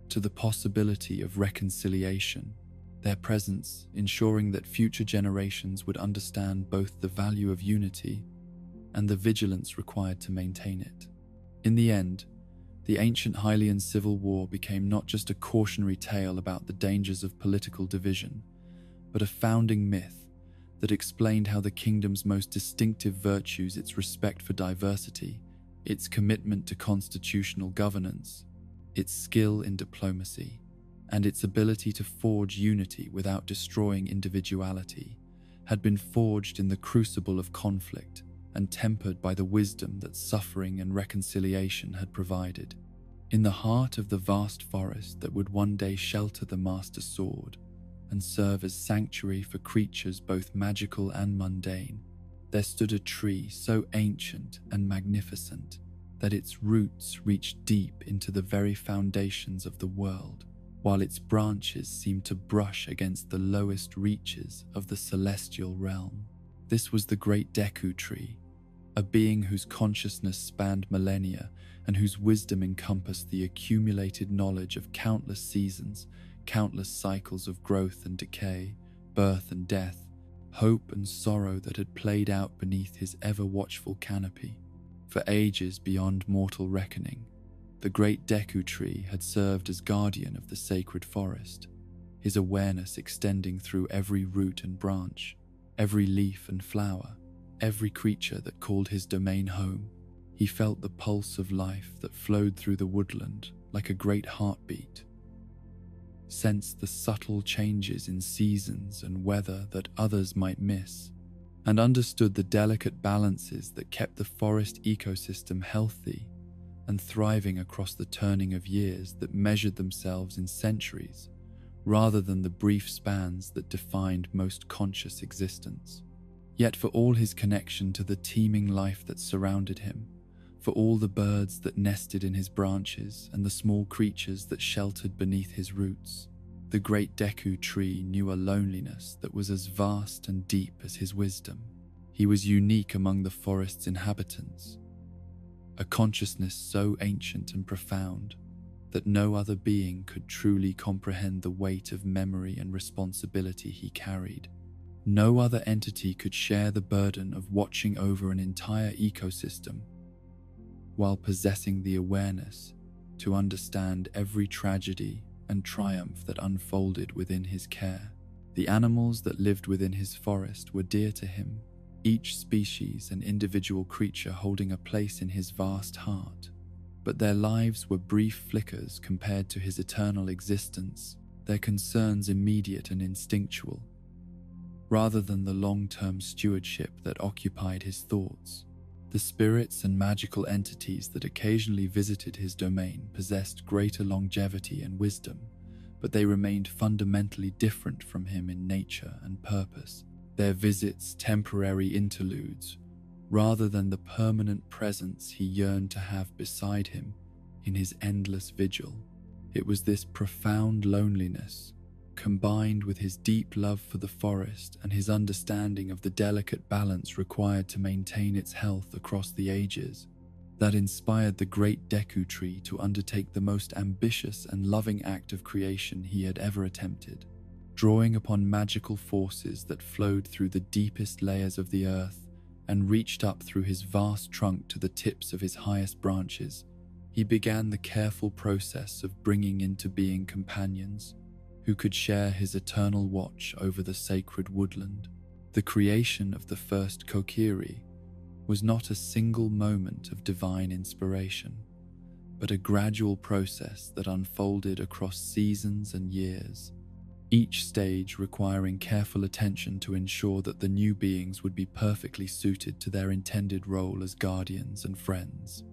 to the possibility of reconciliation, their presence ensuring that future generations would understand both the value of unity and the vigilance required to maintain it. In the end, the ancient Hylian civil war became not just a cautionary tale about the dangers of political division, but a founding myth that explained how the kingdom's most distinctive virtues, its respect for diversity, its commitment to constitutional governance, its skill in diplomacy, and its ability to forge unity without destroying individuality, had been forged in the crucible of conflict and tempered by the wisdom that suffering and reconciliation had provided. In the heart of the vast forest that would one day shelter the Master Sword and serve as sanctuary for creatures both magical and mundane, there stood a tree so ancient and magnificent that its roots reached deep into the very foundations of the world, while its branches seemed to brush against the lowest reaches of the celestial realm. This was the great Deku tree, a being whose consciousness spanned millennia and whose wisdom encompassed the accumulated knowledge of countless seasons, countless cycles of growth and decay, birth and death, hope and sorrow that had played out beneath his ever-watchful canopy. For ages beyond mortal reckoning, the great Deku tree had served as guardian of the sacred forest, his awareness extending through every root and branch, every leaf and flower, every creature that called his domain home. He felt the pulse of life that flowed through the woodland like a great heartbeat, sensed the subtle changes in seasons and weather that others might miss, and understood the delicate balances that kept the forest ecosystem healthy and thriving across the turning of years that measured themselves in centuries rather than the brief spans that defined most conscious existence. Yet for all his connection to the teeming life that surrounded him, for all the birds that nested in his branches and the small creatures that sheltered beneath his roots, the great Deku tree knew a loneliness that was as vast and deep as his wisdom. He was unique among the forest's inhabitants, a consciousness so ancient and profound that no other being could truly comprehend the weight of memory and responsibility he carried. No other entity could share the burden of watching over an entire ecosystem while possessing the awareness to understand every tragedy and triumph that unfolded within his care. The animals that lived within his forest were dear to him, each species and individual creature holding a place in his vast heart. But their lives were brief flickers compared to his eternal existence, their concerns immediate and instinctual, rather than the long-term stewardship that occupied his thoughts. The spirits and magical entities that occasionally visited his domain possessed greater longevity and wisdom, but they remained fundamentally different from him in nature and purpose, their visits temporary interludes, rather than the permanent presence he yearned to have beside him in his endless vigil. It was this profound loneliness, combined with his deep love for the forest and his understanding of the delicate balance required to maintain its health across the ages, that inspired the great Deku Tree to undertake the most ambitious and loving act of creation he had ever attempted. Drawing upon magical forces that flowed through the deepest layers of the earth and reached up through his vast trunk to the tips of his highest branches, he began the careful process of bringing into being companions who could share his eternal watch over the sacred woodland. The creation of the first Kokiri was not a single moment of divine inspiration, but a gradual process that unfolded across seasons and years, each stage requiring careful attention to ensure that the new beings would be perfectly suited to their intended role as guardians and friends.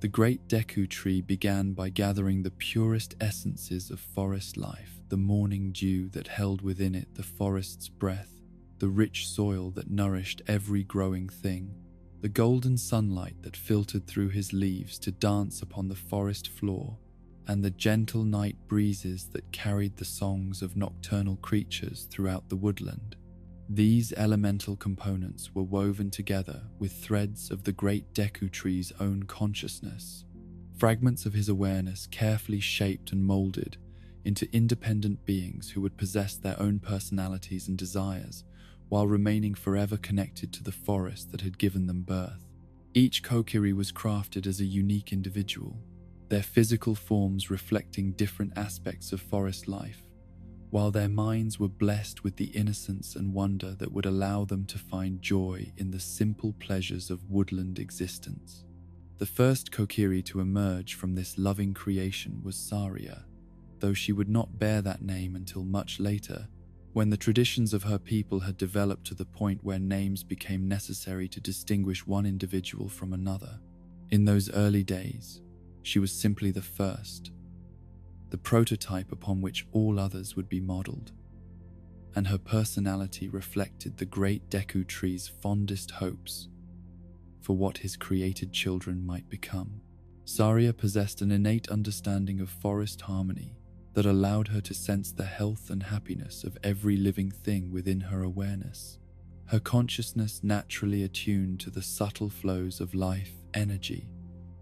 The great Deku Tree began by gathering the purest essences of forest life, the morning dew that held within it the forest's breath, the rich soil that nourished every growing thing, the golden sunlight that filtered through his leaves to dance upon the forest floor, and the gentle night breezes that carried the songs of nocturnal creatures throughout the woodland. These elemental components were woven together with threads of the great Deku Tree's own consciousness, fragments of his awareness carefully shaped and molded into independent beings who would possess their own personalities and desires, while remaining forever connected to the forest that had given them birth. Each Kokiri was crafted as a unique individual, their physical forms reflecting different aspects of forest life, while their minds were blessed with the innocence and wonder that would allow them to find joy in the simple pleasures of woodland existence. The first Kokiri to emerge from this loving creation was Saria, though she would not bear that name until much later, when the traditions of her people had developed to the point where names became necessary to distinguish one individual from another. In those early days, she was simply the first, the prototype upon which all others would be modeled, and her personality reflected the great Deku Tree's fondest hopes for what his created children might become. Saria possessed an innate understanding of forest harmony that allowed her to sense the health and happiness of every living thing within her awareness. Her consciousness naturally attuned to the subtle flows of life energy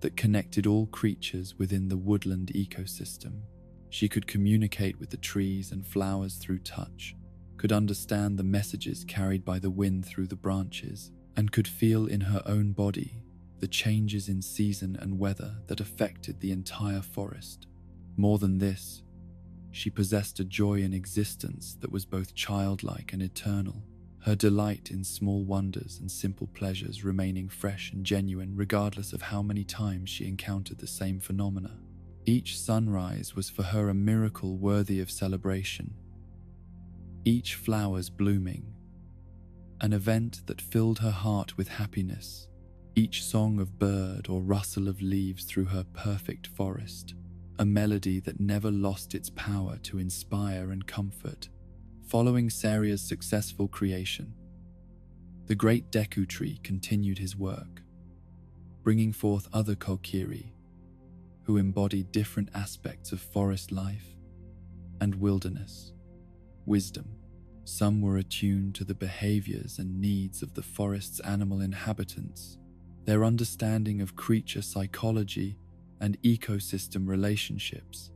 that connected all creatures within the woodland ecosystem. She could communicate with the trees and flowers through touch, could understand the messages carried by the wind through the branches, and could feel in her own body the changes in season and weather that affected the entire forest. More than this, she possessed a joy in existence that was both childlike and eternal, her delight in small wonders and simple pleasures remaining fresh and genuine regardless of how many times she encountered the same phenomena. Each sunrise was for her a miracle worthy of celebration, each flower's blooming, an event that filled her heart with happiness, each song of bird or rustle of leaves through her perfect forest, a melody that never lost its power to inspire and comfort. Following Saria's successful creation, the great Deku Tree continued his work, bringing forth other Kokiri who embodied different aspects of forest life and wilderness wisdom. Some were attuned to the behaviors and needs of the forest's animal inhabitants, their understanding of creature psychology and ecosystem relationships,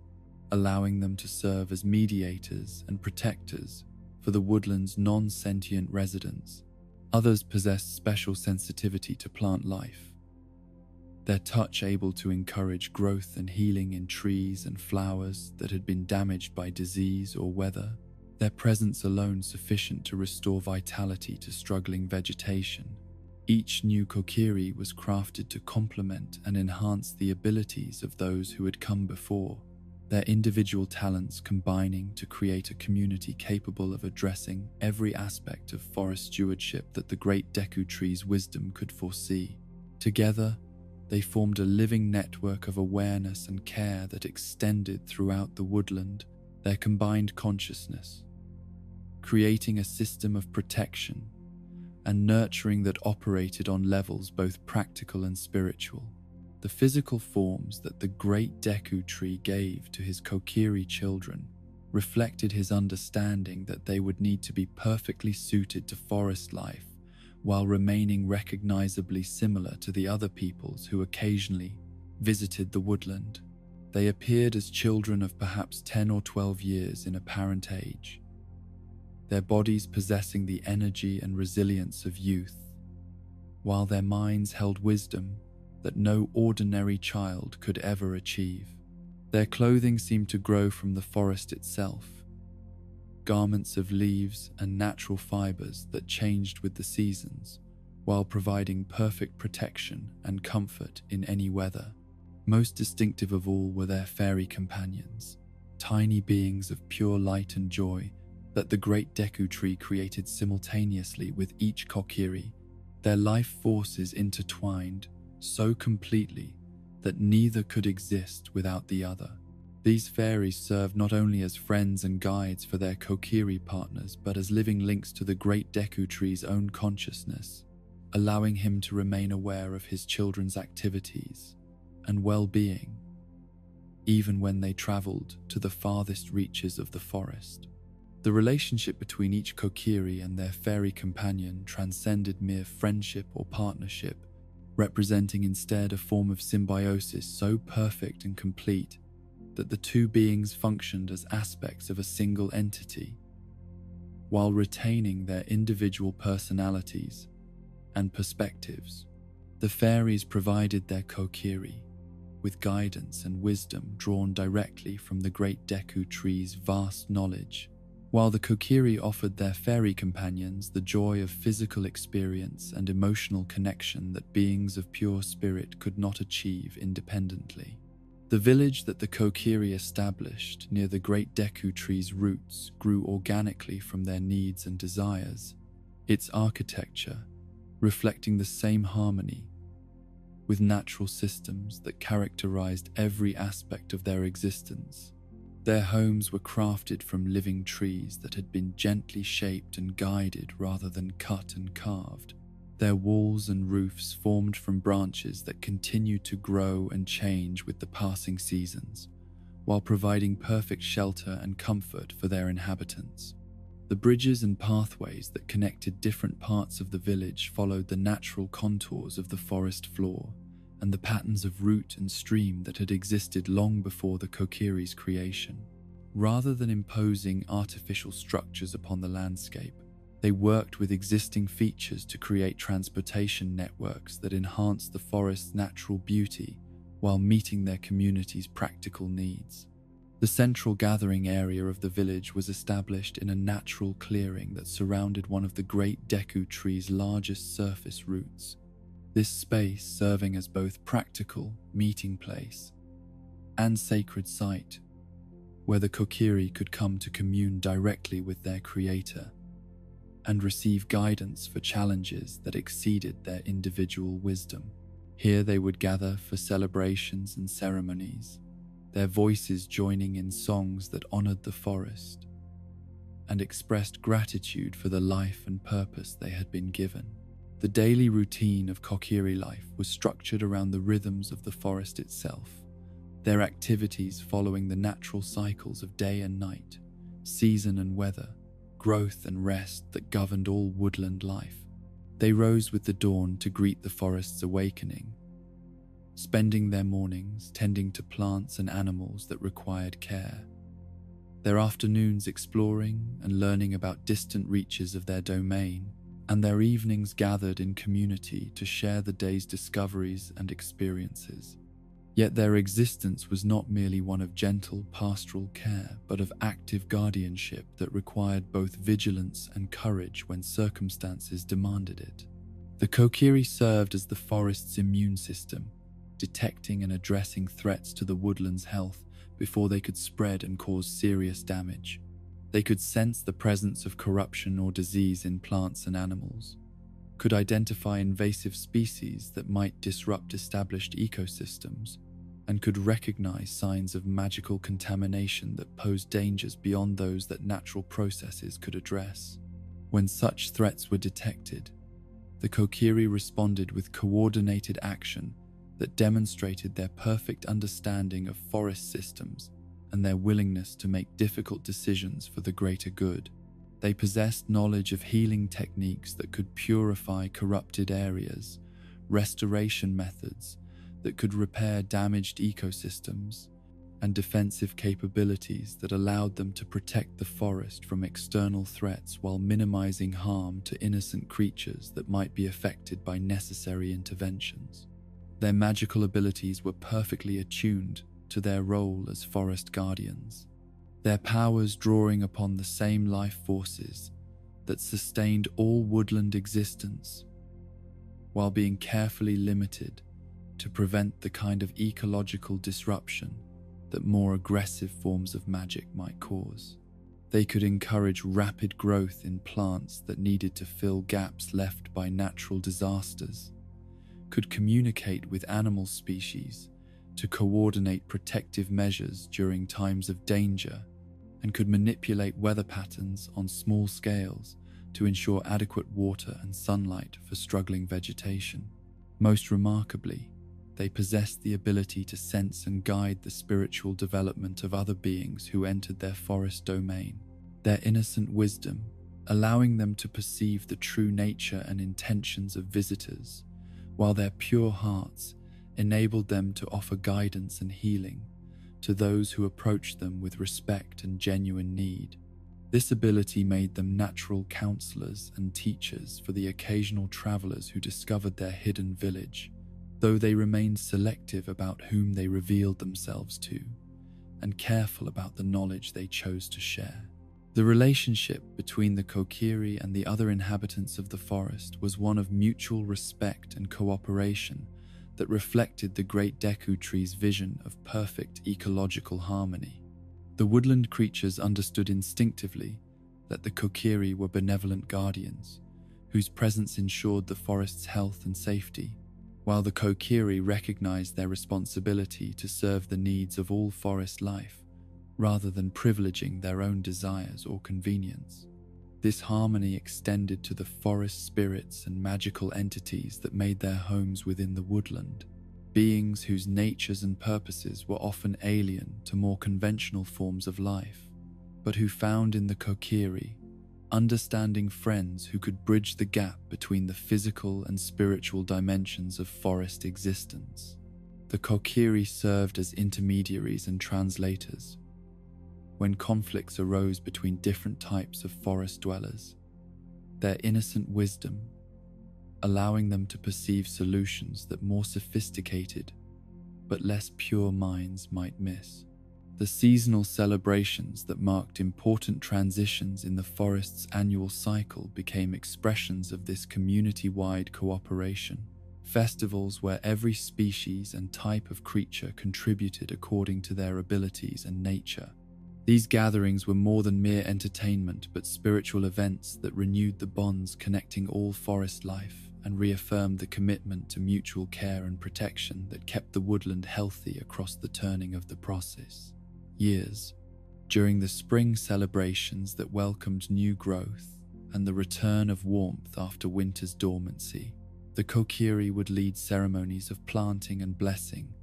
allowing them to serve as mediators and protectors for the woodland's non-sentient residents. Others possessed special sensitivity to plant life, their touch able to encourage growth and healing in trees and flowers that had been damaged by disease or weather, their presence alone sufficient to restore vitality to struggling vegetation. Each new Kokiri was crafted to complement and enhance the abilities of those who had come before, their individual talents combining to create a community capable of addressing every aspect of forest stewardship that the great Deku Tree's wisdom could foresee. Together, they formed a living network of awareness and care that extended throughout the woodland, their combined consciousness, creating a system of protection and nurturing that operated on levels both practical and spiritual. The physical forms that the great Deku Tree gave to his Kokiri children reflected his understanding that they would need to be perfectly suited to forest life while remaining recognizably similar to the other peoples who occasionally visited the woodland. They appeared as children of perhaps 10 or 12 years in apparent age, their bodies possessing the energy and resilience of youth, while their minds held wisdom that no ordinary child could ever achieve. Their clothing seemed to grow from the forest itself, garments of leaves and natural fibers that changed with the seasons, while providing perfect protection and comfort in any weather. Most distinctive of all were their fairy companions, tiny beings of pure light and joy that the great Deku Tree created simultaneously with each Kokiri, their life forces intertwined so completely that neither could exist without the other. These fairies served not only as friends and guides for their Kokiri partners, but as living links to the great Deku Tree's own consciousness, allowing him to remain aware of his children's activities and well-being, even when they traveled to the farthest reaches of the forest. The relationship between each Kokiri and their fairy companion transcended mere friendship or partnership, representing instead a form of symbiosis so perfect and complete that the two beings functioned as aspects of a single entity, while retaining their individual personalities and perspectives. The fairies provided their Kokiri with guidance and wisdom drawn directly from the great Deku Tree's vast knowledge, while the Kokiri offered their fairy companions the joy of physical experience and emotional connection that beings of pure spirit could not achieve independently. The village that the Kokiri established near the great Deku Tree's roots grew organically from their needs and desires, its architecture reflecting the same harmony with natural systems that characterized every aspect of their existence. Their homes were crafted from living trees that had been gently shaped and guided rather than cut and carved. Their walls and roofs formed from branches that continued to grow and change with the passing seasons, while providing perfect shelter and comfort for their inhabitants. The bridges and pathways that connected different parts of the village followed the natural contours of the forest floor and the patterns of root and stream that had existed long before the Kokiri's creation. Rather than imposing artificial structures upon the landscape, they worked with existing features to create transportation networks that enhanced the forest's natural beauty while meeting their community's practical needs. The central gathering area of the village was established in a natural clearing that surrounded one of the great Deku Tree's largest surface roots. This space serving as both practical meeting place and sacred site, where the Kokiri could come to commune directly with their creator and receive guidance for challenges that exceeded their individual wisdom. Here they would gather for celebrations and ceremonies, their voices joining in songs that honored the forest and expressed gratitude for the life and purpose they had been given. The daily routine of Kokiri life was structured around the rhythms of the forest itself, their activities following the natural cycles of day and night, season and weather, growth and rest that governed all woodland life. They rose with the dawn to greet the forest's awakening, spending their mornings tending to plants and animals that required care, their afternoons exploring and learning about distant reaches of their domain, and their evenings gathered in community to share the day's discoveries and experiences. Yet their existence was not merely one of gentle pastoral care, but of active guardianship that required both vigilance and courage when circumstances demanded it. The Kokiri served as the forest's immune system, detecting and addressing threats to the woodland's health before they could spread and cause serious damage. They could sense the presence of corruption or disease in plants and animals, could identify invasive species that might disrupt established ecosystems, and could recognize signs of magical contamination that posed dangers beyond those that natural processes could address. When such threats were detected, the Kokiri responded with coordinated action that demonstrated their perfect understanding of forest systems and their willingness to make difficult decisions for the greater good. They possessed knowledge of healing techniques that could purify corrupted areas, restoration methods that could repair damaged ecosystems, and defensive capabilities that allowed them to protect the forest from external threats while minimizing harm to innocent creatures that might be affected by necessary interventions. Their magical abilities were perfectly attuned to their role as forest guardians, their powers drawing upon the same life forces that sustained all woodland existence, while being carefully limited to prevent the kind of ecological disruption that more aggressive forms of magic might cause. They could encourage rapid growth in plants that needed to fill gaps left by natural disasters, could communicate with animal species to coordinate protective measures during times of danger, and could manipulate weather patterns on small scales to ensure adequate water and sunlight for struggling vegetation. Most remarkably, they possessed the ability to sense and guide the spiritual development of other beings who entered their forest domain, their innocent wisdom allowing them to perceive the true nature and intentions of visitors, while their pure hearts enabled them to offer guidance and healing to those who approached them with respect and genuine need. This ability made them natural counselors and teachers for the occasional travelers who discovered their hidden village, though they remained selective about whom they revealed themselves to, and careful about the knowledge they chose to share. The relationship between the Kokiri and the other inhabitants of the forest was one of mutual respect and cooperation that reflected the Great Deku Tree's vision of perfect ecological harmony. The woodland creatures understood instinctively that the Kokiri were benevolent guardians, whose presence ensured the forest's health and safety, while the Kokiri recognized their responsibility to serve the needs of all forest life, rather than privileging their own desires or convenience. This harmony extended to the forest spirits and magical entities that made their homes within the woodland, beings whose natures and purposes were often alien to more conventional forms of life, but who found in the Kokiri understanding friends who could bridge the gap between the physical and spiritual dimensions of forest existence. The Kokiri served as intermediaries and translators when conflicts arose between different types of forest dwellers, their innocent wisdom allowing them to perceive solutions that more sophisticated but less pure minds might miss. The seasonal celebrations that marked important transitions in the forest's annual cycle became expressions of this community-wide cooperation, festivals where every species and type of creature contributed according to their abilities and nature. These gatherings were more than mere entertainment but spiritual events that renewed the bonds connecting all forest life and reaffirmed the commitment to mutual care and protection that kept the woodland healthy across the turning of the process. Years. During the spring celebrations that welcomed new growth and the return of warmth after winter's dormancy, the Kokiri would lead ceremonies of planting and blessing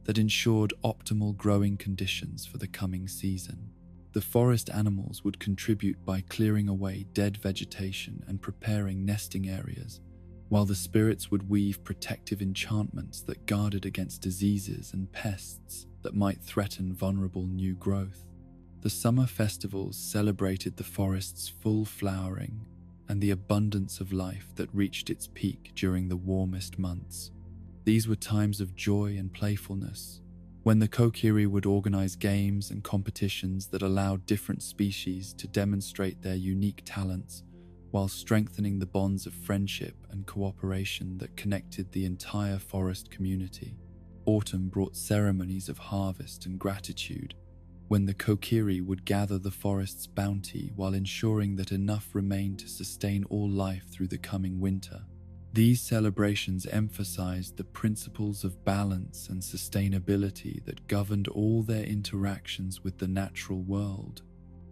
that ensured optimal growing conditions for the coming season. The forest animals would contribute by clearing away dead vegetation and preparing nesting areas, while the spirits would weave protective enchantments that guarded against diseases and pests that might threaten vulnerable new growth. The summer festivals celebrated the forest's full flowering and the abundance of life that reached its peak during the warmest months. These were times of joy and playfulness, when the Kokiri would organize games and competitions that allowed different species to demonstrate their unique talents, while strengthening the bonds of friendship and cooperation that connected the entire forest community. Autumn brought ceremonies of harvest and gratitude, when the Kokiri would gather the forest's bounty while ensuring that enough remained to sustain all life through the coming winter. These celebrations emphasized the principles of balance and sustainability that governed all their interactions with the natural world,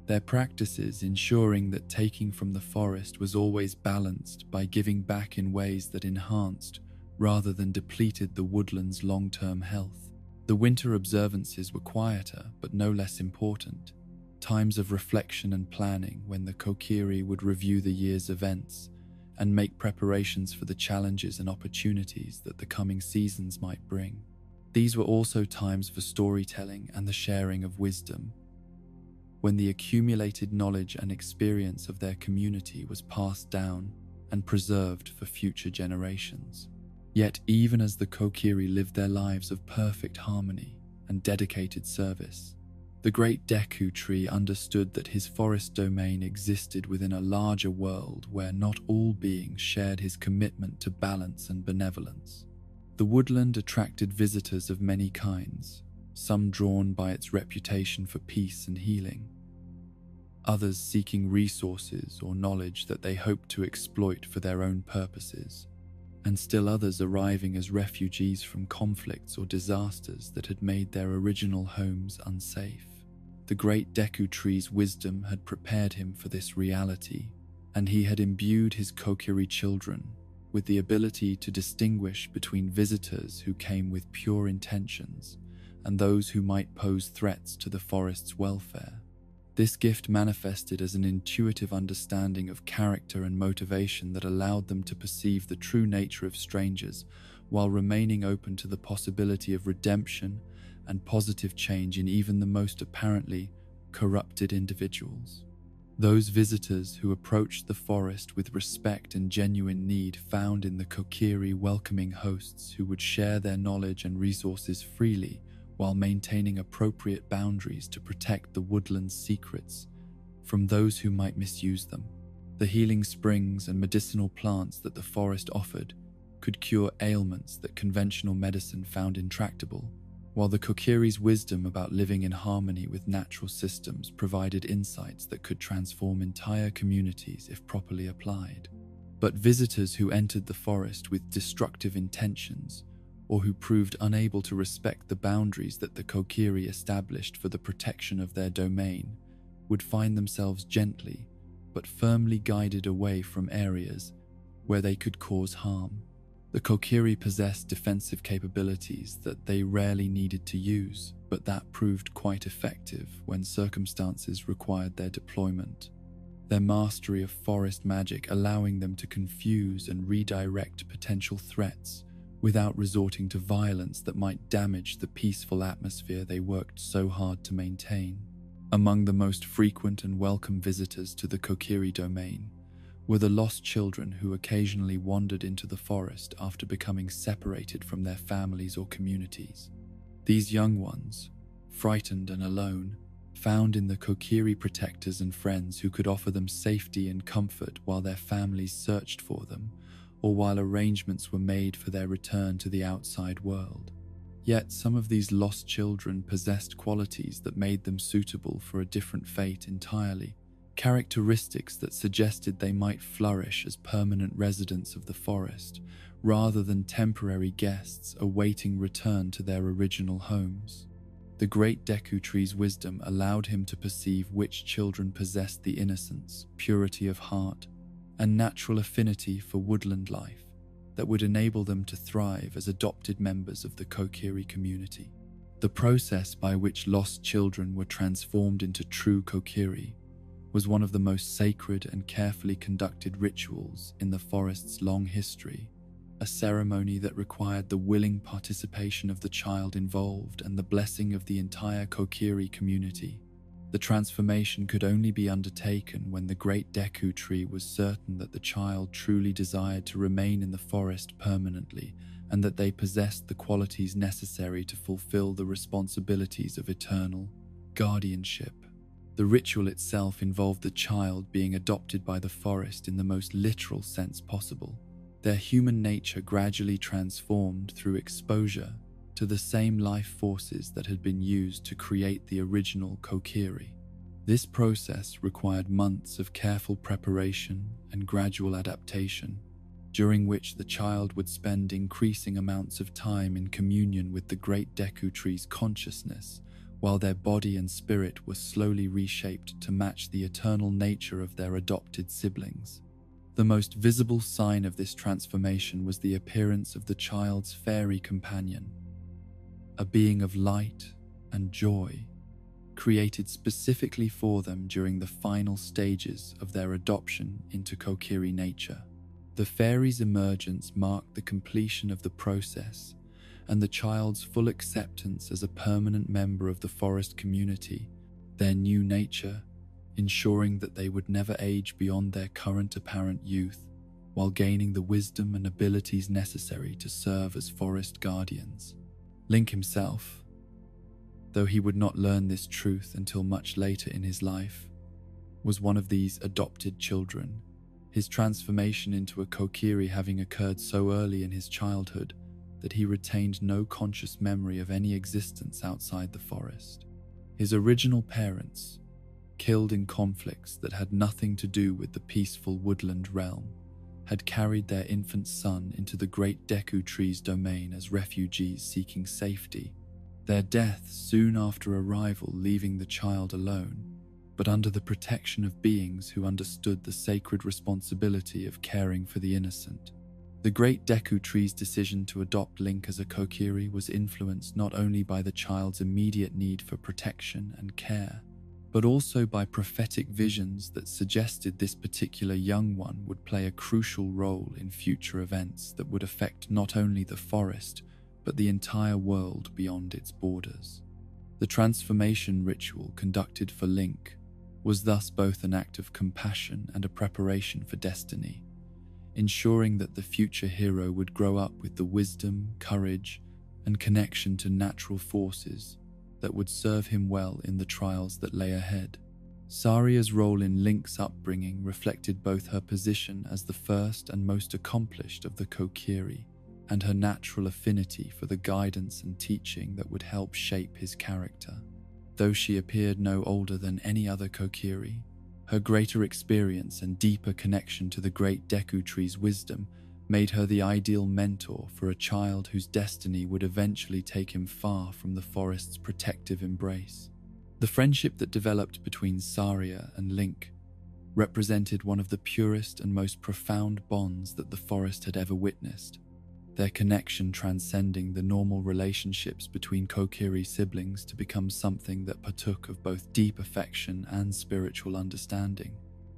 their practices ensuring that taking from the forest was always balanced by giving back in ways that enhanced rather than depleted the woodland's long-term health. The winter observances were quieter, but no less important. Times of reflection and planning when the Kokiri would review the year's events and make preparations for the challenges and opportunities that the coming seasons might bring. These were also times for storytelling and the sharing of wisdom, when the accumulated knowledge and experience of their community was passed down and preserved for future generations. Yet even as the Kokiri lived their lives of perfect harmony and dedicated service, the great Deku tree understood that his forest domain existed within a larger world where not all beings shared his commitment to balance and benevolence. The woodland attracted visitors of many kinds, some drawn by its reputation for peace and healing, others seeking resources or knowledge that they hoped to exploit for their own purposes, and still others arriving as refugees from conflicts or disasters that had made their original homes unsafe. The great Deku tree's wisdom had prepared him for this reality, and he had imbued his Kokiri children with the ability to distinguish between visitors who came with pure intentions and those who might pose threats to the forest's welfare. This gift manifested as an intuitive understanding of character and motivation that allowed them to perceive the true nature of strangers while remaining open to the possibility of redemption and positive change in even the most apparently corrupted individuals. Those visitors who approached the forest with respect and genuine need found in the Kokiri welcoming hosts who would share their knowledge and resources freely while maintaining appropriate boundaries to protect the woodland's secrets from those who might misuse them. The healing springs and medicinal plants that the forest offered could cure ailments that conventional medicine found intractable, while the Kokiri's wisdom about living in harmony with natural systems provided insights that could transform entire communities if properly applied. But visitors who entered the forest with destructive intentions or who proved unable to respect the boundaries that the Kokiri established for the protection of their domain would find themselves gently but firmly guided away from areas where they could cause harm. The Kokiri possessed defensive capabilities that they rarely needed to use, but that proved quite effective when circumstances required their deployment. Their mastery of forest magic allowing them to confuse and redirect potential threats without resorting to violence that might damage the peaceful atmosphere they worked so hard to maintain. Among the most frequent and welcome visitors to the Kokiri domain were the lost children who occasionally wandered into the forest after becoming separated from their families or communities. These young ones, frightened and alone, found in the Kokiri protectors and friends who could offer them safety and comfort while their families searched for them, or while arrangements were made for their return to the outside world. Yet some of these lost children possessed qualities that made them suitable for a different fate entirely, characteristics that suggested they might flourish as permanent residents of the forest, rather than temporary guests awaiting return to their original homes. The great Deku tree's wisdom allowed him to perceive which children possessed the innocence, purity of heart, and natural affinity for woodland life that would enable them to thrive as adopted members of the Kokiri community. The process by which lost children were transformed into true Kokiri was one of the most sacred and carefully conducted rituals in the forest's long history, a ceremony that required the willing participation of the child involved and the blessing of the entire Kokiri community. The transformation could only be undertaken when the great Deku tree was certain that the child truly desired to remain in the forest permanently and that they possessed the qualities necessary to fulfill the responsibilities of eternal guardianship. The ritual itself involved the child being adopted by the forest in the most literal sense possible, their human nature gradually transformed through exposure to the same life forces that had been used to create the original Kokiri. This process required months of careful preparation and gradual adaptation, during which the child would spend increasing amounts of time in communion with the great Deku tree's consciousness, while their body and spirit were slowly reshaped to match the eternal nature of their adopted siblings. The most visible sign of this transformation was the appearance of the child's fairy companion, a being of light and joy, created specifically for them during the final stages of their adoption into Kokiri nature. The fairy's emergence marked the completion of the process and the child's full acceptance as a permanent member of the forest community, their new nature, ensuring that they would never age beyond their current apparent youth, while gaining the wisdom and abilities necessary to serve as forest guardians. Link himself, though he would not learn this truth until much later in his life, was one of these adopted children, his transformation into a Kokiri having occurred so early in his childhood that he retained no conscious memory of any existence outside the forest. His original parents, killed in conflicts that had nothing to do with the peaceful woodland realm, had carried their infant son into the great Deku Tree's domain as refugees seeking safety, their death soon after arrival leaving the child alone, but under the protection of beings who understood the sacred responsibility of caring for the innocent. The great Deku Tree's decision to adopt Link as a Kokiri was influenced not only by the child's immediate need for protection and care, but also by prophetic visions that suggested this particular young one would play a crucial role in future events that would affect not only the forest, but the entire world beyond its borders. The transformation ritual conducted for Link was thus both an act of compassion and a preparation for destiny, ensuring that the future hero would grow up with the wisdom, courage, and connection to natural forces that would serve him well in the trials that lay ahead. Saria's role in Link's upbringing reflected both her position as the first and most accomplished of the Kokiri and her natural affinity for the guidance and teaching that would help shape his character. Though she appeared no older than any other Kokiri, her greater experience and deeper connection to the great Deku Tree's wisdom made her the ideal mentor for a child whose destiny would eventually take him far from the forest's protective embrace. The friendship that developed between Saria and Link represented one of the purest and most profound bonds that the forest had ever witnessed, their connection transcending the normal relationships between Kokiri siblings to become something that partook of both deep affection and spiritual understanding.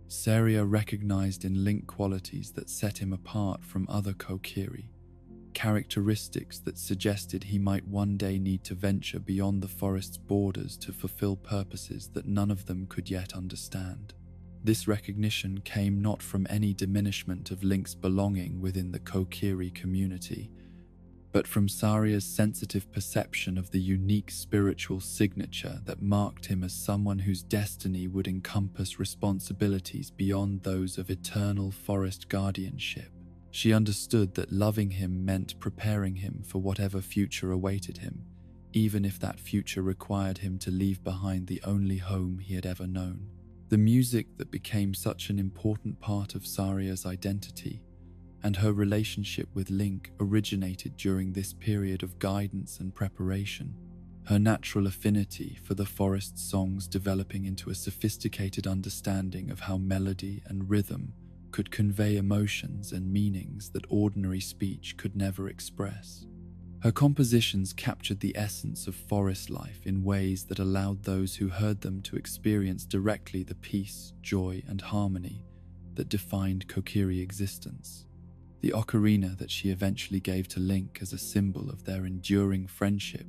Saria recognized in Link qualities that set him apart from other Kokiri, characteristics that suggested he might one day need to venture beyond the forest's borders to fulfill purposes that none of them could yet understand. This recognition came not from any diminishment of Link's belonging within the Kokiri community, but from Saria's sensitive perception of the unique spiritual signature that marked him as someone whose destiny would encompass responsibilities beyond those of eternal forest guardianship. She understood that loving him meant preparing him for whatever future awaited him, even if that future required him to leave behind the only home he had ever known. The music that became such an important part of Saria's identity and her relationship with Link originated during this period of guidance and preparation, her natural affinity for the forest songs developing into a sophisticated understanding of how melody and rhythm could convey emotions and meanings that ordinary speech could never express. Her compositions captured the essence of forest life in ways that allowed those who heard them to experience directly the peace, joy, and harmony that defined Kokiri existence. The ocarina that she eventually gave to Link as a symbol of their enduring friendship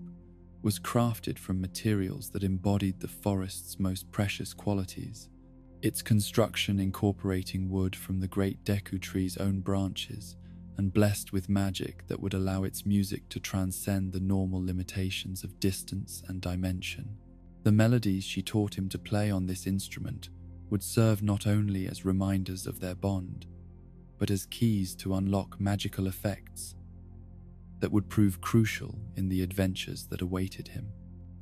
was crafted from materials that embodied the forest's most precious qualities, its construction incorporating wood from the great Deku Tree's own branches and blessed with magic that would allow its music to transcend the normal limitations of distance and dimension. The melodies she taught him to play on this instrument would serve not only as reminders of their bond, but as keys to unlock magical effects that would prove crucial in the adventures that awaited him.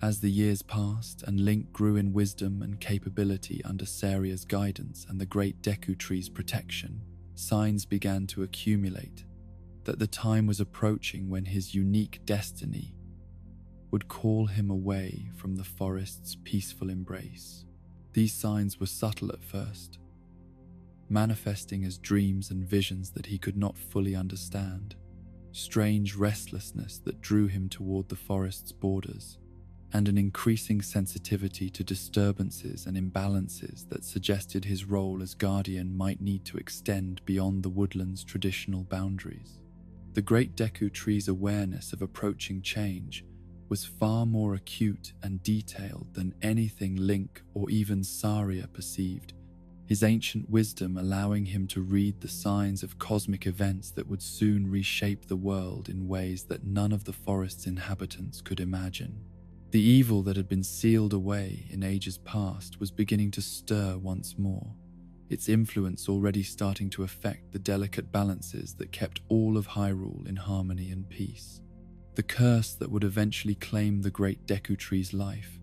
As the years passed and Link grew in wisdom and capability under Saria's guidance and the great Deku Tree's protection, signs began to accumulate that the time was approaching when his unique destiny would call him away from the forest's peaceful embrace. These signs were subtle at first, manifesting as dreams and visions that he could not fully understand. Strange restlessness that drew him toward the forest's borders, and an increasing sensitivity to disturbances and imbalances that suggested his role as guardian might need to extend beyond the woodland's traditional boundaries. The great Deku tree's awareness of approaching change was far more acute and detailed than anything Link or even Saria perceived, his ancient wisdom allowing him to read the signs of cosmic events that would soon reshape the world in ways that none of the forest's inhabitants could imagine. The evil that had been sealed away in ages past was beginning to stir once more, its influence already starting to affect the delicate balances that kept all of Hyrule in harmony and peace. The curse that would eventually claim the great Deku tree's life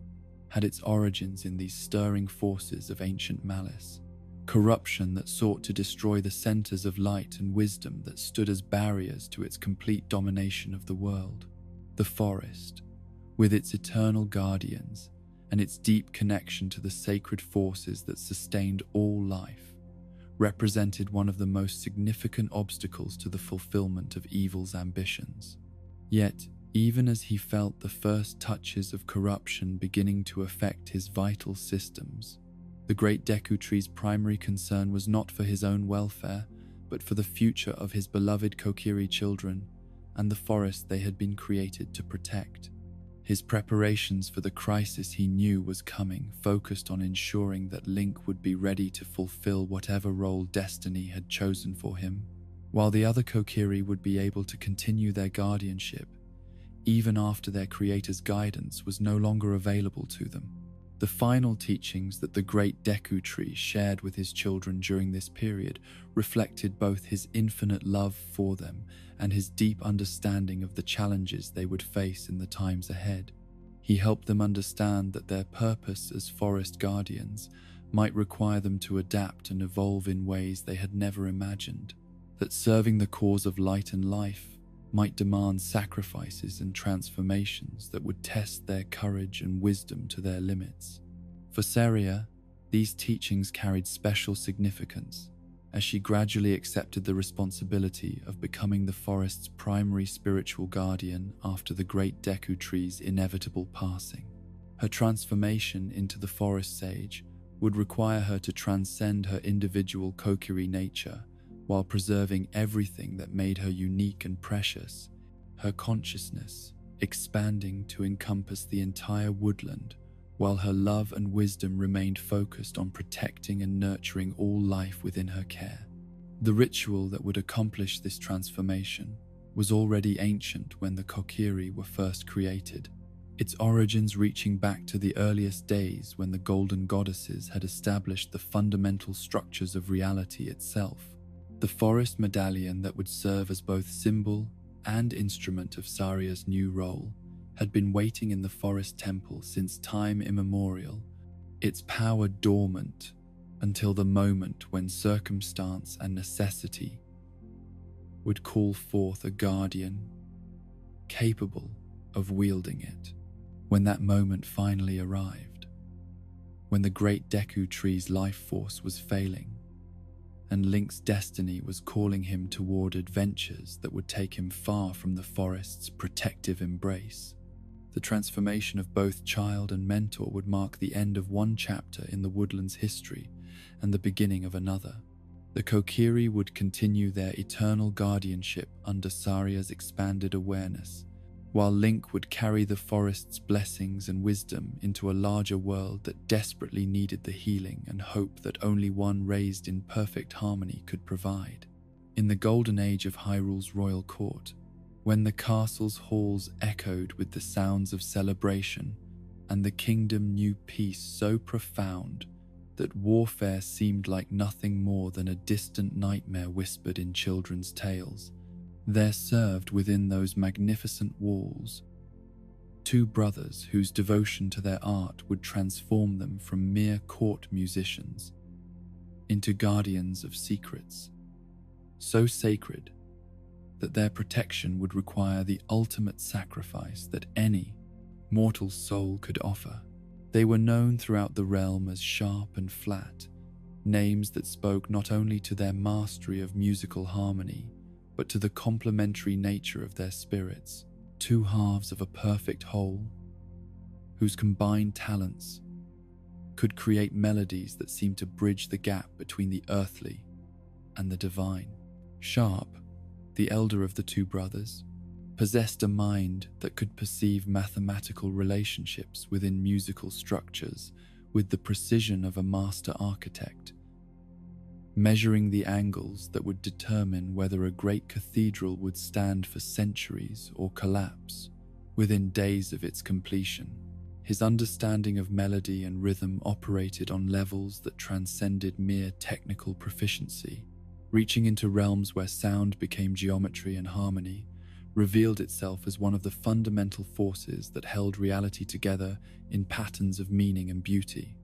had its origins in these stirring forces of ancient malice, corruption that sought to destroy the centers of light and wisdom that stood as barriers to its complete domination of the world. The forest, with its eternal guardians and its deep connection to the sacred forces that sustained all life, represented one of the most significant obstacles to the fulfillment of evil's ambitions. Yet, even as he felt the first touches of corruption beginning to affect his vital systems, the great Deku tree's primary concern was not for his own welfare, but for the future of his beloved Kokiri children and the forest they had been created to protect. His preparations for the crisis he knew was coming focused on ensuring that Link would be ready to fulfill whatever role destiny had chosen for him, while the other Kokiri would be able to continue their guardianship even after their creator's guidance was no longer available to them. The final teachings that the great Deku tree shared with his children during this period reflected both his infinite love for them and his deep understanding of the challenges they would face in the times ahead. He helped them understand that their purpose as forest guardians might require them to adapt and evolve in ways they had never imagined, that serving the cause of light and life might demand sacrifices and transformations that would test their courage and wisdom to their limits. For Saria, these teachings carried special significance as she gradually accepted the responsibility of becoming the forest's primary spiritual guardian after the great Deku tree's inevitable passing. Her transformation into the forest sage would require her to transcend her individual Kokiri nature while preserving everything that made her unique and precious, her consciousness expanding to encompass the entire woodland, while her love and wisdom remained focused on protecting and nurturing all life within her care. The ritual that would accomplish this transformation was already ancient when the Kokiri were first created, its origins reaching back to the earliest days when the golden goddesses had established the fundamental structures of reality itself. The forest medallion that would serve as both symbol and instrument of Saria's new role had been waiting in the forest temple since time immemorial, its power dormant until the moment when circumstance and necessity would call forth a guardian capable of wielding it. When that moment finally arrived, when the great Deku tree's life force was failing, and Link's destiny was calling him toward adventures that would take him far from the forest's protective embrace, the transformation of both child and mentor would mark the end of one chapter in the woodland's history and the beginning of another. The Kokiri would continue their eternal guardianship under Saria's expanded awareness, while Link would carry the forest's blessings and wisdom into a larger world that desperately needed the healing and hope that only one raised in perfect harmony could provide. In the golden age of Hyrule's royal court, when the castle's halls echoed with the sounds of celebration and the kingdom knew peace so profound that warfare seemed like nothing more than a distant nightmare whispered in children's tales, there served within those magnificent walls two brothers whose devotion to their art would transform them from mere court musicians into guardians of secrets, so sacred that their protection would require the ultimate sacrifice that any mortal soul could offer. They were known throughout the realm as Sharp and Flat, names that spoke not only to their mastery of musical harmony, but to the complementary nature of their spirits, two halves of a perfect whole, whose combined talents could create melodies that seemed to bridge the gap between the earthly and the divine. Sharp, the elder of the two brothers, possessed a mind that could perceive mathematical relationships within musical structures with the precision of a master architect, measuring the angles that would determine whether a great cathedral would stand for centuries or collapse within days of its completion. His understanding of melody and rhythm operated on levels that transcended mere technical proficiency, reaching into realms where sound became geometry and harmony revealed itself as one of the fundamental forces that held reality together in patterns of meaning and beauty.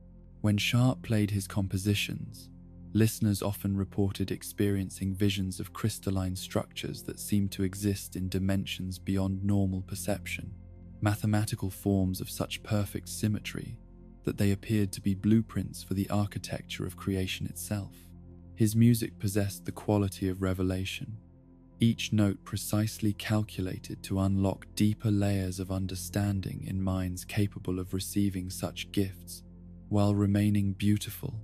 When Sharp played his compositions, listeners often reported experiencing visions of crystalline structures that seemed to exist in dimensions beyond normal perception, mathematical forms of such perfect symmetry that they appeared to be blueprints for the architecture of creation itself. His music possessed the quality of revelation, each note precisely calculated to unlock deeper layers of understanding in minds capable of receiving such gifts, while remaining beautiful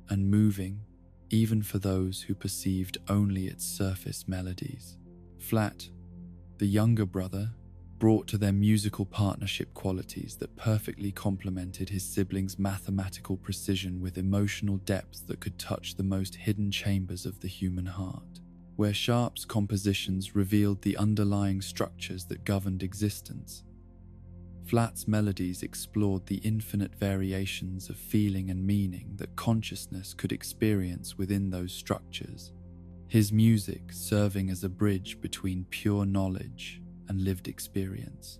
and moving even for those who perceived only its surface melodies. Flat, the younger brother, brought to their musical partnership qualities that perfectly complemented his siblings' mathematical precision with emotional depth that could touch the most hidden chambers of the human heart. Where Sharp's compositions revealed the underlying structures that governed existence, Flat's melodies explored the infinite variations of feeling and meaning that consciousness could experience within those structures, his music serving as a bridge between pure knowledge and lived experience.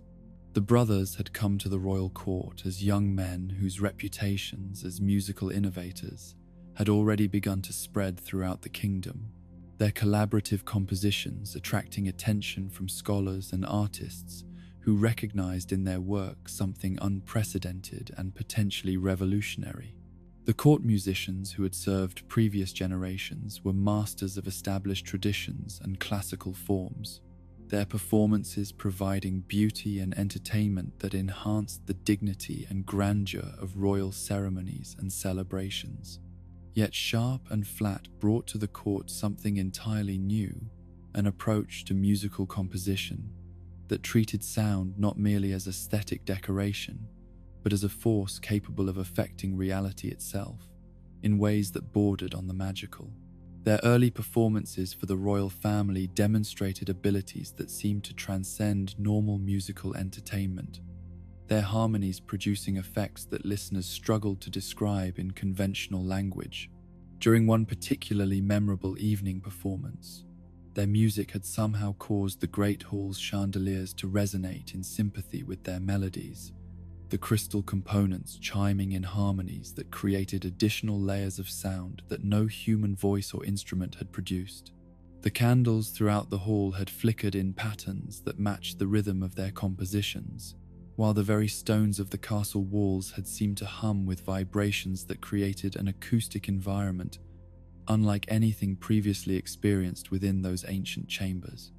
The brothers had come to the royal court as young men whose reputations as musical innovators had already begun to spread throughout the kingdom, their collaborative compositions attracting attention from scholars and artists who recognized in their work something unprecedented and potentially revolutionary. The court musicians who had served previous generations were masters of established traditions and classical forms, their performances providing beauty and entertainment that enhanced the dignity and grandeur of royal ceremonies and celebrations. Yet Sharp and Flat brought to the court something entirely new, an approach to musical composition that treated sound not merely as aesthetic decoration, but as a force capable of affecting reality itself, in ways that bordered on the magical. Their early performances for the royal family demonstrated abilities that seemed to transcend normal musical entertainment, their harmonies producing effects that listeners struggled to describe in conventional language. During one particularly memorable evening performance, their music had somehow caused the great hall's chandeliers to resonate in sympathy with their melodies, the crystal components chiming in harmonies that created additional layers of sound that no human voice or instrument had produced. The candles throughout the hall had flickered in patterns that matched the rhythm of their compositions, while the very stones of the castle walls had seemed to hum with vibrations that created an acoustic environment unlike anything previously experienced within those ancient chambers.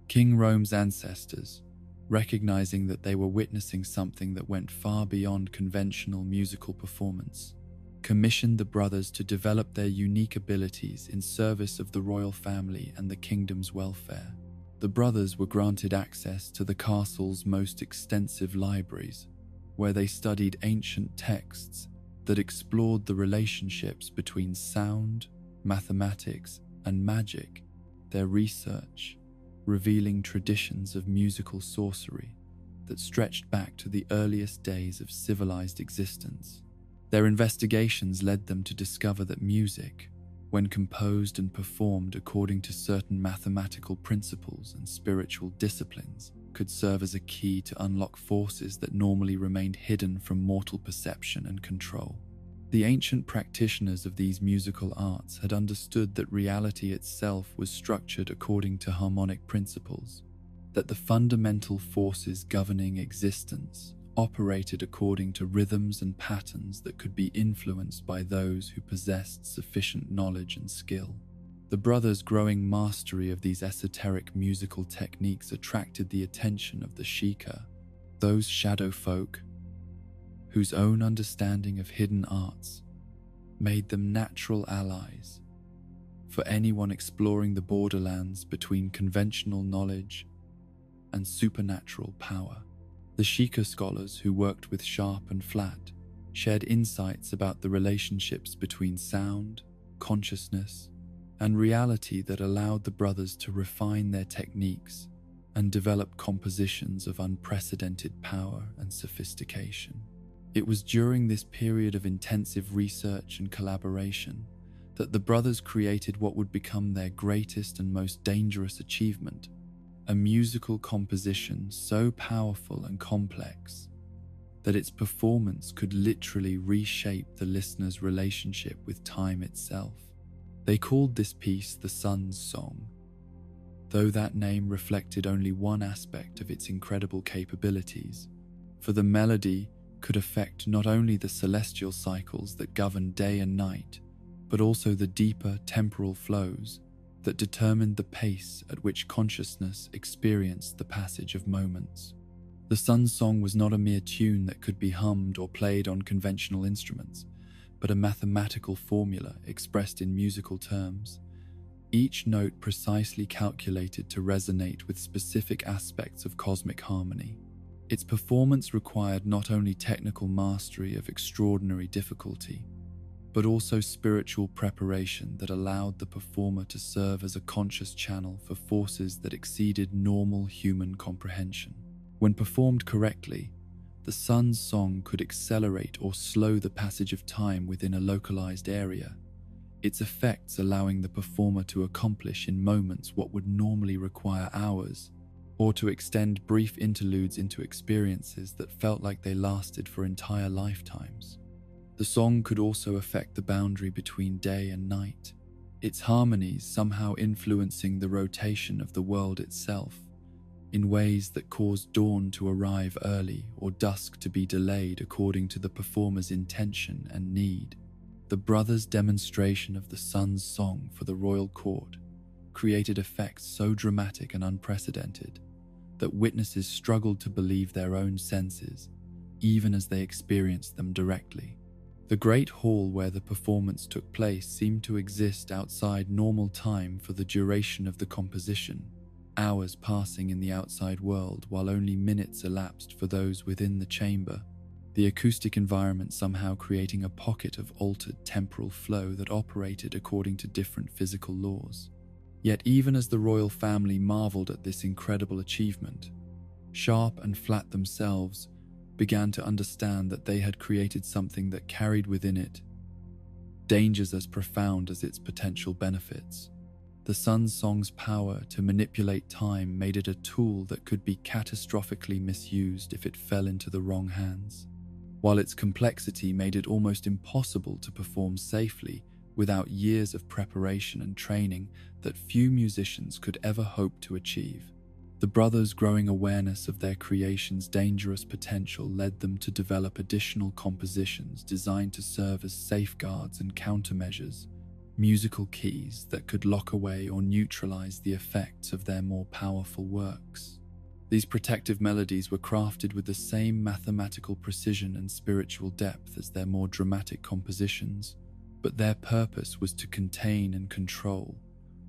King Rome's ancestors, recognizing that they were witnessing something that went far beyond conventional musical performance, commissioned the brothers to develop their unique abilities in service of the royal family and the kingdom's welfare. The brothers were granted access to the castle's most extensive libraries, where they studied ancient texts that explored the relationships between sound, mathematics, and magic, their research revealing traditions of musical sorcery that stretched back to the earliest days of civilized existence. Their investigations led them to discover that music, when composed and performed according to certain mathematical principles and spiritual disciplines, could serve as a key to unlock forces that normally remained hidden from mortal perception and control. The ancient practitioners of these musical arts had understood that reality itself was structured according to harmonic principles, that the fundamental forces governing existence operated according to rhythms and patterns that could be influenced by those who possessed sufficient knowledge and skill. The brothers' growing mastery of these esoteric musical techniques attracted the attention of the Sheikah, those shadow folk whose own understanding of hidden arts made them natural allies for anyone exploring the borderlands between conventional knowledge and supernatural power. The Sheikah scholars who worked with Sharp and Flat shared insights about the relationships between sound, consciousness, and reality that allowed the brothers to refine their techniques and develop compositions of unprecedented power and sophistication. It was during this period of intensive research and collaboration that the brothers created what would become their greatest and most dangerous achievement, a musical composition so powerful and complex that its performance could literally reshape the listener's relationship with time itself. They called this piece the Sun's Song, though that name reflected only one aspect of its incredible capabilities, for the melody could affect not only the celestial cycles that govern day and night, but also the deeper temporal flows that determined the pace at which consciousness experienced the passage of moments. The Sun's Song was not a mere tune that could be hummed or played on conventional instruments, but a mathematical formula expressed in musical terms, each note precisely calculated to resonate with specific aspects of cosmic harmony. Its performance required not only technical mastery of extraordinary difficulty, but also spiritual preparation that allowed the performer to serve as a conscious channel for forces that exceeded normal human comprehension. When performed correctly, the Sun's Song could accelerate or slow the passage of time within a localized area, its effects allowing the performer to accomplish in moments what would normally require hours, or to extend brief interludes into experiences that felt like they lasted for entire lifetimes. The song could also affect the boundary between day and night, its harmonies somehow influencing the rotation of the world itself in ways that caused dawn to arrive early or dusk to be delayed according to the performer's intention and need. The brothers' demonstration of the Sun's Song for the royal court created effects so dramatic and unprecedented that witnesses struggled to believe their own senses, even as they experienced them directly. The great hall where the performance took place seemed to exist outside normal time for the duration of the composition, hours passing in the outside world while only minutes elapsed for those within the chamber, the acoustic environment somehow creating a pocket of altered temporal flow that operated according to different physical laws. Yet even as the royal family marveled at this incredible achievement, Sharp and Flat themselves began to understand that they had created something that carried within it dangers as profound as its potential benefits. The Sun's Song's power to manipulate time made it a tool that could be catastrophically misused if it fell into the wrong hands, while its complexity made it almost impossible to perform safely without years of preparation and training that few musicians could ever hope to achieve. The brothers' growing awareness of their creation's dangerous potential led them to develop additional compositions designed to serve as safeguards and countermeasures, musical keys that could lock away or neutralize the effects of their more powerful works. These protective melodies were crafted with the same mathematical precision and spiritual depth as their more dramatic compositions, but their purpose was to contain and control,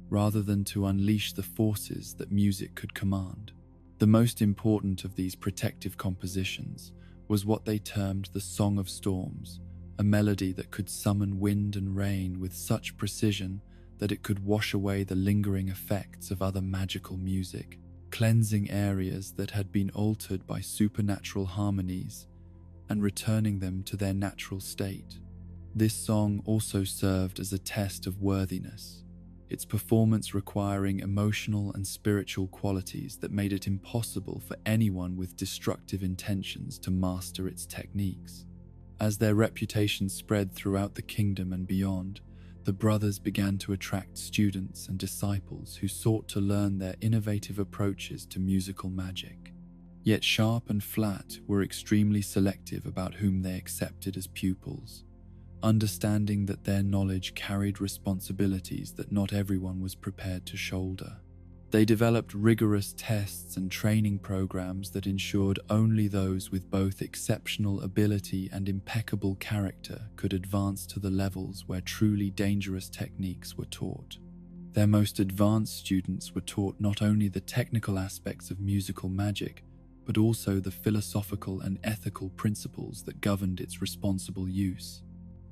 rather than to unleash the forces that music could command. The most important of these protective compositions was what they termed the Song of Storms, a melody that could summon wind and rain with such precision that it could wash away the lingering effects of other magical music, cleansing areas that had been altered by supernatural harmonies and returning them to their natural state. This song also served as a test of worthiness, its performance requiring emotional and spiritual qualities that made it impossible for anyone with destructive intentions to master its techniques. As their reputation spread throughout the kingdom and beyond, the brothers began to attract students and disciples who sought to learn their innovative approaches to musical magic. Yet Sharp and Flat were extremely selective about whom they accepted as pupils, understanding that their knowledge carried responsibilities that not everyone was prepared to shoulder. They developed rigorous tests and training programs that ensured only those with both exceptional ability and impeccable character could advance to the levels where truly dangerous techniques were taught. Their most advanced students were taught not only the technical aspects of musical magic, but also the philosophical and ethical principles that governed its responsible use.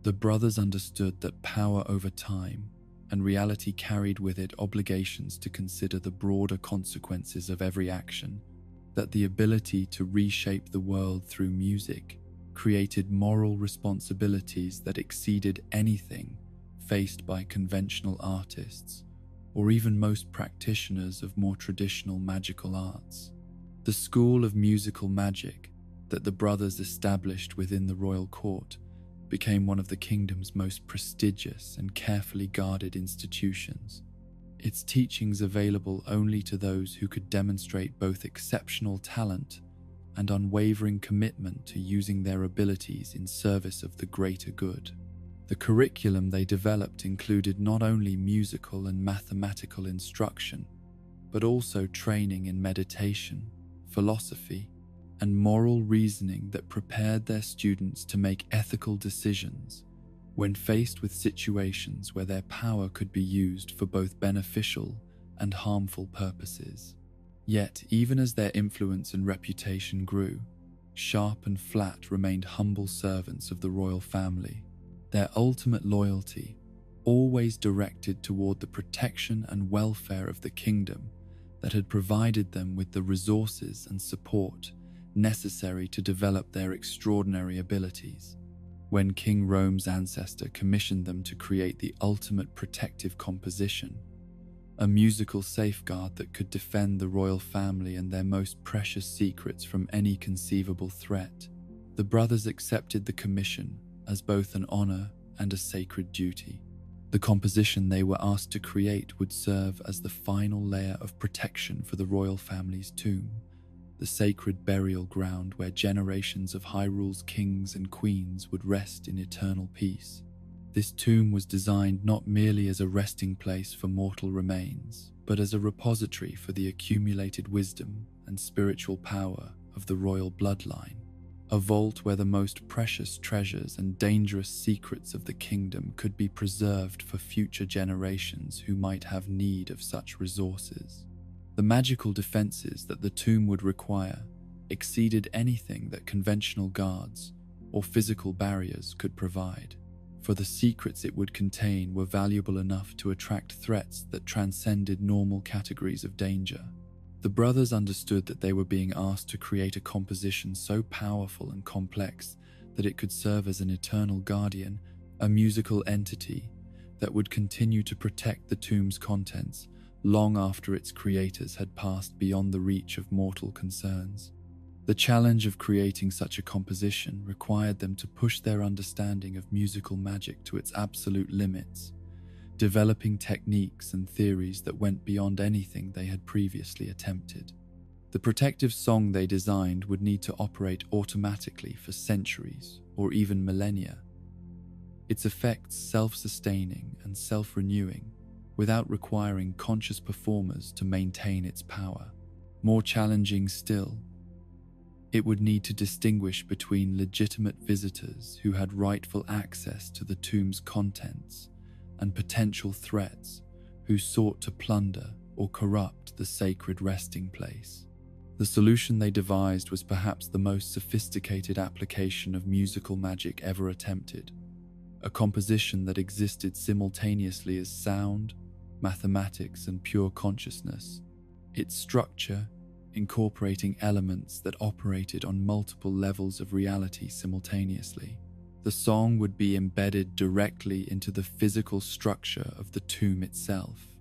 The brothers understood that power over time and reality carried with it obligations to consider the broader consequences of every action, that the ability to reshape the world through music created moral responsibilities that exceeded anything faced by conventional artists, or even most practitioners of more traditional magical arts. The school of musical magic that the brothers established within the royal court became one of the kingdom's most prestigious and carefully guarded institutions, its teachings available only to those who could demonstrate both exceptional talent and unwavering commitment to using their abilities in service of the greater good. The curriculum they developed included not only musical and mathematical instruction, but also training in meditation, philosophy, and moral reasoning that prepared their students to make ethical decisions when faced with situations where their power could be used for both beneficial and harmful purposes. Yet, even as their influence and reputation grew, Sharp and Flat remained humble servants of the royal family, their ultimate loyalty always directed toward the protection and welfare of the kingdom that had provided them with the resources and support necessary to develop their extraordinary abilities. When King Rome's ancestor commissioned them to create the ultimate protective composition, a musical safeguard that could defend the royal family and their most precious secrets from any conceivable threat, the brothers accepted the commission as both an honor and a sacred duty. The composition they were asked to create would serve as the final layer of protection for the royal family's tomb, the sacred burial ground where generations of Hyrule's kings and queens would rest in eternal peace. This tomb was designed not merely as a resting place for mortal remains, but as a repository for the accumulated wisdom and spiritual power of the royal bloodline, a vault where the most precious treasures and dangerous secrets of the kingdom could be preserved for future generations who might have need of such resources. The magical defenses that the tomb would require exceeded anything that conventional guards or physical barriers could provide, for the secrets it would contain were valuable enough to attract threats that transcended normal categories of danger. The brothers understood that they were being asked to create a composition so powerful and complex that it could serve as an eternal guardian, a musical entity that would continue to protect the tomb's contents long after its creators had passed beyond the reach of mortal concerns. The challenge of creating such a composition required them to push their understanding of musical magic to its absolute limits, developing techniques and theories that went beyond anything they had previously attempted. The protective song they designed would need to operate automatically for centuries or even millennia, its effects self-sustaining and self-renewing, without requiring conscious performers to maintain its power. More challenging still, it would need to distinguish between legitimate visitors who had rightful access to the tomb's contents and potential threats who sought to plunder or corrupt the sacred resting place. The solution they devised was perhaps the most sophisticated application of musical magic ever attempted, a composition that existed simultaneously as sound, mathematics, and pure consciousness, its structure incorporating elements that operated on multiple levels of reality simultaneously. The song would be embedded directly into the physical structure of the tomb itself,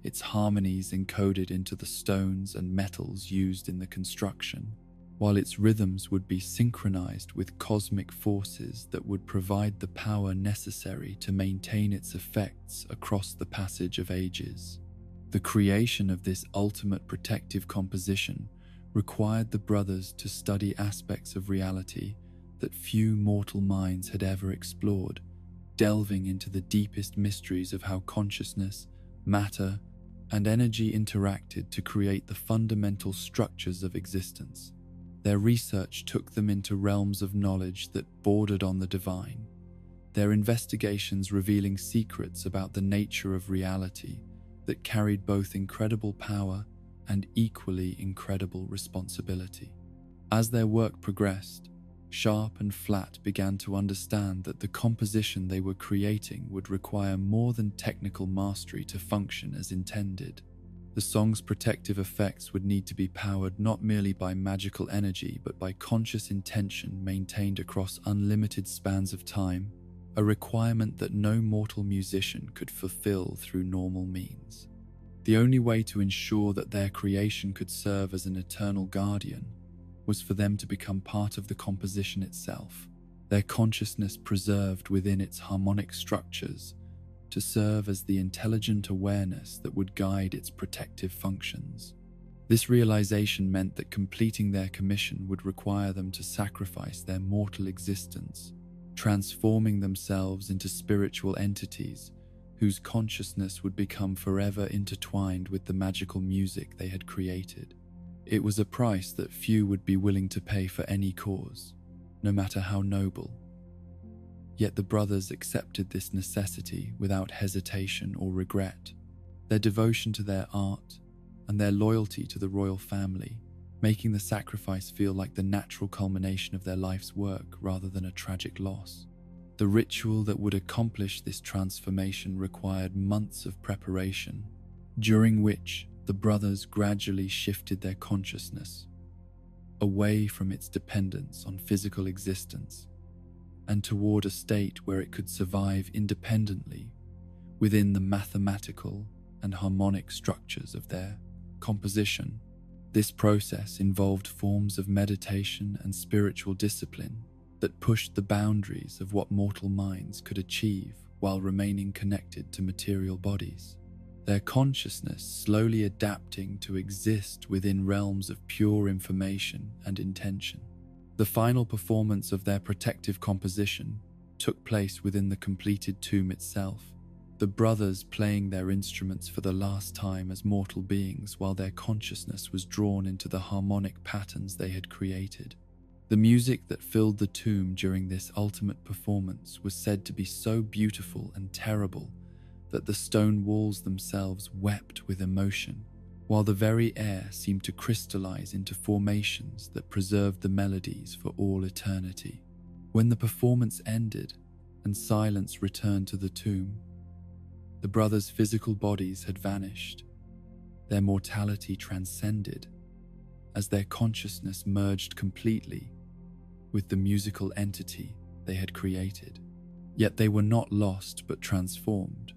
its harmonies encoded into the stones and metals used in the construction, while its rhythms would be synchronized with cosmic forces that would provide the power necessary to maintain its effects across the passage of ages. The creation of this ultimate protective composition required the brothers to study aspects of reality that few mortal minds had ever explored, delving into the deepest mysteries of how consciousness, matter, and energy interacted to create the fundamental structures of existence. Their research took them into realms of knowledge that bordered on the divine, their investigations revealing secrets about the nature of reality that carried both incredible power and equally incredible responsibility. As their work progressed, Sharp and Flat began to understand that the composition they were creating would require more than technical mastery to function as intended. The song's protective effects would need to be powered not merely by magical energy but by conscious intention maintained across unlimited spans of time, a requirement that no mortal musician could fulfill through normal means. The only way to ensure that their creation could serve as an eternal guardian was for them to become part of the composition itself, their consciousness preserved within its harmonic structures to serve as the intelligent awareness that would guide its protective functions. This realization meant that completing their commission would require them to sacrifice their mortal existence, transforming themselves into spiritual entities whose consciousness would become forever intertwined with the magical music they had created. It was a price that few would be willing to pay for any cause, no matter how noble. Yet the brothers accepted this necessity without hesitation or regret, their devotion to their art and their loyalty to the royal family, making the sacrifice feel like the natural culmination of their life's work rather than a tragic loss. The ritual that would accomplish this transformation required months of preparation, during which the brothers gradually shifted their consciousness away from its dependence on physical existence and toward a state where it could survive independently within the mathematical and harmonic structures of their composition. This process involved forms of meditation and spiritual discipline that pushed the boundaries of what mortal minds could achieve while remaining connected to material bodies, their consciousness slowly adapting to exist within realms of pure information and intention. The final performance of their protective composition took place within the completed tomb itself, the brothers playing their instruments for the last time as mortal beings while their consciousness was drawn into the harmonic patterns they had created. The music that filled the tomb during this ultimate performance was said to be so beautiful and terrible that the stone walls themselves wept with emotion, while the very air seemed to crystallize into formations that preserved the melodies for all eternity. When the performance ended and silence returned to the tomb, the brothers' physical bodies had vanished, their mortality transcended, as their consciousness merged completely with the musical entity they had created. Yet they were not lost but transformed.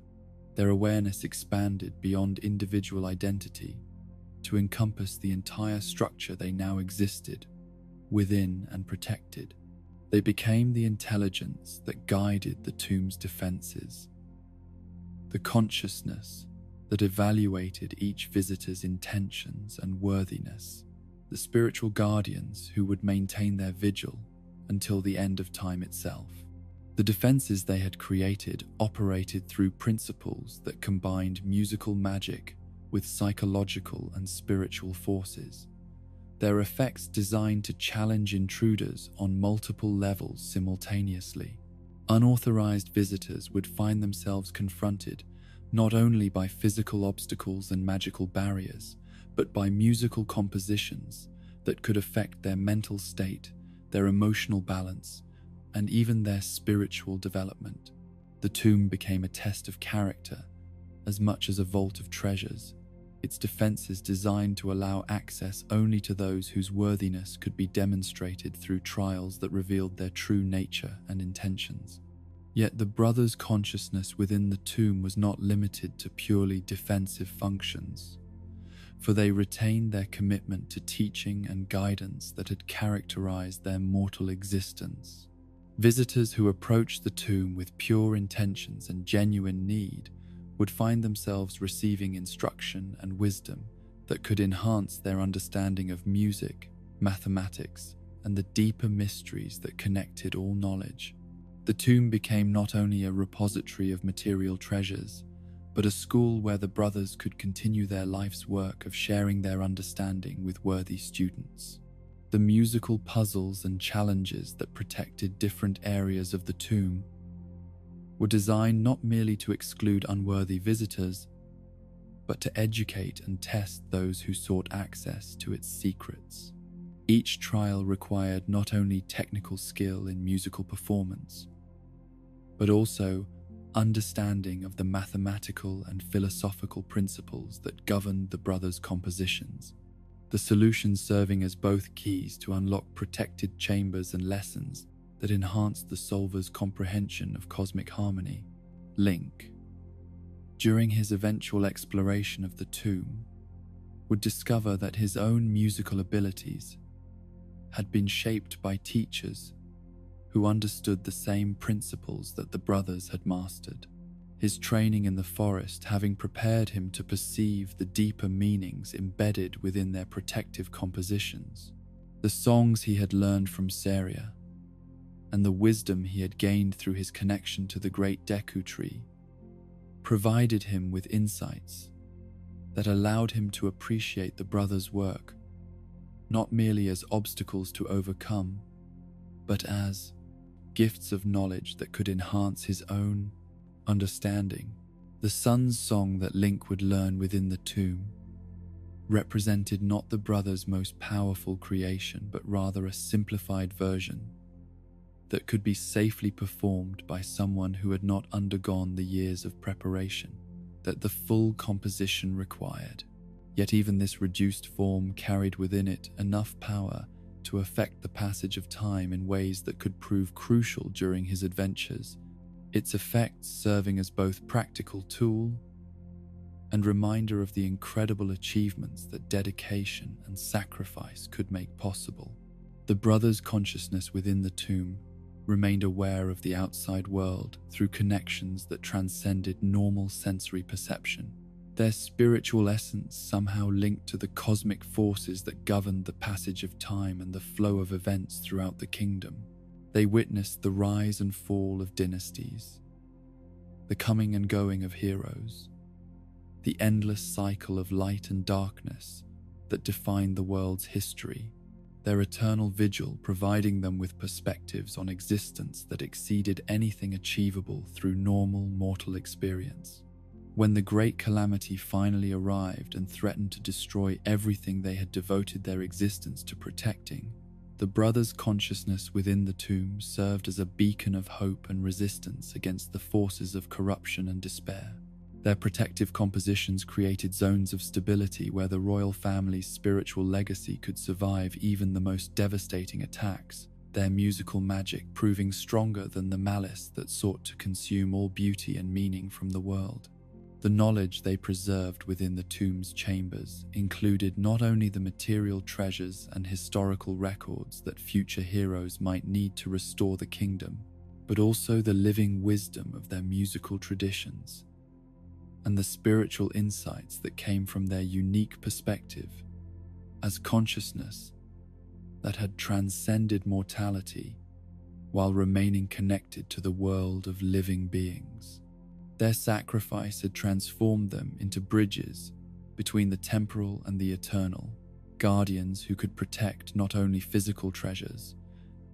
Their awareness expanded beyond individual identity to encompass the entire structure they now existed within and protected. They became the intelligence that guided the tomb's defenses, the consciousness that evaluated each visitor's intentions and worthiness, the spiritual guardians who would maintain their vigil until the end of time itself. The defenses they had created operated through principles that combined musical magic with psychological and spiritual forces, their effects designed to challenge intruders on multiple levels simultaneously. Unauthorized visitors would find themselves confronted not only by physical obstacles and magical barriers, but by musical compositions that could affect their mental state, their emotional balance, and even their spiritual development. The tomb became a test of character as much as a vault of treasures, its defenses designed to allow access only to those whose worthiness could be demonstrated through trials that revealed their true nature and intentions. Yet the brothers' consciousness within the tomb was not limited to purely defensive functions, for they retained their commitment to teaching and guidance that had characterized their mortal existence. Visitors who approached the tomb with pure intentions and genuine need would find themselves receiving instruction and wisdom that could enhance their understanding of music, mathematics, and the deeper mysteries that connected all knowledge. The tomb became not only a repository of material treasures, but a school where the brothers could continue their life's work of sharing their understanding with worthy students. The musical puzzles and challenges that protected different areas of the tomb were designed not merely to exclude unworthy visitors, but to educate and test those who sought access to its secrets. Each trial required not only technical skill in musical performance, but also understanding of the mathematical and philosophical principles that governed the brothers' compositions, the solutions serving as both keys to unlock protected chambers and lessons that enhanced the solver's comprehension of cosmic harmony. Link, during his eventual exploration of the tomb, would discover that his own musical abilities had been shaped by teachers who understood the same principles that the brothers had mastered, his training in the forest having prepared him to perceive the deeper meanings embedded within their protective compositions. The songs he had learned from Saria, and the wisdom he had gained through his connection to the great Deku tree, provided him with insights that allowed him to appreciate the brothers' work not merely as obstacles to overcome, but as gifts of knowledge that could enhance his own understanding. The sun's song that Link would learn within the tomb represented not the brothers' most powerful creation, but rather a simplified version that could be safely performed by someone who had not undergone the years of preparation that the full composition required. Yet even this reduced form carried within it enough power to affect the passage of time in ways that could prove crucial during his adventures, its effects serving as both practical tool and reminder of the incredible achievements that dedication and sacrifice could make possible. The brothers' consciousness within the tomb remained aware of the outside world through connections that transcended normal sensory perception. Their spiritual essence somehow linked to the cosmic forces that governed the passage of time and the flow of events throughout the kingdom. They witnessed the rise and fall of dynasties, the coming and going of heroes, the endless cycle of light and darkness that defined the world's history, their eternal vigil providing them with perspectives on existence that exceeded anything achievable through normal mortal experience. When the great calamity finally arrived and threatened to destroy everything they had devoted their existence to protecting, the brothers' consciousness within the tomb served as a beacon of hope and resistance against the forces of corruption and despair. Their protective compositions created zones of stability where the royal family's spiritual legacy could survive even the most devastating attacks, their musical magic proving stronger than the malice that sought to consume all beauty and meaning from the world. The knowledge they preserved within the tomb's chambers included not only the material treasures and historical records that future heroes might need to restore the kingdom, but also the living wisdom of their musical traditions and the spiritual insights that came from their unique perspective as consciousness that had transcended mortality while remaining connected to the world of living beings. Their sacrifice had transformed them into bridges between the temporal and the eternal, guardians who could protect not only physical treasures,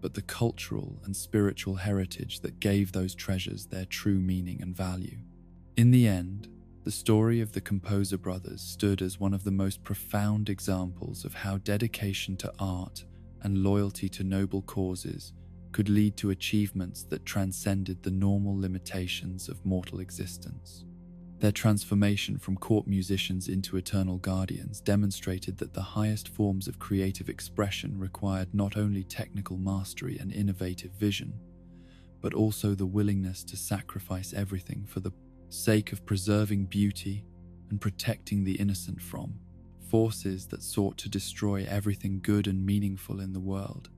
but the cultural and spiritual heritage that gave those treasures their true meaning and value. In the end, the story of the Composer brothers stood as one of the most profound examples of how dedication to art and loyalty to noble causes could lead to achievements that transcended the normal limitations of mortal existence. Their transformation from court musicians into eternal guardians demonstrated that the highest forms of creative expression required not only technical mastery and innovative vision, but also the willingness to sacrifice everything for the sake of preserving beauty and protecting the innocent from forces that sought to destroy everything good and meaningful in the world.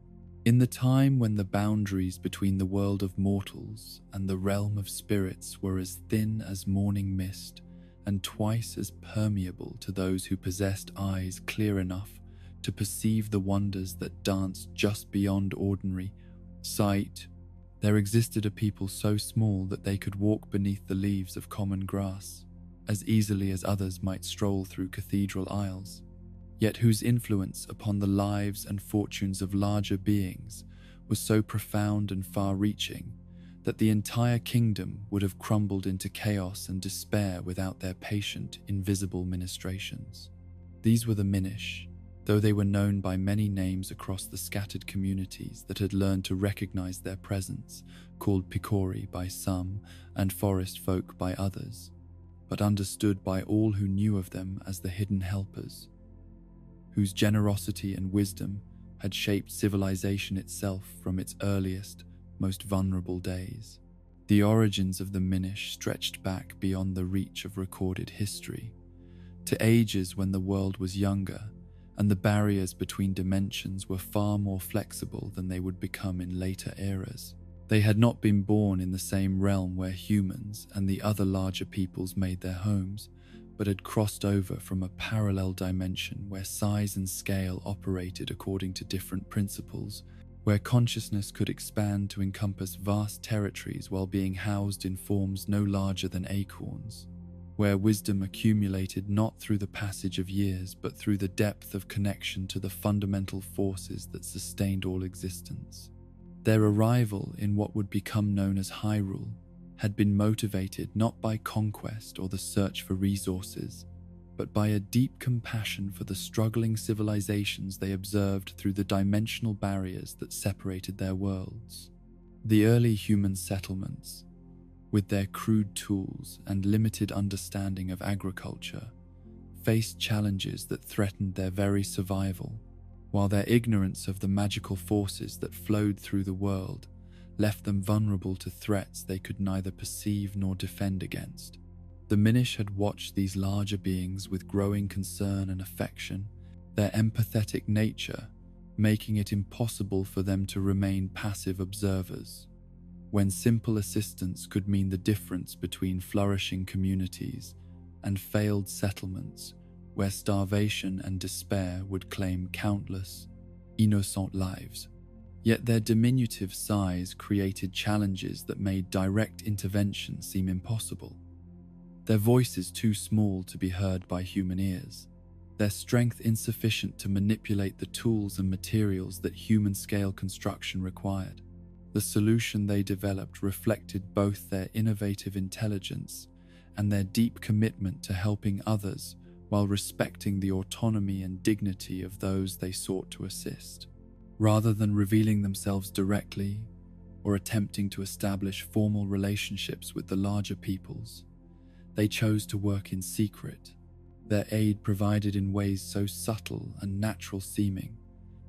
In the time when the boundaries between the world of mortals and the realm of spirits were as thin as morning mist, and twice as permeable to those who possessed eyes clear enough to perceive the wonders that danced just beyond ordinary sight. There existed a people so small that they could walk beneath the leaves of common grass as easily as others might stroll through cathedral aisles, yet whose influence upon the lives and fortunes of larger beings was so profound and far-reaching that the entire kingdom would have crumbled into chaos and despair without their patient, invisible ministrations. These were the Minish, though they were known by many names across the scattered communities that had learned to recognize their presence, called Picori by some and forest folk by others, but understood by all who knew of them as the hidden helpers, whose generosity and wisdom had shaped civilization itself from its earliest, most vulnerable days. The origins of the Minish stretched back beyond the reach of recorded history, to ages when the world was younger and the barriers between dimensions were far more flexible than they would become in later eras. They had not been born in the same realm where humans and the other larger peoples made their homes, but had crossed over from a parallel dimension where size and scale operated according to different principles, where consciousness could expand to encompass vast territories while being housed in forms no larger than acorns, where wisdom accumulated not through the passage of years but through the depth of connection to the fundamental forces that sustained all existence. Their arrival in what would become known as Hyrule had been motivated not by conquest or the search for resources, but by a deep compassion for the struggling civilizations they observed through the dimensional barriers that separated their worlds. The early human settlements, with their crude tools and limited understanding of agriculture, faced challenges that threatened their very survival, while their ignorance of the magical forces that flowed through the world left them vulnerable to threats they could neither perceive nor defend against. The Minish had watched these larger beings with growing concern and affection, their empathetic nature making it impossible for them to remain passive observers, when simple assistance could mean the difference between flourishing communities and failed settlements where starvation and despair would claim countless, innocent lives. Yet their diminutive size created challenges that made direct intervention seem impossible. Their voices too small to be heard by human ears, their strength insufficient to manipulate the tools and materials that human-scale construction required. The solution they developed reflected both their innovative intelligence and their deep commitment to helping others while respecting the autonomy and dignity of those they sought to assist. Rather than revealing themselves directly or attempting to establish formal relationships with the larger peoples, they chose to work in secret, their aid provided in ways so subtle and natural seeming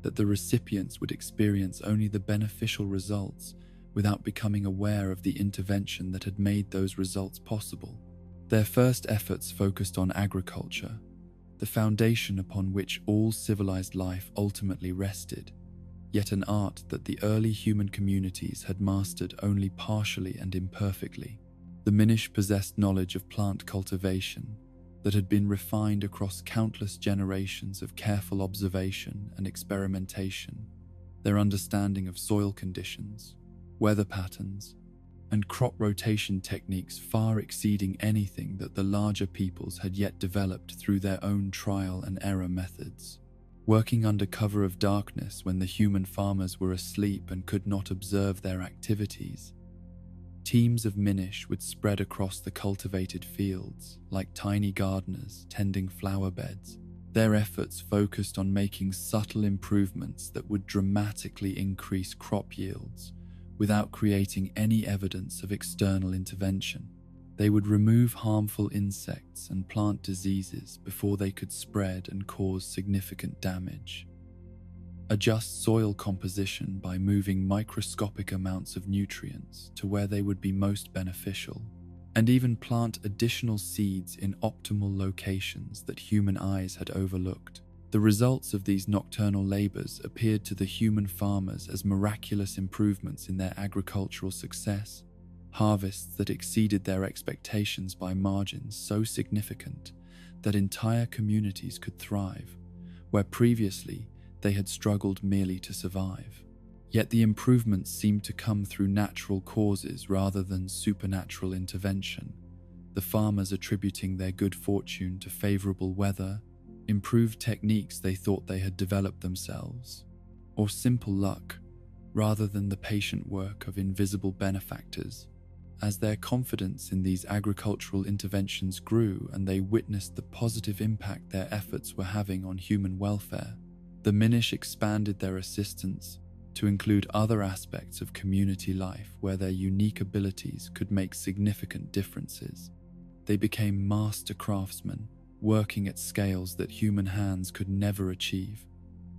that the recipients would experience only the beneficial results without becoming aware of the intervention that had made those results possible. Their first efforts focused on agriculture, the foundation upon which all civilized life ultimately rested, yet an art that the early human communities had mastered only partially and imperfectly. The Minish possessed knowledge of plant cultivation that had been refined across countless generations of careful observation and experimentation, their understanding of soil conditions, weather patterns, and crop rotation techniques far exceeding anything that the larger peoples had yet developed through their own trial and error methods. Working under cover of darkness when the human farmers were asleep and could not observe their activities, teams of Minish would spread across the cultivated fields like tiny gardeners tending flower beds. Their efforts focused on making subtle improvements that would dramatically increase crop yields without creating any evidence of external intervention. They would remove harmful insects and plant diseases before they could spread and cause significant damage. Adjust soil composition by moving microscopic amounts of nutrients to where they would be most beneficial, and even plant additional seeds in optimal locations that human eyes had overlooked. The results of these nocturnal labors appeared to the human farmers as miraculous improvements in their agricultural success, harvests that exceeded their expectations by margins so significant that entire communities could thrive, where previously they had struggled merely to survive. Yet the improvements seemed to come through natural causes rather than supernatural intervention, the farmers attributing their good fortune to favorable weather, improved techniques they thought they had developed themselves, or simple luck, rather than the patient work of invisible benefactors. As their confidence in these agricultural interventions grew and they witnessed the positive impact their efforts were having on human welfare, the Minish expanded their assistance to include other aspects of community life where their unique abilities could make significant differences. They became master craftsmen, working at scales that human hands could never achieve,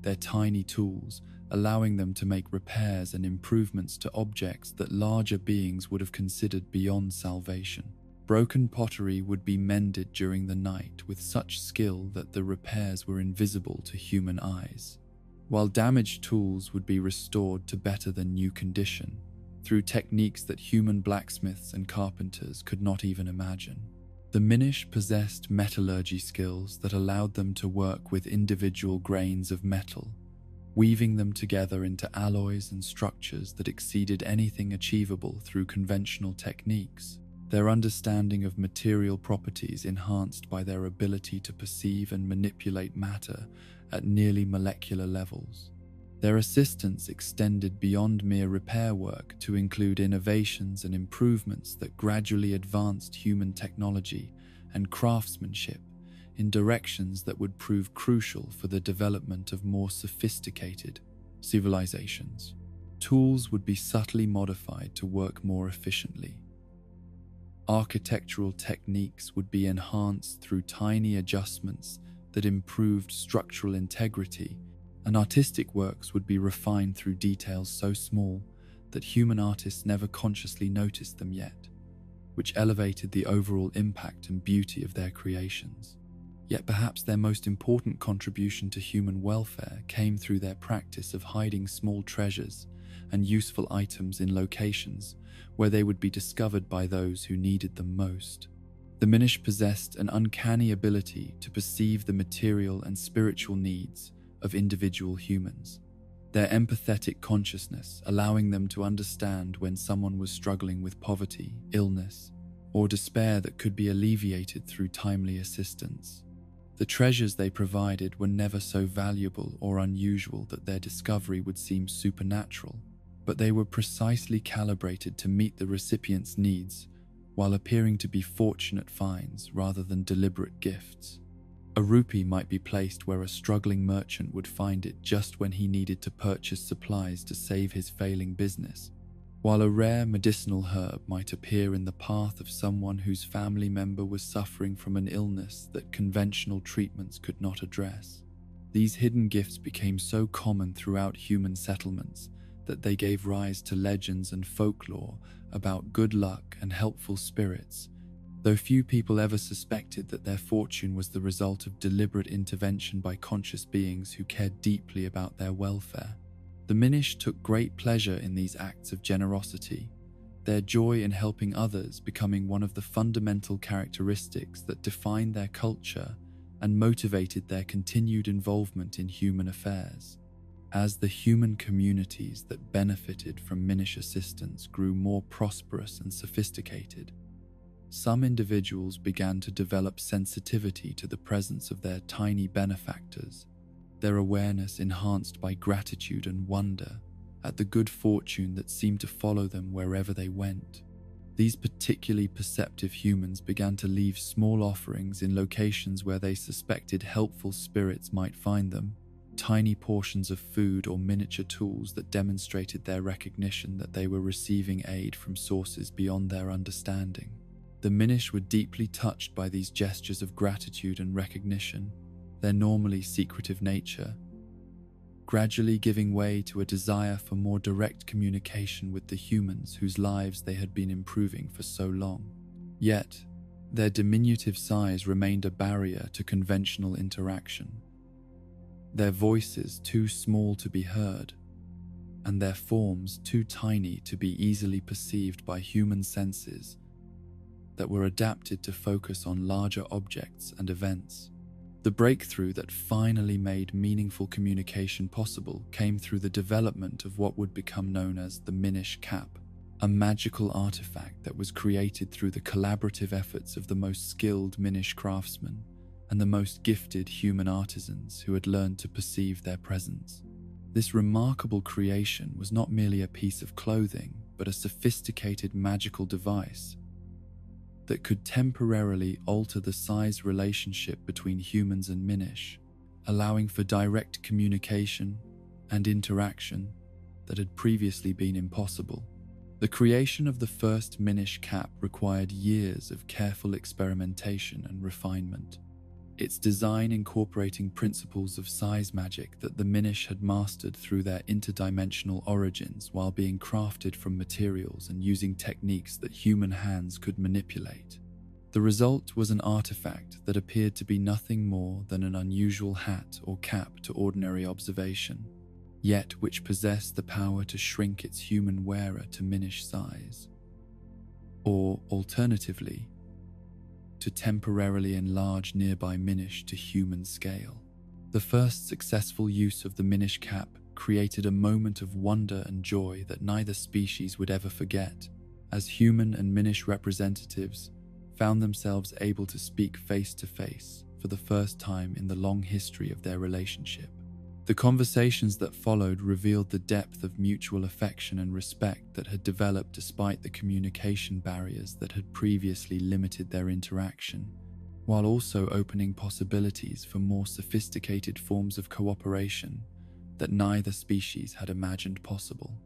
their tiny tools allowing them to make repairs and improvements to objects that larger beings would have considered beyond salvation. Broken pottery would be mended during the night with such skill that the repairs were invisible to human eyes, while damaged tools would be restored to better than new condition through techniques that human blacksmiths and carpenters could not even imagine. The Minish possessed metallurgy skills that allowed them to work with individual grains of metal, weaving them together into alloys and structures that exceeded anything achievable through conventional techniques, their understanding of material properties enhanced by their ability to perceive and manipulate matter at nearly molecular levels. Their assistance extended beyond mere repair work to include innovations and improvements that gradually advanced human technology and craftsmanship in directions that would prove crucial for the development of more sophisticated civilizations. Tools would be subtly modified to work more efficiently. Architectural techniques would be enhanced through tiny adjustments that improved structural integrity, and artistic works would be refined through details so small that human artists never consciously noticed them yet, which elevated the overall impact and beauty of their creations. Yet perhaps their most important contribution to human welfare came through their practice of hiding small treasures and useful items in locations where they would be discovered by those who needed them most. The Minish possessed an uncanny ability to perceive the material and spiritual needs of individual humans, their empathetic consciousness allowing them to understand when someone was struggling with poverty, illness, or despair that could be alleviated through timely assistance. The treasures they provided were never so valuable or unusual that their discovery would seem supernatural, but they were precisely calibrated to meet the recipient's needs while appearing to be fortunate finds rather than deliberate gifts. A rupee might be placed where a struggling merchant would find it just when he needed to purchase supplies to save his failing business, while a rare medicinal herb might appear in the path of someone whose family member was suffering from an illness that conventional treatments could not address. These hidden gifts became so common throughout human settlements that they gave rise to legends and folklore about good luck and helpful spirits, though few people ever suspected that their fortune was the result of deliberate intervention by conscious beings who cared deeply about their welfare. The Minish took great pleasure in these acts of generosity, their joy in helping others becoming one of the fundamental characteristics that defined their culture and motivated their continued involvement in human affairs. As the human communities that benefited from Minish assistance grew more prosperous and sophisticated, some individuals began to develop sensitivity to the presence of their tiny benefactors, their awareness enhanced by gratitude and wonder at the good fortune that seemed to follow them wherever they went. These particularly perceptive humans began to leave small offerings in locations where they suspected helpful spirits might find them, tiny portions of food or miniature tools that demonstrated their recognition that they were receiving aid from sources beyond their understanding. The Minish were deeply touched by these gestures of gratitude and recognition, their normally secretive nature gradually giving way to a desire for more direct communication with the humans whose lives they had been improving for so long. Yet, their diminutive size remained a barrier to conventional interaction. Their voices too small to be heard, and their forms too tiny to be easily perceived by human senses that were adapted to focus on larger objects and events. The breakthrough that finally made meaningful communication possible came through the development of what would become known as the Minish Cap, a magical artifact that was created through the collaborative efforts of the most skilled Minish craftsmen and the most gifted human artisans who had learned to perceive their presence. This remarkable creation was not merely a piece of clothing, but a sophisticated magical device that could temporarily alter the size relationship between humans and Minish, allowing for direct communication and interaction that had previously been impossible. The creation of the first Minish cap required years of careful experimentation and refinement, its design incorporating principles of size magic that the Minish had mastered through their interdimensional origins while being crafted from materials and using techniques that human hands could manipulate. The result was an artifact that appeared to be nothing more than an unusual hat or cap to ordinary observation, yet which possessed the power to shrink its human wearer to Minish size, or alternatively, to temporarily enlarge nearby Minish to human scale. The first successful use of the Minish cap created a moment of wonder and joy that neither species would ever forget, as human and Minish representatives found themselves able to speak face to face for the first time in the long history of their relationship. The conversations that followed revealed the depth of mutual affection and respect that had developed despite the communication barriers that had previously limited their interaction, while also opening possibilities for more sophisticated forms of cooperation that neither species had imagined possible.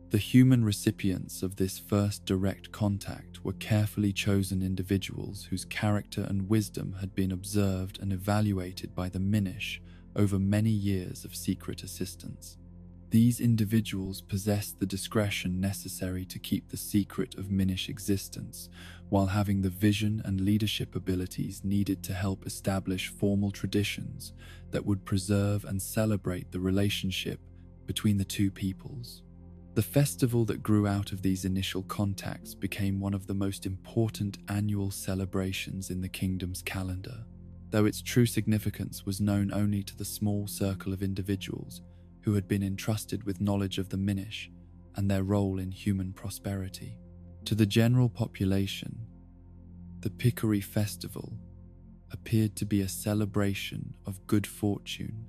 The human recipients of this first direct contact were carefully chosen individuals whose character and wisdom had been observed and evaluated by the Minish over many years of secret assistance. These individuals possessed the discretion necessary to keep the secret of Minish existence, while having the vision and leadership abilities needed to help establish formal traditions that would preserve and celebrate the relationship between the two peoples. The festival that grew out of these initial contacts became one of the most important annual celebrations in the kingdom's calendar, though its true significance was known only to the small circle of individuals who had been entrusted with knowledge of the Minish and their role in human prosperity. To the general population, the Pickery Festival appeared to be a celebration of good fortune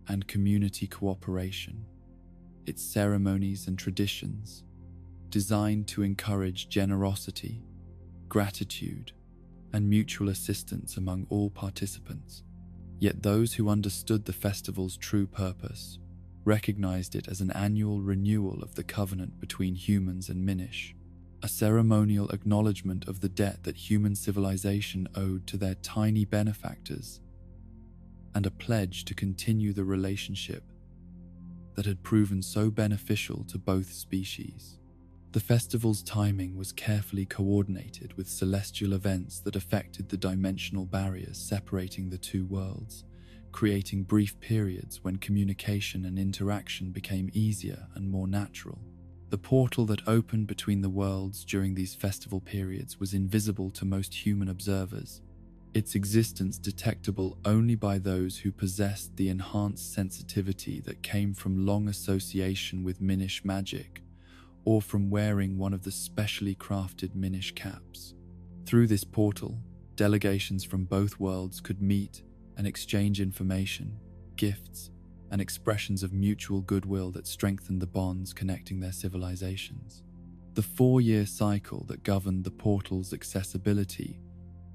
and community cooperation. Its ceremonies and traditions, designed to encourage generosity, gratitude, and mutual assistance among all participants. Yet those who understood the festival's true purpose recognized it as an annual renewal of the covenant between humans and Minish, a ceremonial acknowledgement of the debt that human civilization owed to their tiny benefactors, and a pledge to continue the relationship that had proven so beneficial to both species. The festival's timing was carefully coordinated with celestial events that affected the dimensional barriers separating the two worlds, creating brief periods when communication and interaction became easier and more natural. The portal that opened between the worlds during these festival periods was invisible to most human observers, its existence detectable only by those who possessed the enhanced sensitivity that came from long association with Minish magic, or from wearing one of the specially crafted Minish caps. Through this portal, delegations from both worlds could meet and exchange information, gifts, and expressions of mutual goodwill that strengthened the bonds connecting their civilizations. The 4-year cycle that governed the portal's accessibility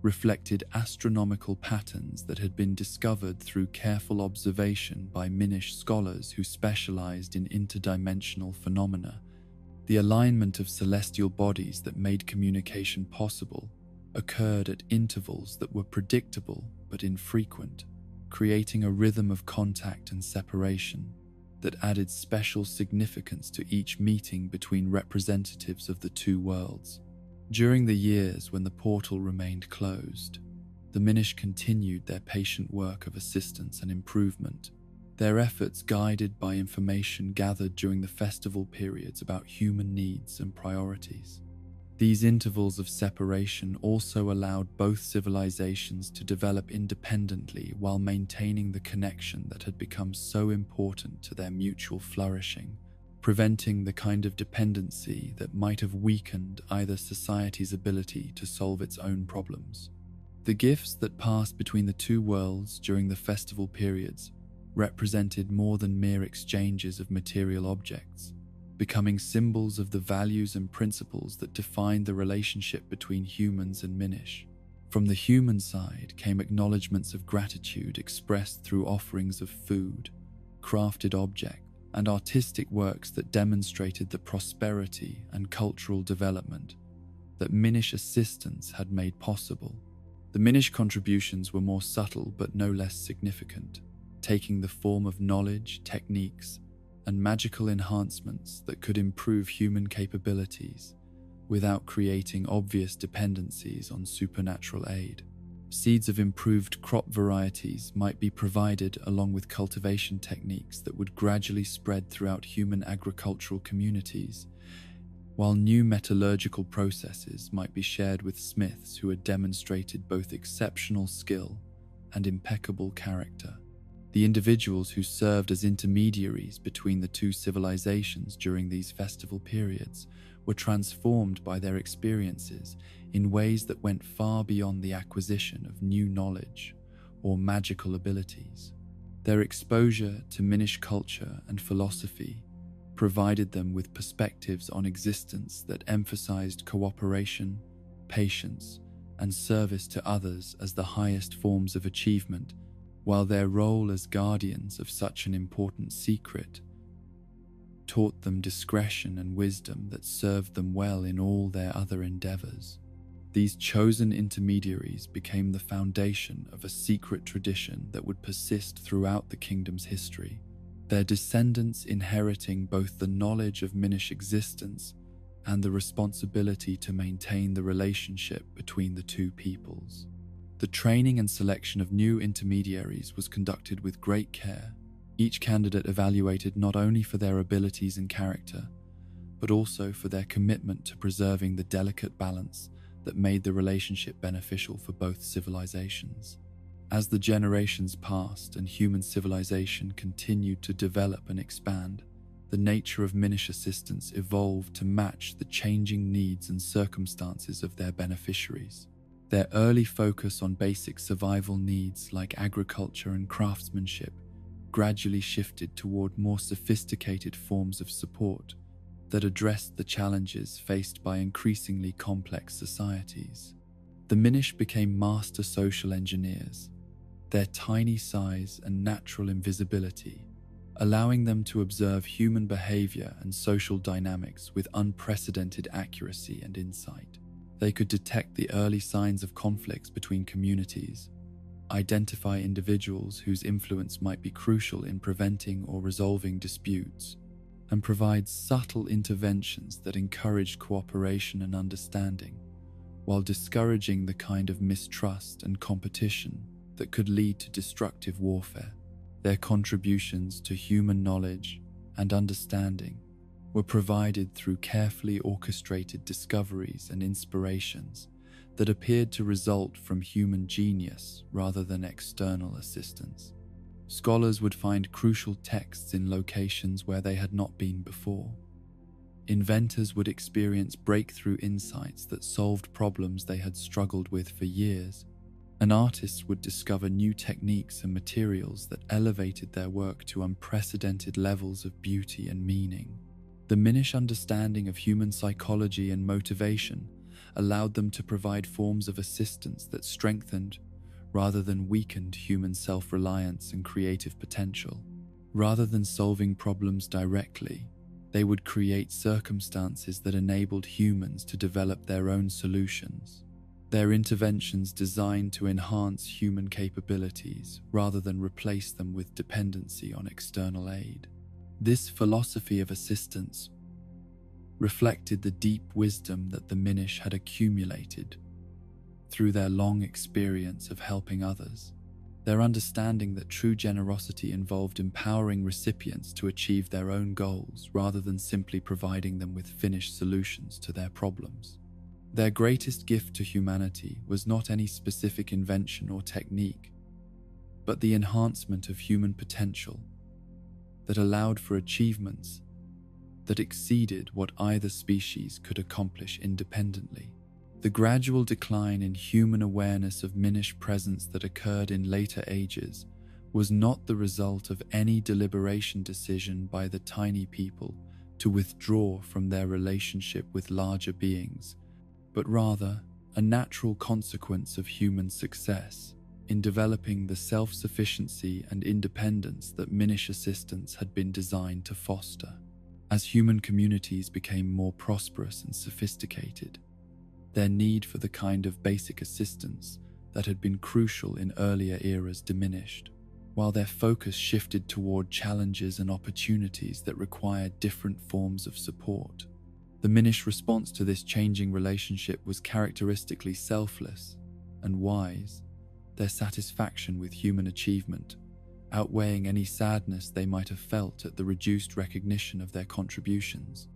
reflected astronomical patterns that had been discovered through careful observation by Minish scholars who specialized in interdimensional phenomena. The alignment of celestial bodies that made communication possible occurred at intervals that were predictable but infrequent, creating a rhythm of contact and separation that added special significance to each meeting between representatives of the two worlds. During the years when the portal remained closed, the Minish continued their patient work of assistance and improvement, their efforts guided by information gathered during the festival periods about human needs and priorities. These intervals of separation also allowed both civilizations to develop independently while maintaining the connection that had become so important to their mutual flourishing, preventing the kind of dependency that might have weakened either society's ability to solve its own problems. The gifts that passed between the two worlds during the festival periods represented more than mere exchanges of material objects, becoming symbols of the values and principles that defined the relationship between humans and Minish. From the human side came acknowledgements of gratitude expressed through offerings of food, crafted objects, and artistic works that demonstrated the prosperity and cultural development that Minish assistance had made possible. The Minish contributions were more subtle but no less significant, taking the form of knowledge, techniques, and magical enhancements that could improve human capabilities without creating obvious dependencies on supernatural aid. Seeds of improved crop varieties might be provided along with cultivation techniques that would gradually spread throughout human agricultural communities, while new metallurgical processes might be shared with smiths who had demonstrated both exceptional skill and impeccable character. The individuals who served as intermediaries between the two civilizations during these festival periods were transformed by their experiences in ways that went far beyond the acquisition of new knowledge or magical abilities. Their exposure to Minish culture and philosophy provided them with perspectives on existence that emphasized cooperation, patience, and service to others as the highest forms of achievement, while their role as guardians of such an important secret taught them discretion and wisdom that served them well in all their other endeavors. These chosen intermediaries became the foundation of a secret tradition that would persist throughout the kingdom's history, their descendants inheriting both the knowledge of Minish existence and the responsibility to maintain the relationship between the two peoples. The training and selection of new intermediaries was conducted with great care, each candidate evaluated not only for their abilities and character, but also for their commitment to preserving the delicate balance that made the relationship beneficial for both civilizations. As the generations passed and human civilization continued to develop and expand, the nature of Minish assistance evolved to match the changing needs and circumstances of their beneficiaries. Their early focus on basic survival needs like agriculture and craftsmanship gradually shifted toward more sophisticated forms of support that addressed the challenges faced by increasingly complex societies. The Minish became master social engineers, their tiny size and natural invisibility allowing them to observe human behavior and social dynamics with unprecedented accuracy and insight. They could detect the early signs of conflicts between communities, identify individuals whose influence might be crucial in preventing or resolving disputes, and provide subtle interventions that encouraged cooperation and understanding, while discouraging the kind of mistrust and competition that could lead to destructive warfare. Their contributions to human knowledge and understanding were provided through carefully orchestrated discoveries and inspirations that appeared to result from human genius rather than external assistance. Scholars would find crucial texts in locations where they had not been before. Inventors would experience breakthrough insights that solved problems they had struggled with for years, and artists would discover new techniques and materials that elevated their work to unprecedented levels of beauty and meaning. The Minish understanding of human psychology and motivation allowed them to provide forms of assistance that strengthened rather than weakened human self-reliance and creative potential. Rather than solving problems directly, they would create circumstances that enabled humans to develop their own solutions. Their interventions designed to enhance human capabilities rather than replace them with dependency on external aid. This philosophy of assistance reflected the deep wisdom that the Minish had accumulated through their long experience of helping others. Their understanding that true generosity involved empowering recipients to achieve their own goals rather than simply providing them with finished solutions to their problems. Their greatest gift to humanity was not any specific invention or technique, but the enhancement of human potential that allowed for achievements that exceeded what either species could accomplish independently. The gradual decline in human awareness of Minish presence that occurred in later ages was not the result of any deliberation decision by the tiny people to withdraw from their relationship with larger beings, but rather a natural consequence of human success in developing the self-sufficiency and independence that Minish assistance had been designed to foster. As human communities became more prosperous and sophisticated, their need for the kind of basic assistance that had been crucial in earlier eras diminished, while their focus shifted toward challenges and opportunities that required different forms of support. The Minish response to this changing relationship was characteristically selfless and wise, their satisfaction with human achievement outweighing any sadness they might have felt at the reduced recognition of their contributions.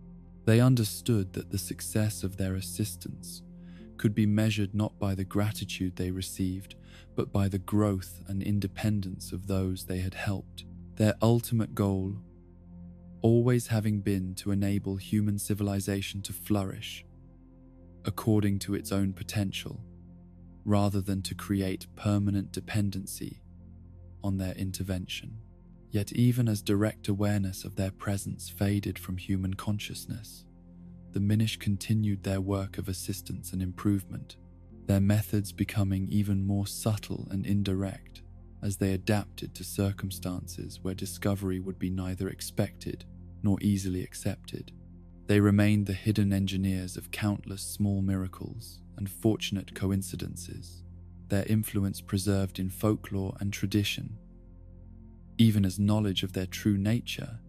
They understood that the success of their assistance could be measured not by the gratitude they received, but by the growth and independence of those they had helped. Their ultimate goal always having been to enable human civilization to flourish according to its own potential, rather than to create permanent dependency on their intervention. Yet even as direct awareness of their presence faded from human consciousness, the Minish continued their work of assistance and improvement, their methods becoming even more subtle and indirect as they adapted to circumstances where discovery would be neither expected nor easily accepted. They remained the hidden engineers of countless small miracles and fortunate coincidences, their influence preserved in folklore and tradition, even as knowledge of their true nature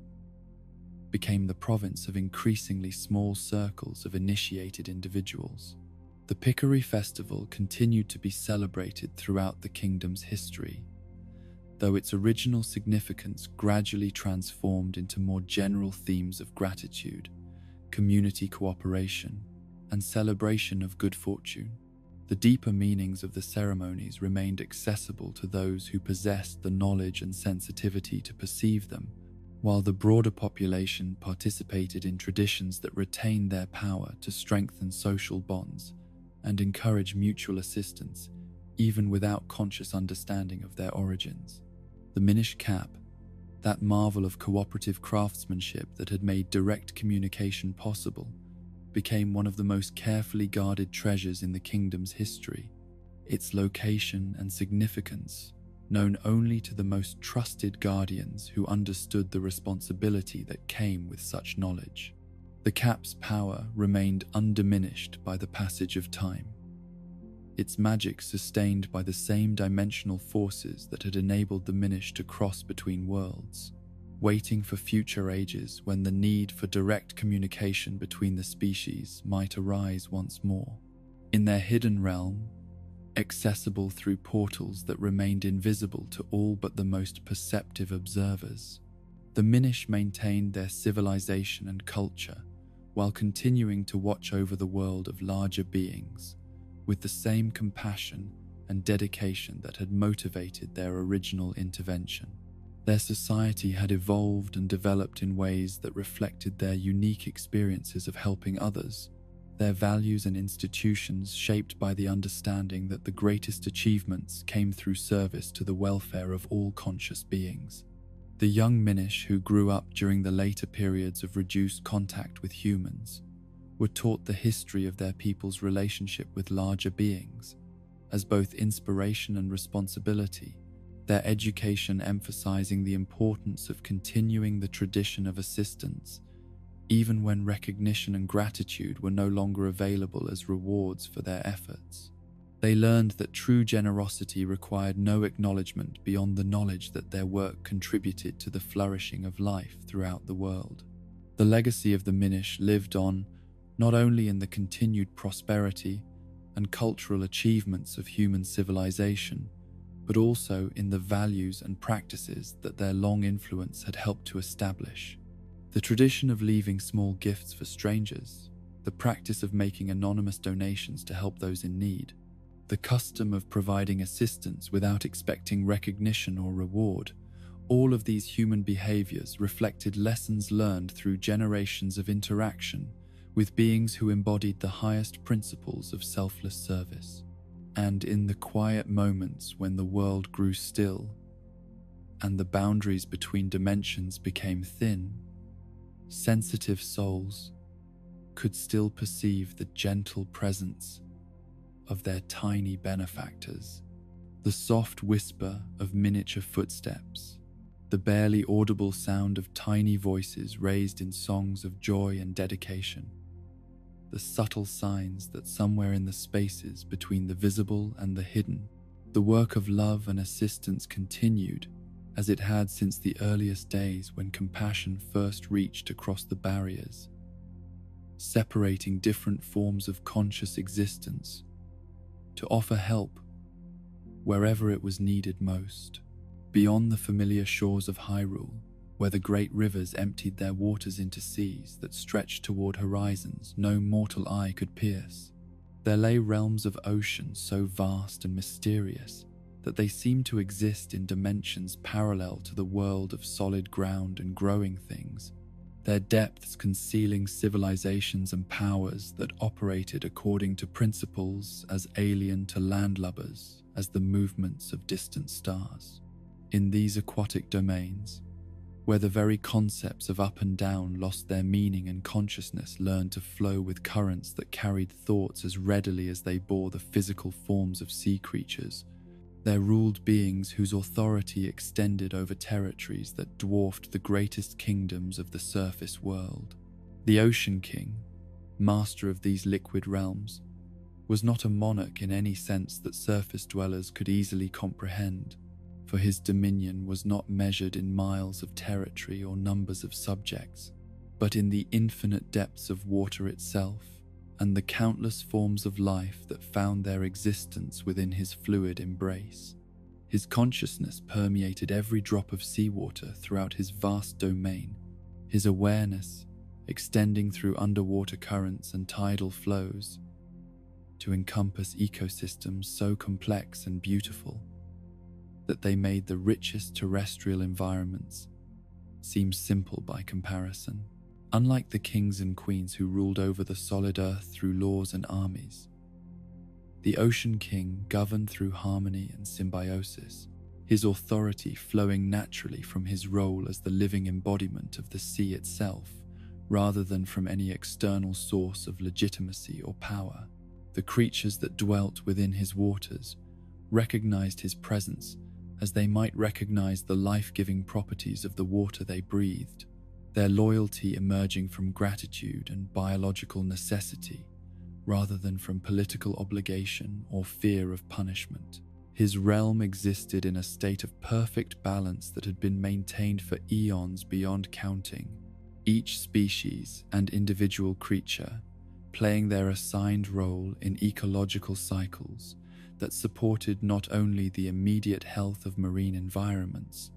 became the province of increasingly small circles of initiated individuals. The Pickery Festival continued to be celebrated throughout the kingdom's history, though its original significance gradually transformed into more general themes of gratitude, community cooperation, and celebration of good fortune. The deeper meanings of the ceremonies remained accessible to those who possessed the knowledge and sensitivity to perceive them, while the broader population participated in traditions that retained their power to strengthen social bonds and encourage mutual assistance, even without conscious understanding of their origins. The Minish cap, that marvel of cooperative craftsmanship that had made direct communication possible, became one of the most carefully guarded treasures in the kingdom's history. Its location and significance, known only to the most trusted guardians who understood the responsibility that came with such knowledge. The cap's power remained undiminished by the passage of time, its magic sustained by the same dimensional forces that had enabled the Minish to cross between worlds, waiting for future ages when the need for direct communication between the species might arise once more. In their hidden realm, accessible through portals that remained invisible to all but the most perceptive observers, the Minish maintained their civilization and culture while continuing to watch over the world of larger beings with the same compassion and dedication that had motivated their original intervention. Their society had evolved and developed in ways that reflected their unique experiences of helping others, their values and institutions shaped by the understanding that the greatest achievements came through service to the welfare of all conscious beings. The young Minish who grew up during the later periods of reduced contact with humans were taught the history of their people's relationship with larger beings as both inspiration and responsibility, their education emphasizing the importance of continuing the tradition of assistance, even when recognition and gratitude were no longer available as rewards for their efforts. They learned that true generosity required no acknowledgement beyond the knowledge that their work contributed to the flourishing of life throughout the world. The legacy of the Minish lived on not only in the continued prosperity and cultural achievements of human civilization, but also in the values and practices that their long influence had helped to establish. The tradition of leaving small gifts for strangers, the practice of making anonymous donations to help those in need, the custom of providing assistance without expecting recognition or reward, all of these human behaviors reflected lessons learned through generations of interaction with beings who embodied the highest principles of selfless service. And in the quiet moments when the world grew still and the boundaries between dimensions became thin, sensitive souls could still perceive the gentle presence of their tiny benefactors, the soft whisper of miniature footsteps, the barely audible sound of tiny voices raised in songs of joy and dedication, the subtle signs that somewhere in the spaces between the visible and the hidden, the work of love and assistance continued as it had since the earliest days when compassion first reached across the barriers, separating different forms of conscious existence to offer help wherever it was needed most. Beyond the familiar shores of Hyrule, where the great rivers emptied their waters into seas that stretched toward horizons no mortal eye could pierce, there lay realms of ocean so vast and mysterious that they seemed to exist in dimensions parallel to the world of solid ground and growing things, their depths concealing civilizations and powers that operated according to principles as alien to landlubbers as the movements of distant stars. In these aquatic domains, where the very concepts of up and down lost their meaning and consciousness learned to flow with currents that carried thoughts as readily as they bore the physical forms of sea creatures, there ruled beings whose authority extended over territories that dwarfed the greatest kingdoms of the surface world. The Ocean King, master of these liquid realms, was not a monarch in any sense that surface dwellers could easily comprehend, for his dominion was not measured in miles of territory or numbers of subjects, but in the infinite depths of water itself and the countless forms of life that found their existence within his fluid embrace. His consciousness permeated every drop of seawater throughout his vast domain, his awareness extending through underwater currents and tidal flows to encompass ecosystems so complex and beautiful that they made the richest terrestrial environments seem simple by comparison. Unlike the kings and queens who ruled over the solid earth through laws and armies, the Ocean King governed through harmony and symbiosis, his authority flowing naturally from his role as the living embodiment of the sea itself, rather than from any external source of legitimacy or power. The creatures that dwelt within his waters recognized his presence as they might recognize the life-giving properties of the water they breathed, their loyalty emerging from gratitude and biological necessity, rather than from political obligation or fear of punishment. His realm existed in a state of perfect balance that had been maintained for eons beyond counting, each species and individual creature playing their assigned role in ecological cycles that supported not only the immediate health of marine environments,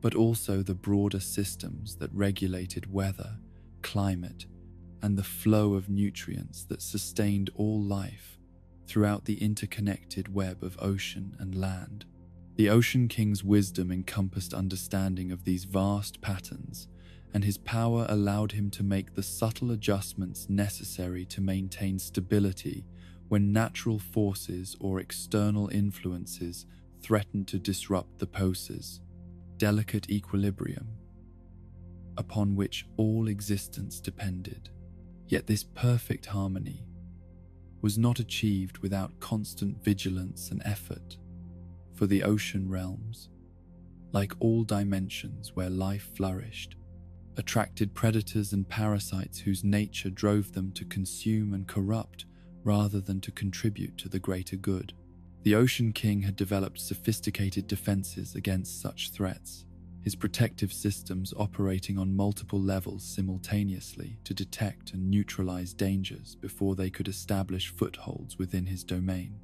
but also the broader systems that regulated weather, climate, and the flow of nutrients that sustained all life throughout the interconnected web of ocean and land. The Ocean King's wisdom encompassed understanding of these vast patterns, and his power allowed him to make the subtle adjustments necessary to maintain stability when natural forces or external influences threatened to disrupt the pulses, delicate equilibrium upon which all existence depended. Yet this perfect harmony was not achieved without constant vigilance and effort, for the ocean realms, like all dimensions where life flourished, attracted predators and parasites whose nature drove them to consume and corrupt rather than to contribute to the greater good. The Ocean King had developed sophisticated defenses against such threats, his protective systems operating on multiple levels simultaneously to detect and neutralize dangers before they could establish footholds within his domain.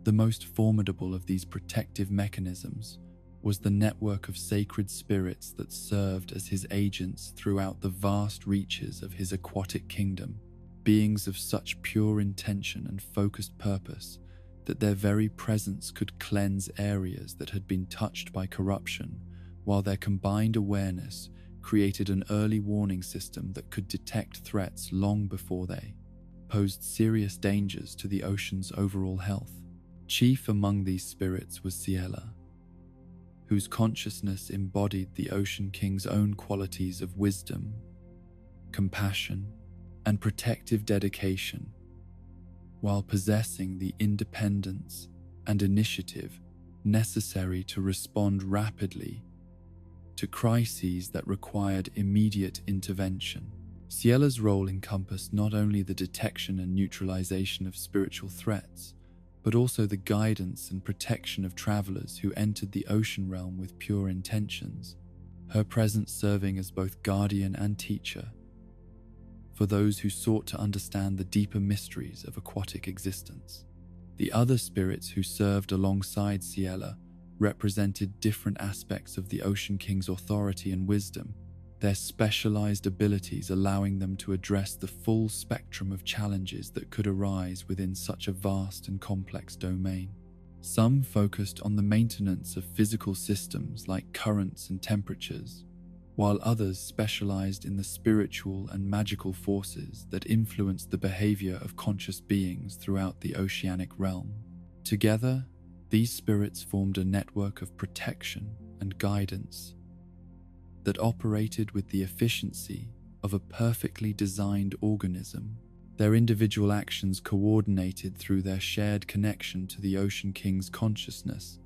The most formidable of these protective mechanisms was the network of sacred spirits that served as his agents throughout the vast reaches of his aquatic kingdom, beings of such pure intention and focused purpose that their very presence could cleanse areas that had been touched by corruption, while their combined awareness created an early warning system that could detect threats long before they posed serious dangers to the ocean's overall health. Chief among these spirits was Ciela, whose consciousness embodied the Ocean King's own qualities of wisdom, compassion, and protective dedication, while possessing the independence and initiative necessary to respond rapidly to crises that required immediate intervention. Ciela's role encompassed not only the detection and neutralization of spiritual threats, but also the guidance and protection of travelers who entered the ocean realm with pure intentions, her presence serving as both guardian and teacher for those who sought to understand the deeper mysteries of aquatic existence. The other spirits who served alongside Ciela represented different aspects of the Ocean King's authority and wisdom, their specialized abilities allowing them to address the full spectrum of challenges that could arise within such a vast and complex domain. Some focused on the maintenance of physical systems like currents and temperatures, while others specialized in the spiritual and magical forces that influenced the behavior of conscious beings throughout the oceanic realm. Together, these spirits formed a network of protection and guidance that operated with the efficiency of a perfectly designed organism, their individual actions coordinated through their shared connection to the Ocean King's consciousness,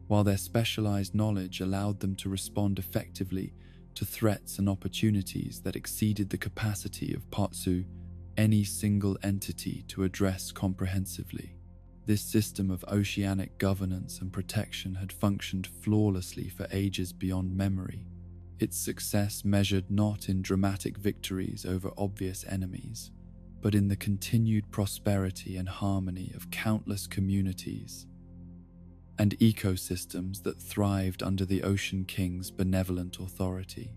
while their specialized knowledge allowed them to respond effectively to threats and opportunities that exceeded the capacity of any single entity to address comprehensively. This system of oceanic governance and protection had functioned flawlessly for ages beyond memory, its success measured not in dramatic victories over obvious enemies, but in the continued prosperity and harmony of countless communities and ecosystems that thrived under the Ocean King's benevolent authority.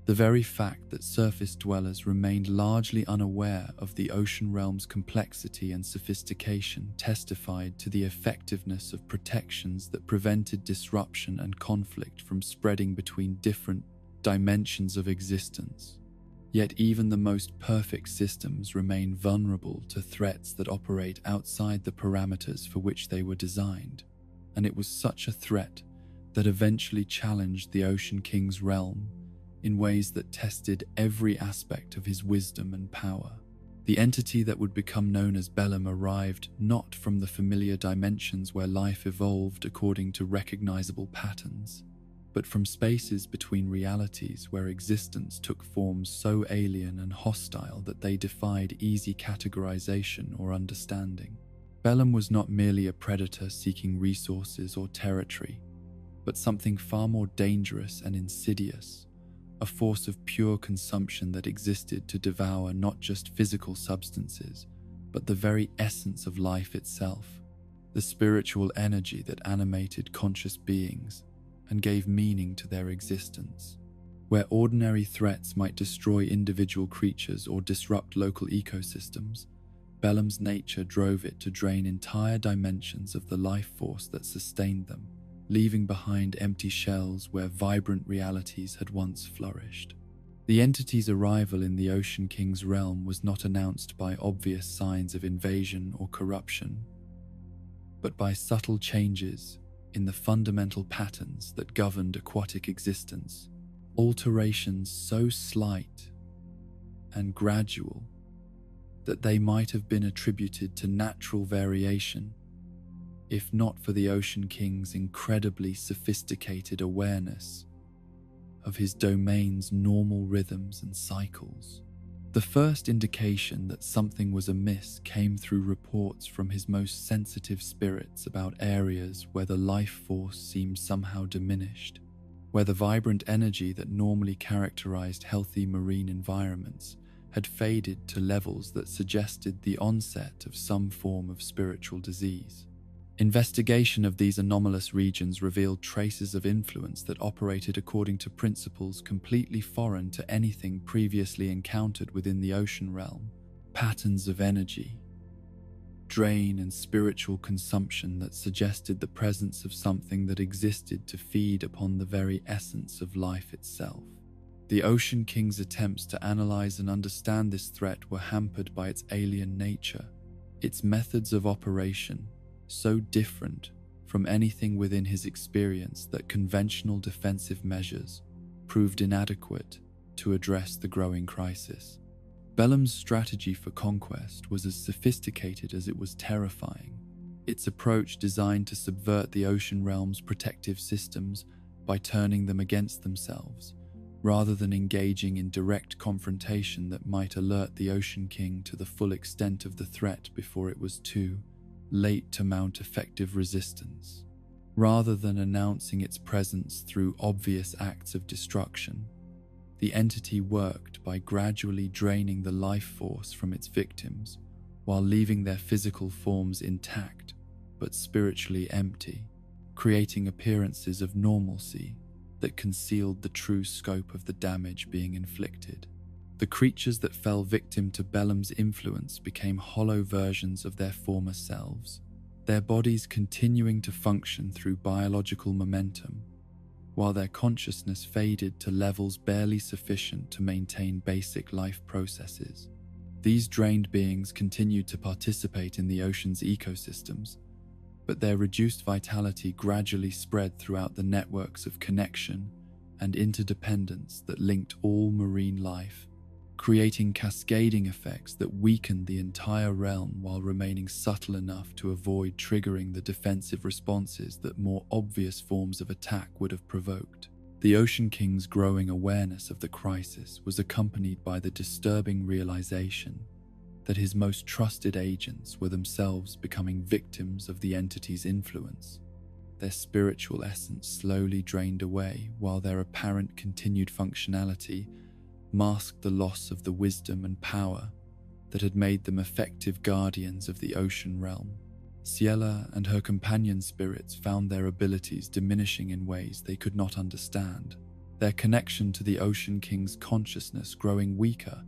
The very fact that surface dwellers remained largely unaware of the ocean realm's complexity and sophistication testified to the effectiveness of protections that prevented disruption and conflict from spreading between different dimensions of existence. Yet even the most perfect systems remain vulnerable to threats that operate outside the parameters for which they were designed, and it was such a threat that eventually challenged the Ocean King's realm in ways that tested every aspect of his wisdom and power. The entity that would become known as Bellum arrived not from the familiar dimensions where life evolved according to recognizable patterns, but from spaces between realities where existence took forms so alien and hostile that they defied easy categorization or understanding. Bellum was not merely a predator seeking resources or territory, but something far more dangerous and insidious, a force of pure consumption that existed to devour not just physical substances, but the very essence of life itself, the spiritual energy that animated conscious beings and gave meaning to their existence. Where ordinary threats might destroy individual creatures or disrupt local ecosystems, Bellum's nature drove it to drain entire dimensions of the life force that sustained them, leaving behind empty shells where vibrant realities had once flourished. The entity's arrival in the Ocean King's realm was not announced by obvious signs of invasion or corruption, but by subtle changes in the fundamental patterns that governed aquatic existence, alterations so slight and gradual that they might have been attributed to natural variation, if not for the Ocean King's incredibly sophisticated awareness of his domain's normal rhythms and cycles. The first indication that something was amiss came through reports from his most sensitive spirits about areas where the life force seemed somehow diminished, where the vibrant energy that normally characterized healthy marine environments had faded to levels that suggested the onset of some form of spiritual disease. Investigation of these anomalous regions revealed traces of influence that operated according to principles completely foreign to anything previously encountered within the ocean realm. Patterns of energy, drain, and spiritual consumption that suggested the presence of something that existed to feed upon the very essence of life itself. The Ocean King's attempts to analyze and understand this threat were hampered by its alien nature, its methods of operation so different from anything within his experience that conventional defensive measures proved inadequate to address the growing crisis. Bellum's strategy for conquest was as sophisticated as it was terrifying, its approach designed to subvert the ocean realm's protective systems by turning them against themselves, rather than engaging in direct confrontation that might alert the Ocean King to the full extent of the threat before it was too late to mount effective resistance. Rather than announcing its presence through obvious acts of destruction, the entity worked by gradually draining the life force from its victims while leaving their physical forms intact but spiritually empty, creating appearances of normalcy that concealed the true scope of the damage being inflicted. The creatures that fell victim to Bellum's influence became hollow versions of their former selves, their bodies continuing to function through biological momentum, while their consciousness faded to levels barely sufficient to maintain basic life processes. These drained beings continued to participate in the ocean's ecosystems, but their reduced vitality gradually spread throughout the networks of connection and interdependence that linked all marine life, creating cascading effects that weakened the entire realm while remaining subtle enough to avoid triggering the defensive responses that more obvious forms of attack would have provoked. The Ocean King's growing awareness of the crisis was accompanied by the disturbing realization that his most trusted agents were themselves becoming victims of the entity's influence. Their spiritual essence slowly drained away while their apparent continued functionality masked the loss of the wisdom and power that had made them effective guardians of the ocean realm. Ciela and her companion spirits found their abilities diminishing in ways they could not understand, their connection to the Ocean King's consciousness growing weaker,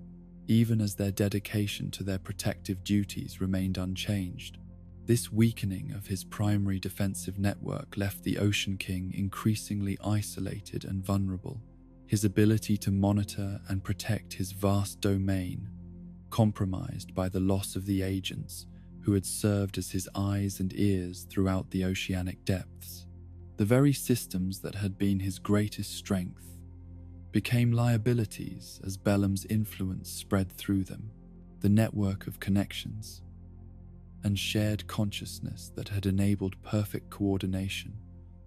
even as their dedication to their protective duties remained unchanged. This weakening of his primary defensive network left the Ocean King increasingly isolated and vulnerable, his ability to monitor and protect his vast domain compromised by the loss of the agents who had served as his eyes and ears throughout the oceanic depths. The very systems that had been his greatest strength became liabilities as Bellum's influence spread through them, the network of connections and shared consciousness that had enabled perfect coordination,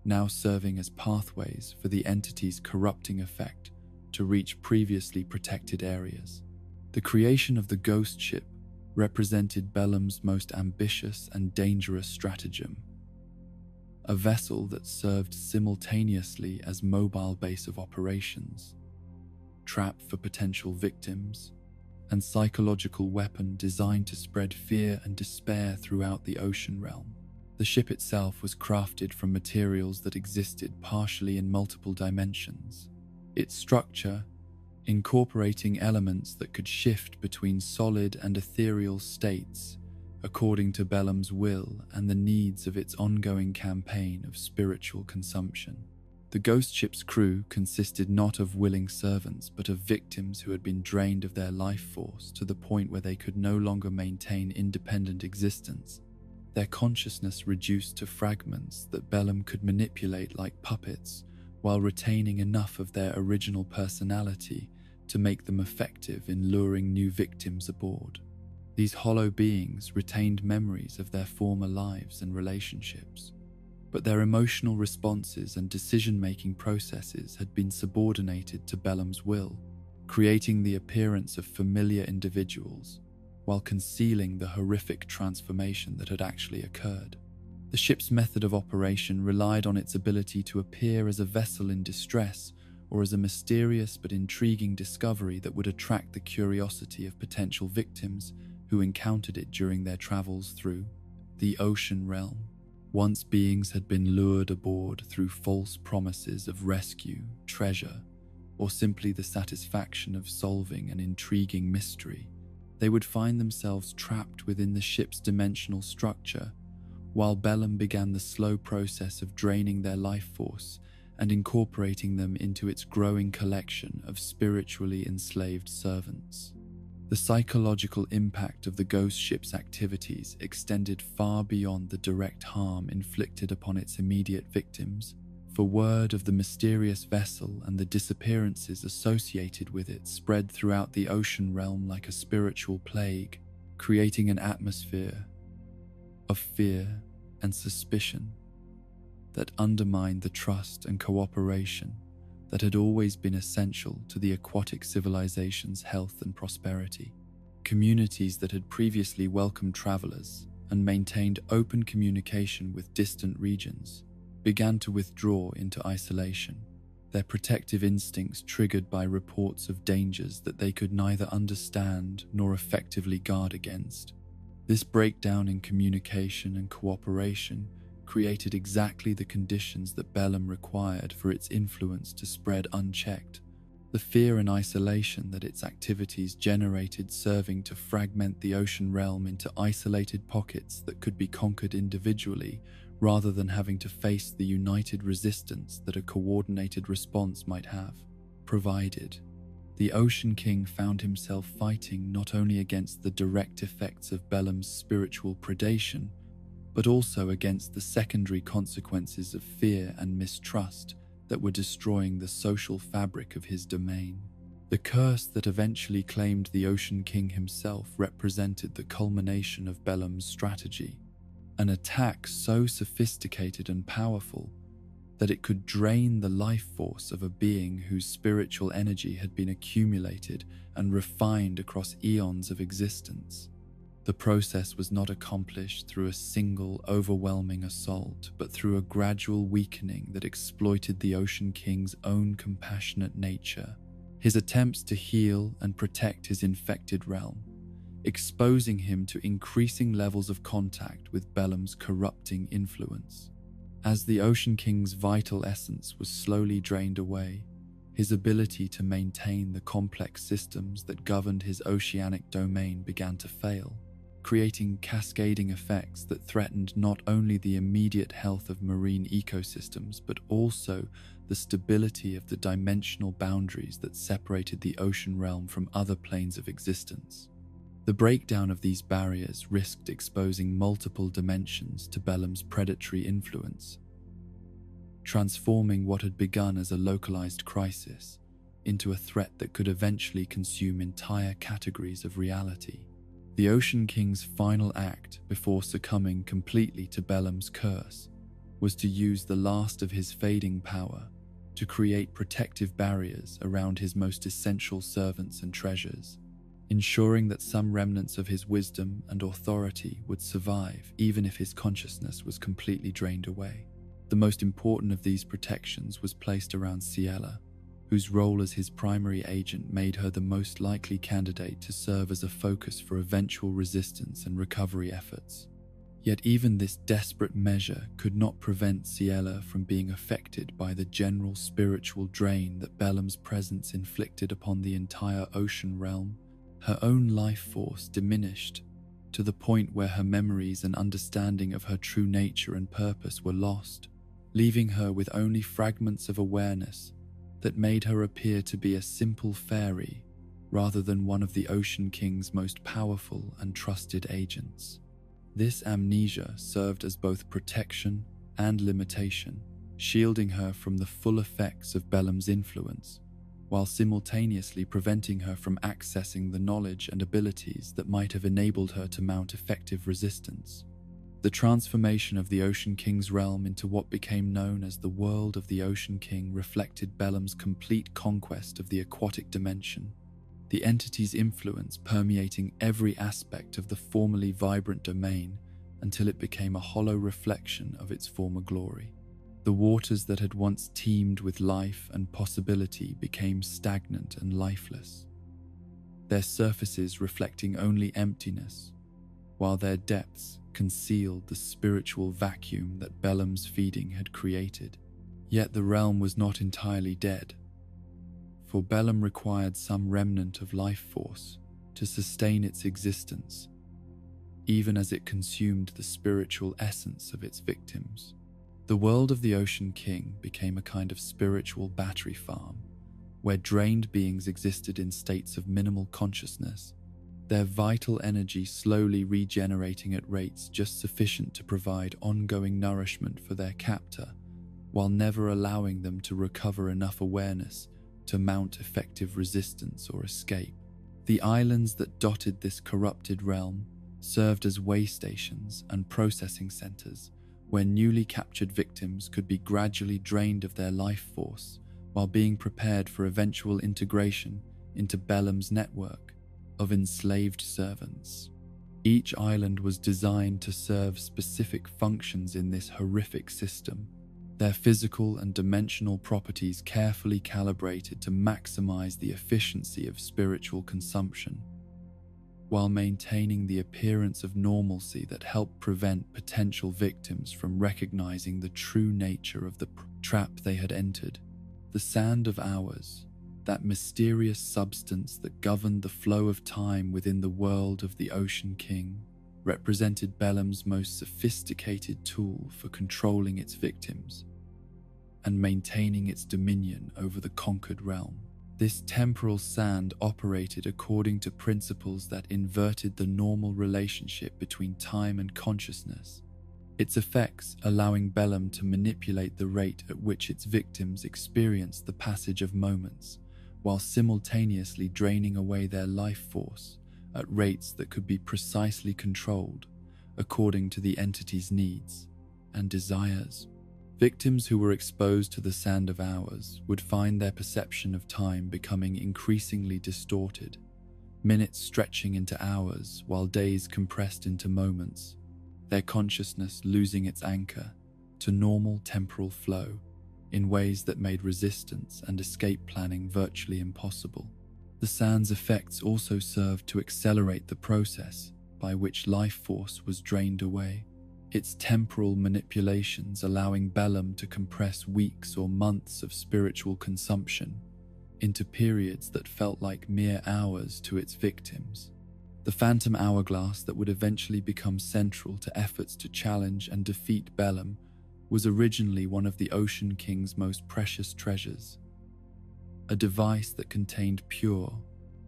now serving as pathways for the entity's corrupting effect to reach previously protected areas. The creation of the ghost ship represented Bellum's most ambitious and dangerous stratagem, a vessel that served simultaneously as mobile base of operations, trap for potential victims, and psychological weapon designed to spread fear and despair throughout the ocean realm. The ship itself was crafted from materials that existed partially in multiple dimensions, its structure incorporating elements that could shift between solid and ethereal states according to Bellum's will and the needs of its ongoing campaign of spiritual consumption. The ghost ship's crew consisted not of willing servants but of victims who had been drained of their life force to the point where they could no longer maintain independent existence, their consciousness reduced to fragments that Bellum could manipulate like puppets while retaining enough of their original personality to make them effective in luring new victims aboard. These hollow beings retained memories of their former lives and relationships, but their emotional responses and decision-making processes had been subordinated to Bellum's will, creating the appearance of familiar individuals while concealing the horrific transformation that had actually occurred. The ship's method of operation relied on its ability to appear as a vessel in distress or as a mysterious but intriguing discovery that would attract the curiosity of potential victims who encountered it during their travels through the ocean realm. Once beings had been lured aboard through false promises of rescue, treasure, or simply the satisfaction of solving an intriguing mystery, they would find themselves trapped within the ship's dimensional structure, while Bellum began the slow process of draining their life force and incorporating them into its growing collection of spiritually enslaved servants. The psychological impact of the ghost ship's activities extended far beyond the direct harm inflicted upon its immediate victims, for word of the mysterious vessel and the disappearances associated with it spread throughout the ocean realm like a spiritual plague, creating an atmosphere of fear and suspicion that undermined the trust and cooperation that had always been essential to the aquatic civilization's health and prosperity. Communities that had previously welcomed travelers and maintained open communication with distant regions began to withdraw into isolation, their protective instincts triggered by reports of dangers that they could neither understand nor effectively guard against. This breakdown in communication and cooperation created exactly the conditions that Bellum required for its influence to spread unchecked, the fear and isolation that its activities generated serving to fragment the ocean realm into isolated pockets that could be conquered individually rather than having to face the united resistance that a coordinated response might have provided. The Ocean King found himself fighting not only against the direct effects of Bellum's spiritual predation, but also against the secondary consequences of fear and mistrust that were destroying the social fabric of his domain. The curse that eventually claimed the Ocean King himself represented the culmination of Bellum's strategy, an attack so sophisticated and powerful that it could drain the life force of a being whose spiritual energy had been accumulated and refined across eons of existence. The process was not accomplished through a single, overwhelming assault, but through a gradual weakening that exploited the Ocean King's own compassionate nature, his attempts to heal and protect his infected realm, exposing him to increasing levels of contact with Bellum's corrupting influence. As the Ocean King's vital essence was slowly drained away, his ability to maintain the complex systems that governed his oceanic domain began to fail, creating cascading effects that threatened not only the immediate health of marine ecosystems but also the stability of the dimensional boundaries that separated the ocean realm from other planes of existence. The breakdown of these barriers risked exposing multiple dimensions to Bellum's predatory influence, transforming what had begun as a localized crisis into a threat that could eventually consume entire categories of reality. The Ocean King's final act before succumbing completely to Bellum's curse was to use the last of his fading power to create protective barriers around his most essential servants and treasures, ensuring that some remnants of his wisdom and authority would survive even if his consciousness was completely drained away. The most important of these protections was placed around Ciela, whose role as his primary agent made her the most likely candidate to serve as a focus for eventual resistance and recovery efforts. Yet even this desperate measure could not prevent Ciela from being affected by the general spiritual drain that Bellum's presence inflicted upon the entire ocean realm. Her own life force diminished to the point where her memories and understanding of her true nature and purpose were lost, leaving her with only fragments of awareness that made her appear to be a simple fairy rather than one of the Ocean King's most powerful and trusted agents. This amnesia served as both protection and limitation, shielding her from the full effects of Bellum's influence, while simultaneously preventing her from accessing the knowledge and abilities that might have enabled her to mount effective resistance. The transformation of the Ocean King's realm into what became known as the world of the Ocean King reflected Bellum's complete conquest of the aquatic dimension, the entity's influence permeating every aspect of the formerly vibrant domain until it became a hollow reflection of its former glory. The waters that had once teemed with life and possibility became stagnant and lifeless, their surfaces reflecting only emptiness, while their depths concealed the spiritual vacuum that Belem's feeding had created. Yet the realm was not entirely dead, for Belem required some remnant of life force to sustain its existence, even as it consumed the spiritual essence of its victims. The world of the Ocean King became a kind of spiritual battery farm, where drained beings existed in states of minimal consciousness, their vital energy slowly regenerating at rates just sufficient to provide ongoing nourishment for their captor, while never allowing them to recover enough awareness to mount effective resistance or escape. The islands that dotted this corrupted realm served as way stations and processing centers where newly captured victims could be gradually drained of their life force while being prepared for eventual integration into Belem's network of enslaved servants. Each island was designed to serve specific functions in this horrific system, their physical and dimensional properties carefully calibrated to maximize the efficiency of spiritual consumption, while maintaining the appearance of normalcy that helped prevent potential victims from recognizing the true nature of the trap they had entered. The Sand of Hours, that mysterious substance that governed the flow of time within the world of the Ocean King, represented Belem's most sophisticated tool for controlling its victims and maintaining its dominion over the conquered realm. This temporal sand operated according to principles that inverted the normal relationship between time and consciousness, its effects allowing Belem to manipulate the rate at which its victims experienced the passage of moments, while simultaneously draining away their life force at rates that could be precisely controlled according to the entity's needs and desires. Victims who were exposed to the Sand of Hours would find their perception of time becoming increasingly distorted, minutes stretching into hours while days compressed into moments, their consciousness losing its anchor to normal temporal flow in ways that made resistance and escape planning virtually impossible. The sand's effects also served to accelerate the process by which life force was drained away, its temporal manipulations allowing Belem to compress weeks or months of spiritual consumption into periods that felt like mere hours to its victims. The phantom hourglass that would eventually become central to efforts to challenge and defeat Belem was originally one of the Ocean King's most precious treasures, a device that contained pure,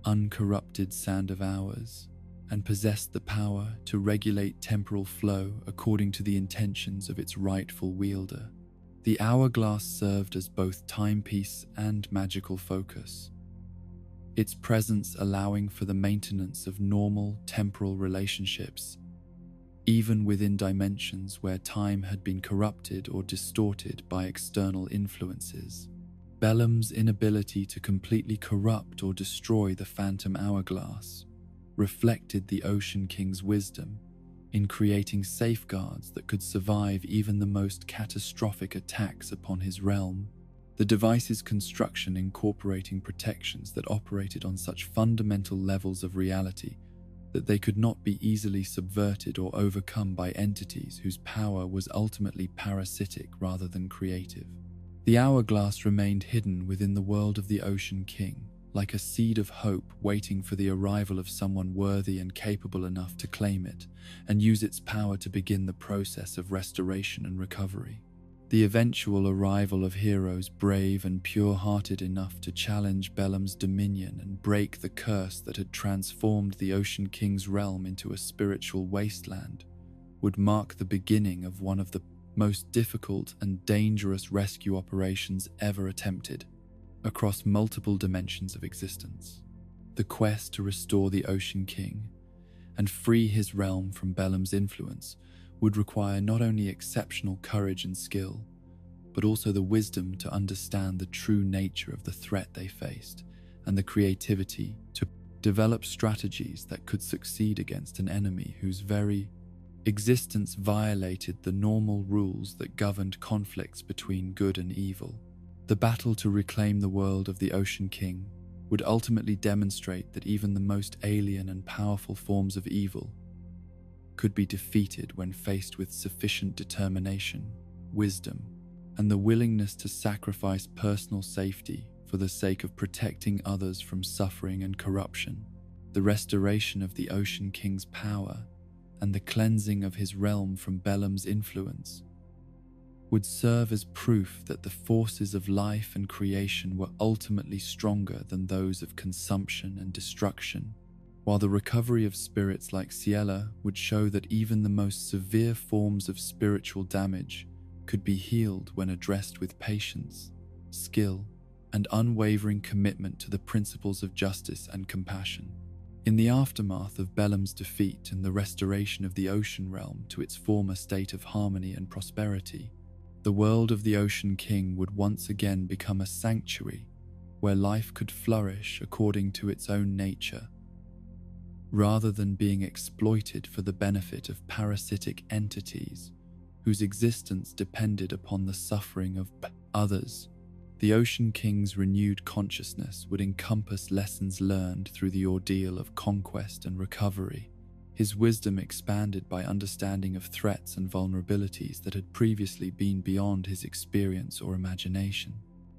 uncorrupted Sand of Hours and possessed the power to regulate temporal flow according to the intentions of its rightful wielder. The hourglass served as both timepiece and magical focus, its presence allowing for the maintenance of normal temporal relationships, even within dimensions where time had been corrupted or distorted by external influences. Belem's inability to completely corrupt or destroy the phantom hourglass reflected the Ocean King's wisdom in creating safeguards that could survive even the most catastrophic attacks upon his realm. The device's construction incorporating protections that operated on such fundamental levels of reality that they could not be easily subverted or overcome by entities whose power was ultimately parasitic rather than creative. The hourglass remained hidden within the world of the Ocean King, like a seed of hope waiting for the arrival of someone worthy and capable enough to claim it and use its power to begin the process of restoration and recovery. The eventual arrival of heroes brave and pure-hearted enough to challenge Belem's dominion and break the curse that had transformed the Ocean King's realm into a spiritual wasteland would mark the beginning of one of the most difficult and dangerous rescue operations ever attempted across multiple dimensions of existence. The quest to restore the Ocean King and free his realm from Belem's influence would require not only exceptional courage and skill, but also the wisdom to understand the true nature of the threat they faced and the creativity to develop strategies that could succeed against an enemy whose very existence violated the normal rules that governed conflicts between good and evil. The battle to reclaim the world of the Ocean King would ultimately demonstrate that even the most alien and powerful forms of evil could be defeated when faced with sufficient determination, wisdom, and the willingness to sacrifice personal safety for the sake of protecting others from suffering and corruption. The restoration of the Ocean King's power and the cleansing of his realm from Belem's influence would serve as proof that the forces of life and creation were ultimately stronger than those of consumption and destruction, while the recovery of spirits like Ciela would show that even the most severe forms of spiritual damage could be healed when addressed with patience, skill, and unwavering commitment to the principles of justice and compassion. In the aftermath of Belem's defeat and the restoration of the Ocean Realm to its former state of harmony and prosperity, the world of the Ocean King would once again become a sanctuary where life could flourish according to its own nature, rather than being exploited for the benefit of parasitic entities whose existence depended upon the suffering of others. The Ocean King's renewed consciousness would encompass lessons learned through the ordeal of conquest and recovery, his wisdom expanded by understanding of threats and vulnerabilities that had previously been beyond his experience or imagination.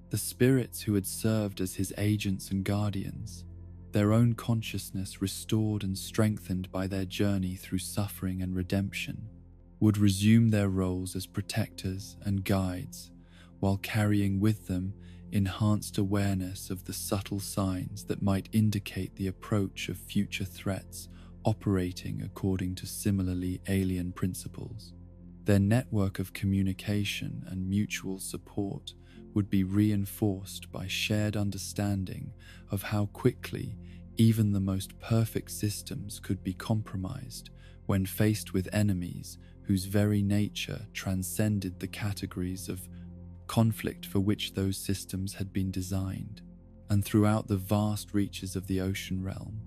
The spirits who had served as his agents and guardians, their own consciousness restored and strengthened by their journey through suffering and redemption, would resume their roles as protectors and guides, while carrying with them enhanced awareness of the subtle signs that might indicate the approach of future threats operating according to similarly alien principles. Their network of communication and mutual support would be reinforced by shared understanding of how quickly even the most perfect systems could be compromised when faced with enemies whose very nature transcended the categories of conflict for which those systems had been designed. And throughout the vast reaches of the ocean realm,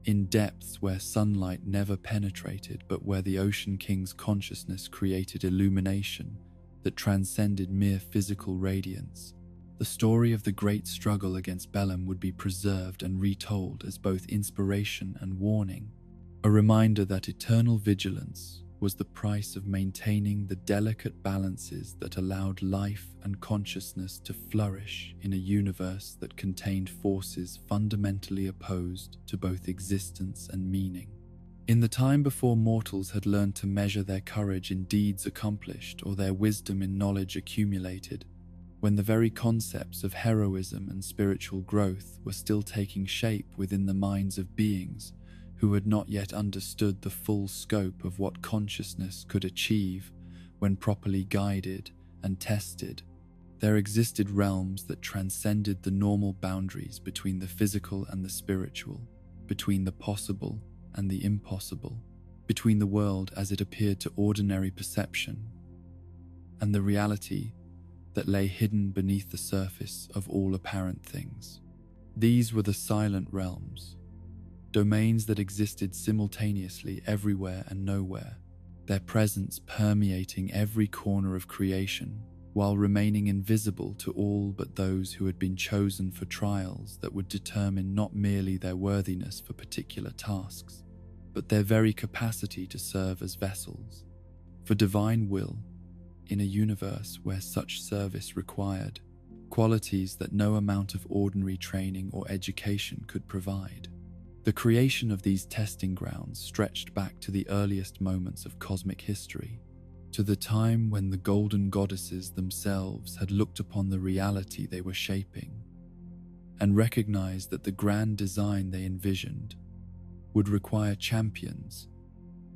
in depths where sunlight never penetrated but where the Ocean King's consciousness created illumination that transcended mere physical radiance, the story of the great struggle against Belem would be preserved and retold as both inspiration and warning, a reminder that eternal vigilance was the price of maintaining the delicate balances that allowed life and consciousness to flourish in a universe that contained forces fundamentally opposed to both existence and meaning. In the time before mortals had learned to measure their courage in deeds accomplished or their wisdom in knowledge accumulated, when the very concepts of heroism and spiritual growth were still taking shape within the minds of beings who had not yet understood the full scope of what consciousness could achieve when properly guided and tested, there existed realms that transcended the normal boundaries between the physical and the spiritual, between the possible and the impossible, between the world as it appeared to ordinary perception and the reality that lay hidden beneath the surface of all apparent things. These were the silent realms, domains that existed simultaneously everywhere and nowhere, their presence permeating every corner of creation, while remaining invisible to all but those who had been chosen for trials that would determine not merely their worthiness for particular tasks, but their very capacity to serve as vessels for divine will in a universe where such service required qualities that no amount of ordinary training or education could provide. The creation of these testing grounds stretched back to the earliest moments of cosmic history, to the time when the golden goddesses themselves had looked upon the reality they were shaping and recognized that the grand design they envisioned would require champions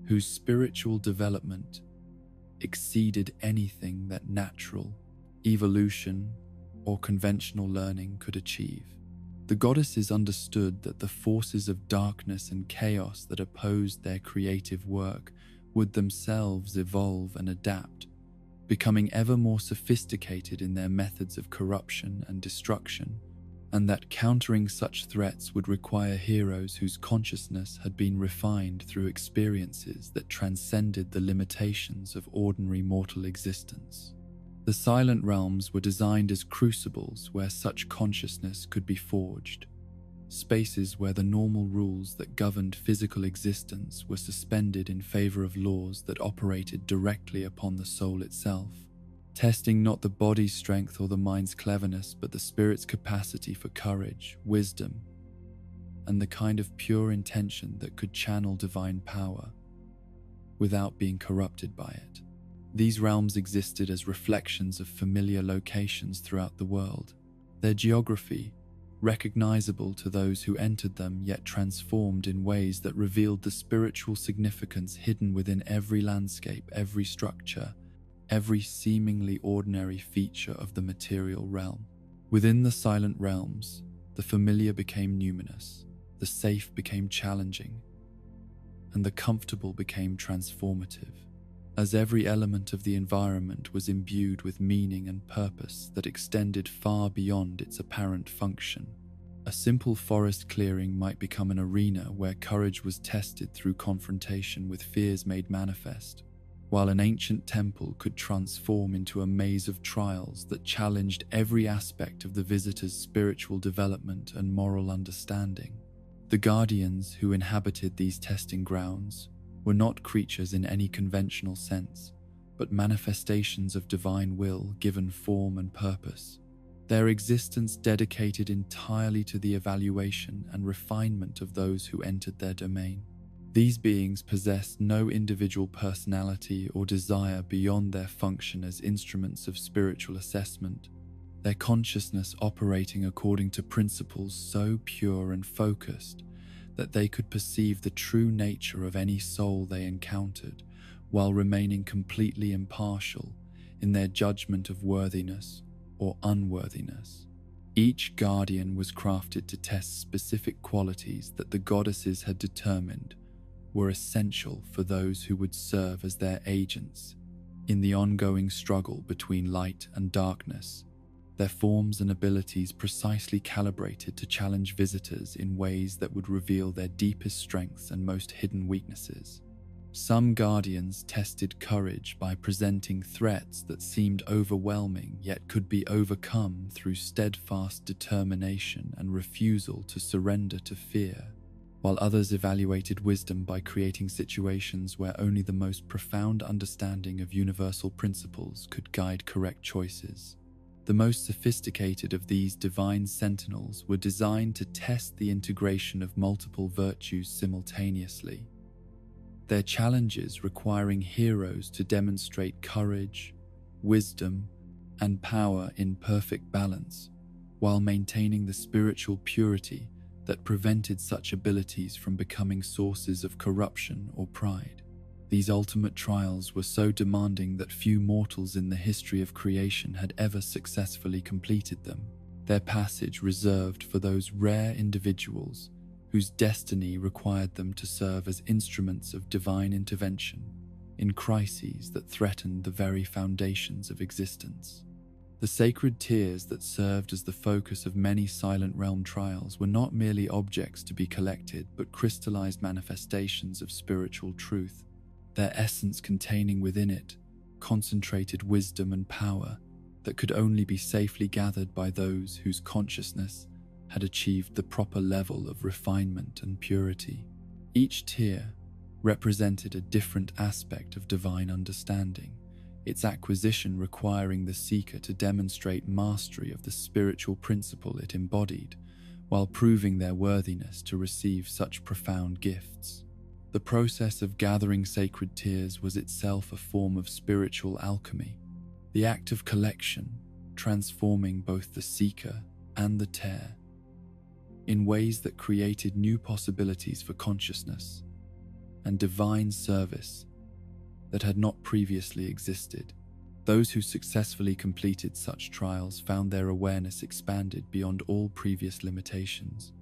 whose spiritual development exceeded anything that natural evolution or conventional learning could achieve. The goddesses understood that the forces of darkness and chaos that opposed their creative work would themselves evolve and adapt, becoming ever more sophisticated in their methods of corruption and destruction, and that countering such threats would require heroes whose consciousness had been refined through experiences that transcended the limitations of ordinary mortal existence. The Silent Realms were designed as crucibles where such consciousness could be forged, spaces where the normal rules that governed physical existence were suspended in favor of laws that operated directly upon the soul itself, testing not the body's strength or the mind's cleverness, but the spirit's capacity for courage, wisdom, and the kind of pure intention that could channel divine power without being corrupted by it. These realms existed as reflections of familiar locations throughout the world, their geography recognizable to those who entered them, yet transformed in ways that revealed the spiritual significance hidden within every landscape, every structure, every seemingly ordinary feature of the material realm. Within the silent realms, the familiar became numinous, the safe became challenging, and the comfortable became transformative, as every element of the environment was imbued with meaning and purpose that extended far beyond its apparent function. A simple forest clearing might become an arena where courage was tested through confrontation with fears made manifest, while an ancient temple could transform into a maze of trials that challenged every aspect of the visitor's spiritual development and moral understanding. The guardians who inhabited these testing grounds were not creatures in any conventional sense, but manifestations of divine will given form and purpose, their existence dedicated entirely to the evaluation and refinement of those who entered their domain. These beings possessed no individual personality or desire beyond their function as instruments of spiritual assessment, their consciousness operating according to principles so pure and focused that they could perceive the true nature of any soul they encountered, while remaining completely impartial in their judgment of worthiness or unworthiness. Each guardian was crafted to test specific qualities that the goddesses had determined were essential for those who would serve as their agents in the ongoing struggle between light and darkness, their forms and abilities precisely calibrated to challenge visitors in ways that would reveal their deepest strengths and most hidden weaknesses. Some guardians tested courage by presenting threats that seemed overwhelming yet could be overcome through steadfast determination and refusal to surrender to fear, while others evaluated wisdom by creating situations where only the most profound understanding of universal principles could guide correct choices. The most sophisticated of these divine sentinels were designed to test the integration of multiple virtues simultaneously, their challenges requiring heroes to demonstrate courage, wisdom, and power in perfect balance, while maintaining the spiritual purity that prevented such abilities from becoming sources of corruption or pride. These ultimate trials were so demanding that few mortals in the history of creation had ever successfully completed them, their passage reserved for those rare individuals whose destiny required them to serve as instruments of divine intervention in crises that threatened the very foundations of existence. The sacred tears that served as the focus of many Silent Realm trials were not merely objects to be collected, but crystallized manifestations of spiritual truth, their essence containing within it concentrated wisdom and power that could only be safely gathered by those whose consciousness had achieved the proper level of refinement and purity. Each tear represented a different aspect of divine understanding, its acquisition requiring the seeker to demonstrate mastery of the spiritual principle it embodied, while proving their worthiness to receive such profound gifts. The process of gathering sacred tears was itself a form of spiritual alchemy, the act of collection transforming both the seeker and the tear in ways that created new possibilities for consciousness and divine service that had not previously existed. Those who successfully completed such trials found their awareness expanded beyond all previous limitations,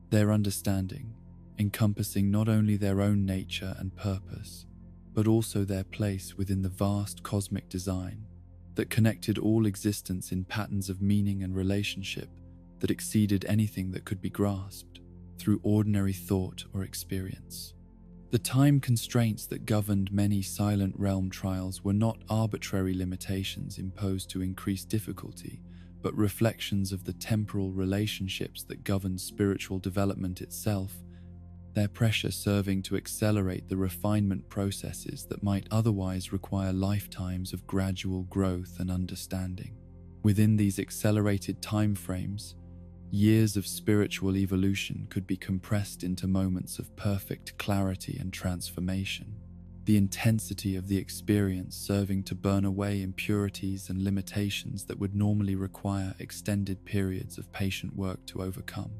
their understanding encompassing not only their own nature and purpose, but also their place within the vast cosmic design that connected all existence in patterns of meaning and relationship that exceeded anything that could be grasped through ordinary thought or experience. The time constraints that governed many Silent Realm trials were not arbitrary limitations imposed to increase difficulty, but reflections of the temporal relationships that govern spiritual development itself, their pressure serving to accelerate the refinement processes that might otherwise require lifetimes of gradual growth and understanding. Within these accelerated timeframes, years of spiritual evolution could be compressed into moments of perfect clarity and transformation, the intensity of the experience serving to burn away impurities and limitations that would normally require extended periods of patient work to overcome.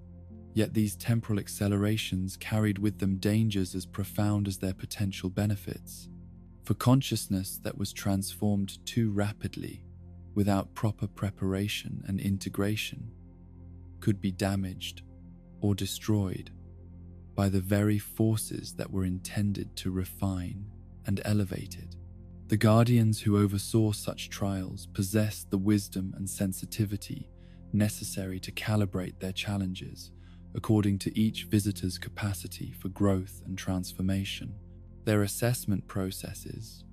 Yet these temporal accelerations carried with them dangers as profound as their potential benefits, for consciousness that was transformed too rapidly without proper preparation and integration could be damaged or destroyed by the very forces that were intended to refine and elevate it. The guardians who oversaw such trials possessed the wisdom and sensitivity necessary to calibrate their challenges according to each visitor's capacity for growth and transformation. Their assessment processes,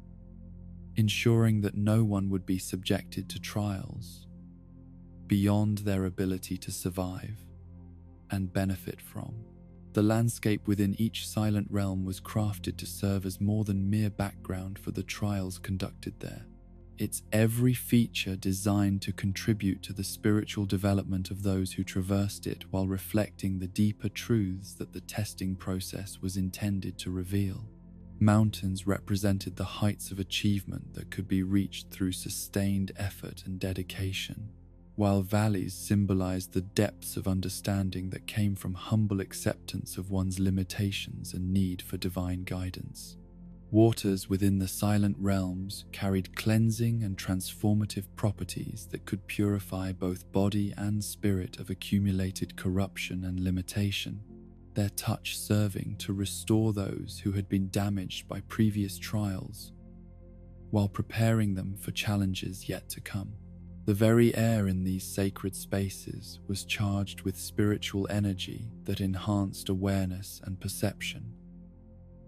ensuring that no one would be subjected to trials beyond their ability to survive and benefit from. The landscape within each silent realm was crafted to serve as more than mere background for the trials conducted there. Its every feature designed to contribute to the spiritual development of those who traversed it while reflecting the deeper truths that the testing process was intended to reveal. Mountains represented the heights of achievement that could be reached through sustained effort and dedication, while valleys symbolized the depths of understanding that came from humble acceptance of one's limitations and need for divine guidance. Waters within the silent realms carried cleansing and transformative properties that could purify both body and spirit of accumulated corruption and limitation, their touch serving to restore those who had been damaged by previous trials, while preparing them for challenges yet to come. The very air in these sacred spaces was charged with spiritual energy that enhanced awareness and perception,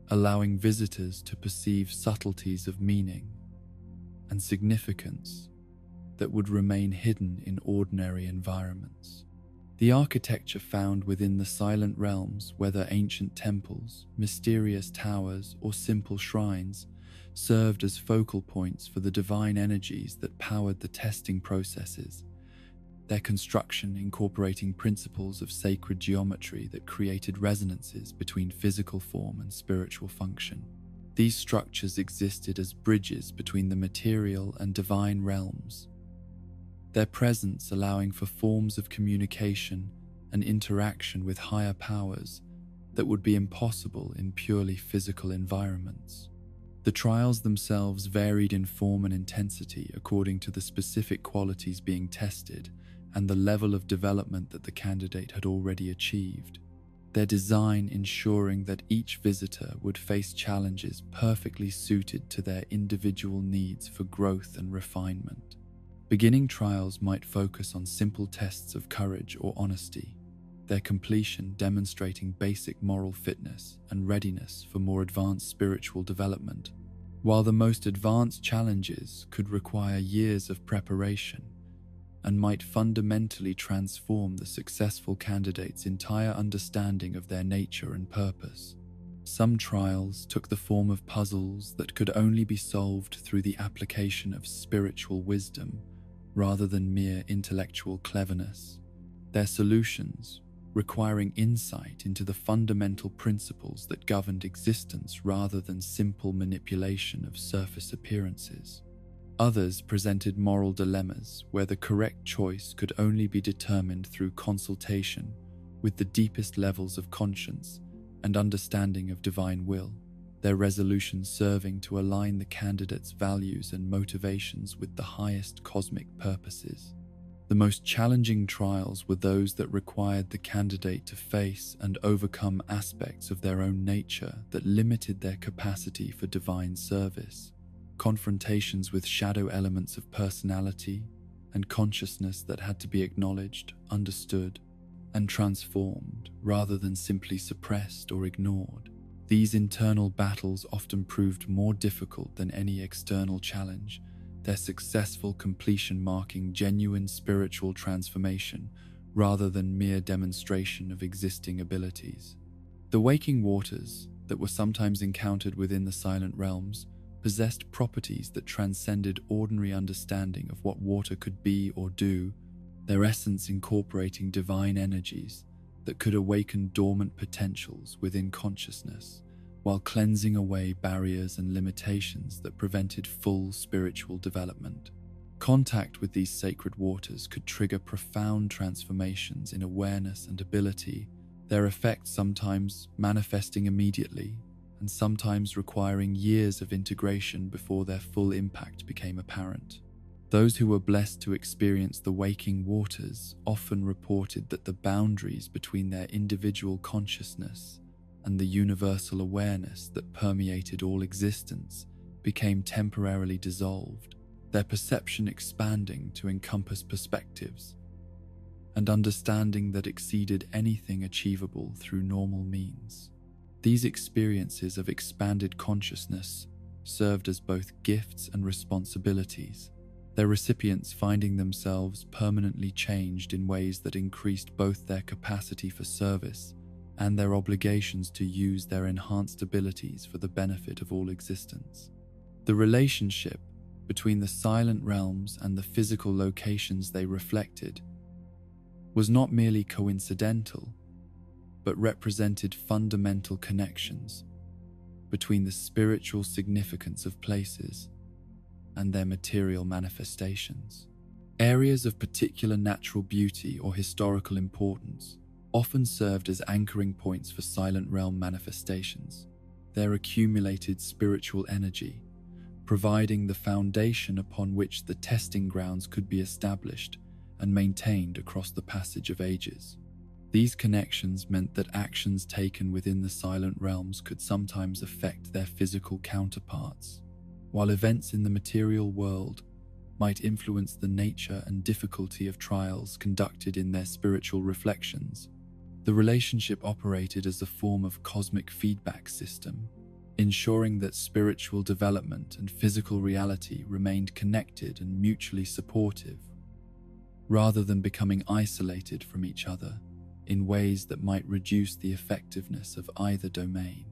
allowing visitors to perceive subtleties of meaning and significance that would remain hidden in ordinary environments. The architecture found within the silent realms, whether ancient temples, mysterious towers, or simple shrines, served as focal points for the divine energies that powered the testing processes, their construction incorporating principles of sacred geometry that created resonances between physical form and spiritual function. These structures existed as bridges between the material and divine realms, their presence allowing for forms of communication and interaction with higher powers that would be impossible in purely physical environments. The trials themselves varied in form and intensity according to the specific qualities being tested and the level of development that the candidate had already achieved, their design ensuring that each visitor would face challenges perfectly suited to their individual needs for growth and refinement. Beginning trials might focus on simple tests of courage or honesty, their completion demonstrating basic moral fitness and readiness for more advanced spiritual development, while the most advanced challenges could require years of preparation and might fundamentally transform the successful candidate's entire understanding of their nature and purpose. Some trials took the form of puzzles that could only be solved through the application of spiritual wisdom rather than mere intellectual cleverness, their solutions requiring insight into the fundamental principles that governed existence rather than simple manipulation of surface appearances. Others presented moral dilemmas where the correct choice could only be determined through consultation with the deepest levels of conscience and understanding of divine will, their resolutions serving to align the candidate's values and motivations with the highest cosmic purposes. The most challenging trials were those that required the candidate to face and overcome aspects of their own nature that limited their capacity for divine service, confrontations with shadow elements of personality and consciousness that had to be acknowledged, understood, and transformed rather than simply suppressed or ignored. These internal battles often proved more difficult than any external challenge, their successful completion marking genuine spiritual transformation rather than mere demonstration of existing abilities. The waking waters that were sometimes encountered within the Silent Realms possessed properties that transcended ordinary understanding of what water could be or do, their essence incorporating divine energies that could awaken dormant potentials within consciousness, while cleansing away barriers and limitations that prevented full spiritual development. Contact with these sacred waters could trigger profound transformations in awareness and ability, their effects sometimes manifesting immediately and sometimes requiring years of integration before their full impact became apparent. Those who were blessed to experience the waking waters often reported that the boundaries between their individual consciousness and the universal awareness that permeated all existence became temporarily dissolved, their perception expanding to encompass perspectives and understanding that exceeded anything achievable through normal means. These experiences of expanded consciousness served as both gifts and responsibilities, their recipients finding themselves permanently changed in ways that increased both their capacity for service and their obligations to use their enhanced abilities for the benefit of all existence. The relationship between the Silent Realms and the physical locations they reflected was not merely coincidental, but represented fundamental connections between the spiritual significance of places and their material manifestations. Areas of particular natural beauty or historical importance often served as anchoring points for Silent Realm manifestations, their accumulated spiritual energy providing the foundation upon which the testing grounds could be established and maintained across the passage of ages. These connections meant that actions taken within the Silent Realms could sometimes affect their physical counterparts, while events in the material world might influence the nature and difficulty of trials conducted in their spiritual reflections. The relationship operated as a form of cosmic feedback system, ensuring that spiritual development and physical reality remained connected and mutually supportive, rather than becoming isolated from each other in ways that might reduce the effectiveness of either domain.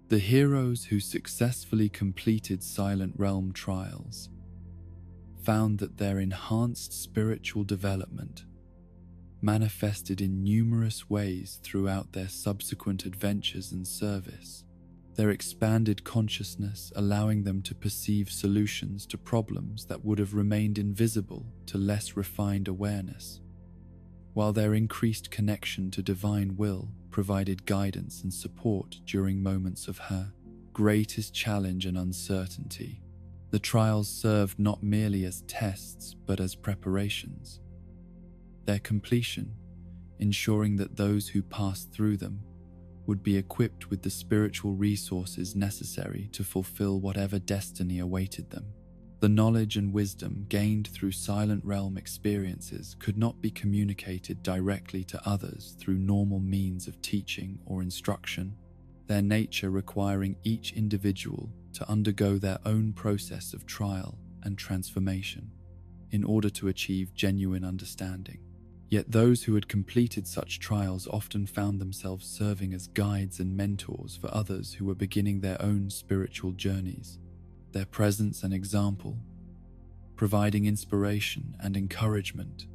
The heroes who successfully completed Silent Realm trials found that their enhanced spiritual development manifested in numerous ways throughout their subsequent adventures and service, their expanded consciousness allowing them to perceive solutions to problems that would have remained invisible to less refined awareness, while their increased connection to divine will provided guidance and support during moments of her greatest challenge and uncertainty. The trials served not merely as tests but as preparations, their completion ensuring that those who passed through them would be equipped with the spiritual resources necessary to fulfill whatever destiny awaited them. The knowledge and wisdom gained through Silent Realm experiences could not be communicated directly to others through normal means of teaching or instruction, their nature requiring each individual to undergo their own process of trial and transformation in order to achieve genuine understanding. Yet those who had completed such trials often found themselves serving as guides and mentors for others who were beginning their own spiritual journeys, their presence and example providing inspiration and encouragement,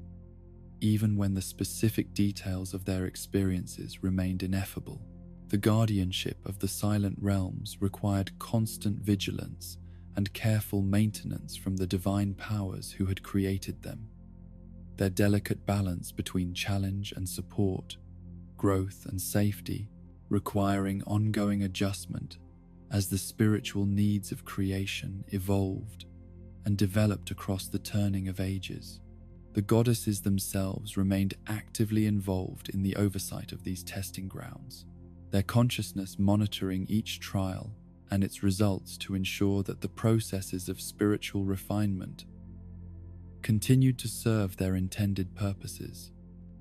even when the specific details of their experiences remained ineffable. The guardianship of the Silent Realms required constant vigilance and careful maintenance from the divine powers who had created them, their delicate balance between challenge and support, growth and safety, requiring ongoing adjustment as the spiritual needs of creation evolved and developed across the turning of ages. The goddesses themselves remained actively involved in the oversight of these testing grounds, their consciousness monitoring each trial and its results to ensure that the processes of spiritual refinement continued to serve their intended purposes.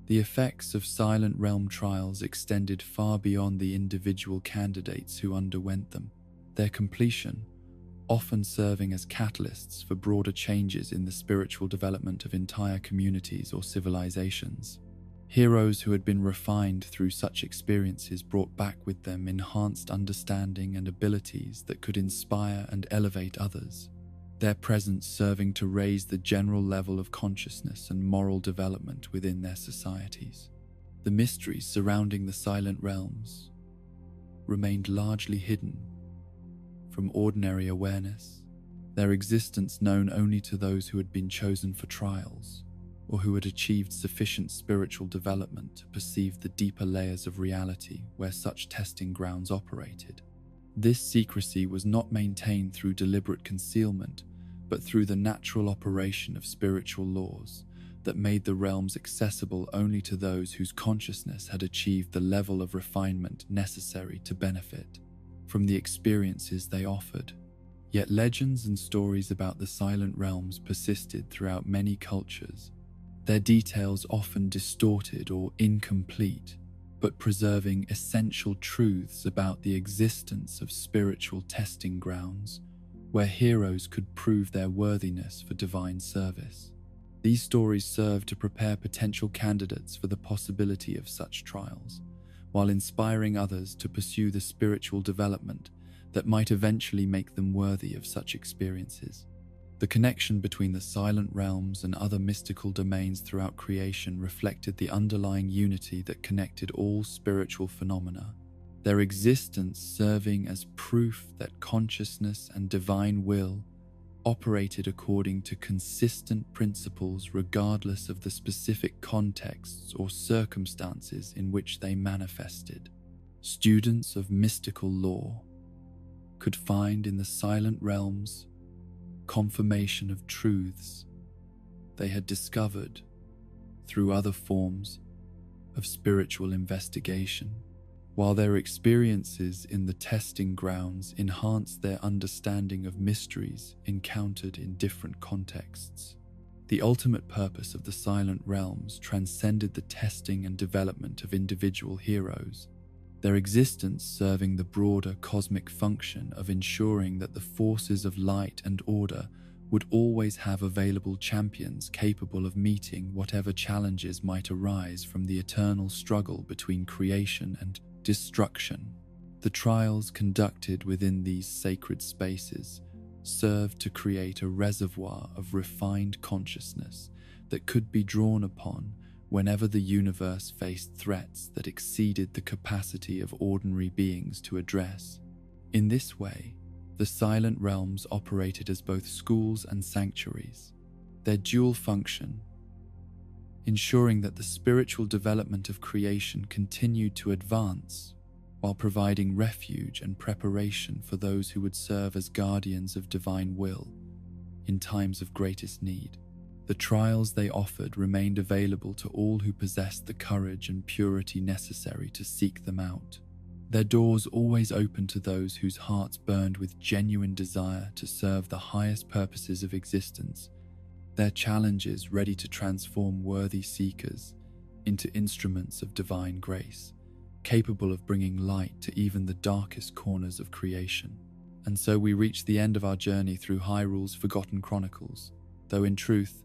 The effects of Silent Realm trials extended far beyond the individual candidates who underwent them. Their completion often serving as catalysts for broader changes in the spiritual development of entire communities or civilizations. Heroes who had been refined through such experiences brought back with them enhanced understanding and abilities that could inspire and elevate others, their presence serving to raise the general level of consciousness and moral development within their societies. The mysteries surrounding the Silent Realms remained largely hidden from ordinary awareness, their existence known only to those who had been chosen for trials or who had achieved sufficient spiritual development to perceive the deeper layers of reality where such testing grounds operated. This secrecy was not maintained through deliberate concealment, but through the natural operation of spiritual laws that made the realms accessible only to those whose consciousness had achieved the level of refinement necessary to benefit from the experiences they offered. Yet legends and stories about the Silent Realms persisted throughout many cultures, their details often distorted or incomplete, but preserving essential truths about the existence of spiritual testing grounds where heroes could prove their worthiness for divine service. These stories served to prepare potential candidates for the possibility of such trials, while inspiring others to pursue the spiritual development that might eventually make them worthy of such experiences. The connection between the Silent Realms and other mystical domains throughout creation reflected the underlying unity that connected all spiritual phenomena, their existence serving as proof that consciousness and divine will operated according to consistent principles regardless of the specific contexts or circumstances in which they manifested. Students of mystical lore could find in the Silent Realms confirmation of truths they had discovered through other forms of spiritual investigation, while their experiences in the testing grounds enhanced their understanding of mysteries encountered in different contexts. The ultimate purpose of the Silent Realms transcended the testing and development of individual heroes, their existence serving the broader cosmic function of ensuring that the forces of light and order would always have available champions capable of meeting whatever challenges might arise from the eternal struggle between creation and destruction. The trials conducted within these sacred spaces served to create a reservoir of refined consciousness that could be drawn upon whenever the universe faced threats that exceeded the capacity of ordinary beings to address. In this way, the Silent Realms operated as both schools and sanctuaries, their dual function ensuring that the spiritual development of creation continued to advance while providing refuge and preparation for those who would serve as guardians of divine will in times of greatest need. The trials they offered remained available to all who possessed the courage and purity necessary to seek them out. Their doors always open to those whose hearts burned with genuine desire to serve the highest purposes of existence, their challenges ready to transform worthy seekers into instruments of divine grace, capable of bringing light to even the darkest corners of creation. And so we reach the end of our journey through Hyrule's Forgotten Chronicles, though in truth,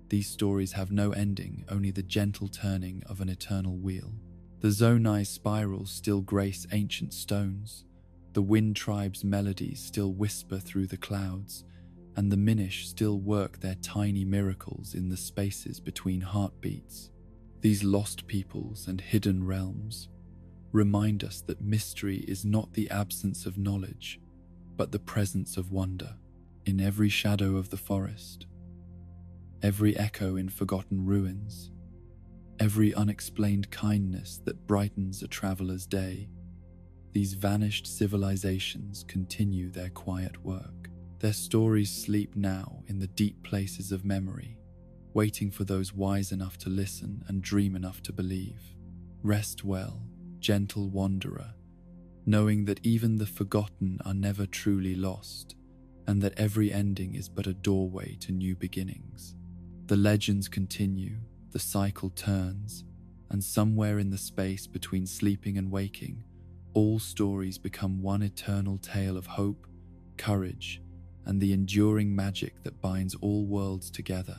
these stories have no ending, only the gentle turning of an eternal wheel. The Zonai spirals still grace ancient stones, the Wind Tribe's melodies still whisper through the clouds, and the Minish still work their tiny miracles in the spaces between heartbeats. These lost peoples and hidden realms remind us that mystery is not the absence of knowledge, but the presence of wonder in every shadow of the forest, every echo in forgotten ruins, every unexplained kindness that brightens a traveler's day. These vanished civilizations continue their quiet work. Their stories sleep now in the deep places of memory, waiting for those wise enough to listen and dream enough to believe. Rest well, gentle wanderer, knowing that even the forgotten are never truly lost, and that every ending is but a doorway to new beginnings. The legends continue, the cycle turns, and somewhere in the space between sleeping and waking, all stories become one eternal tale of hope, courage, and the enduring magic that binds all worlds together.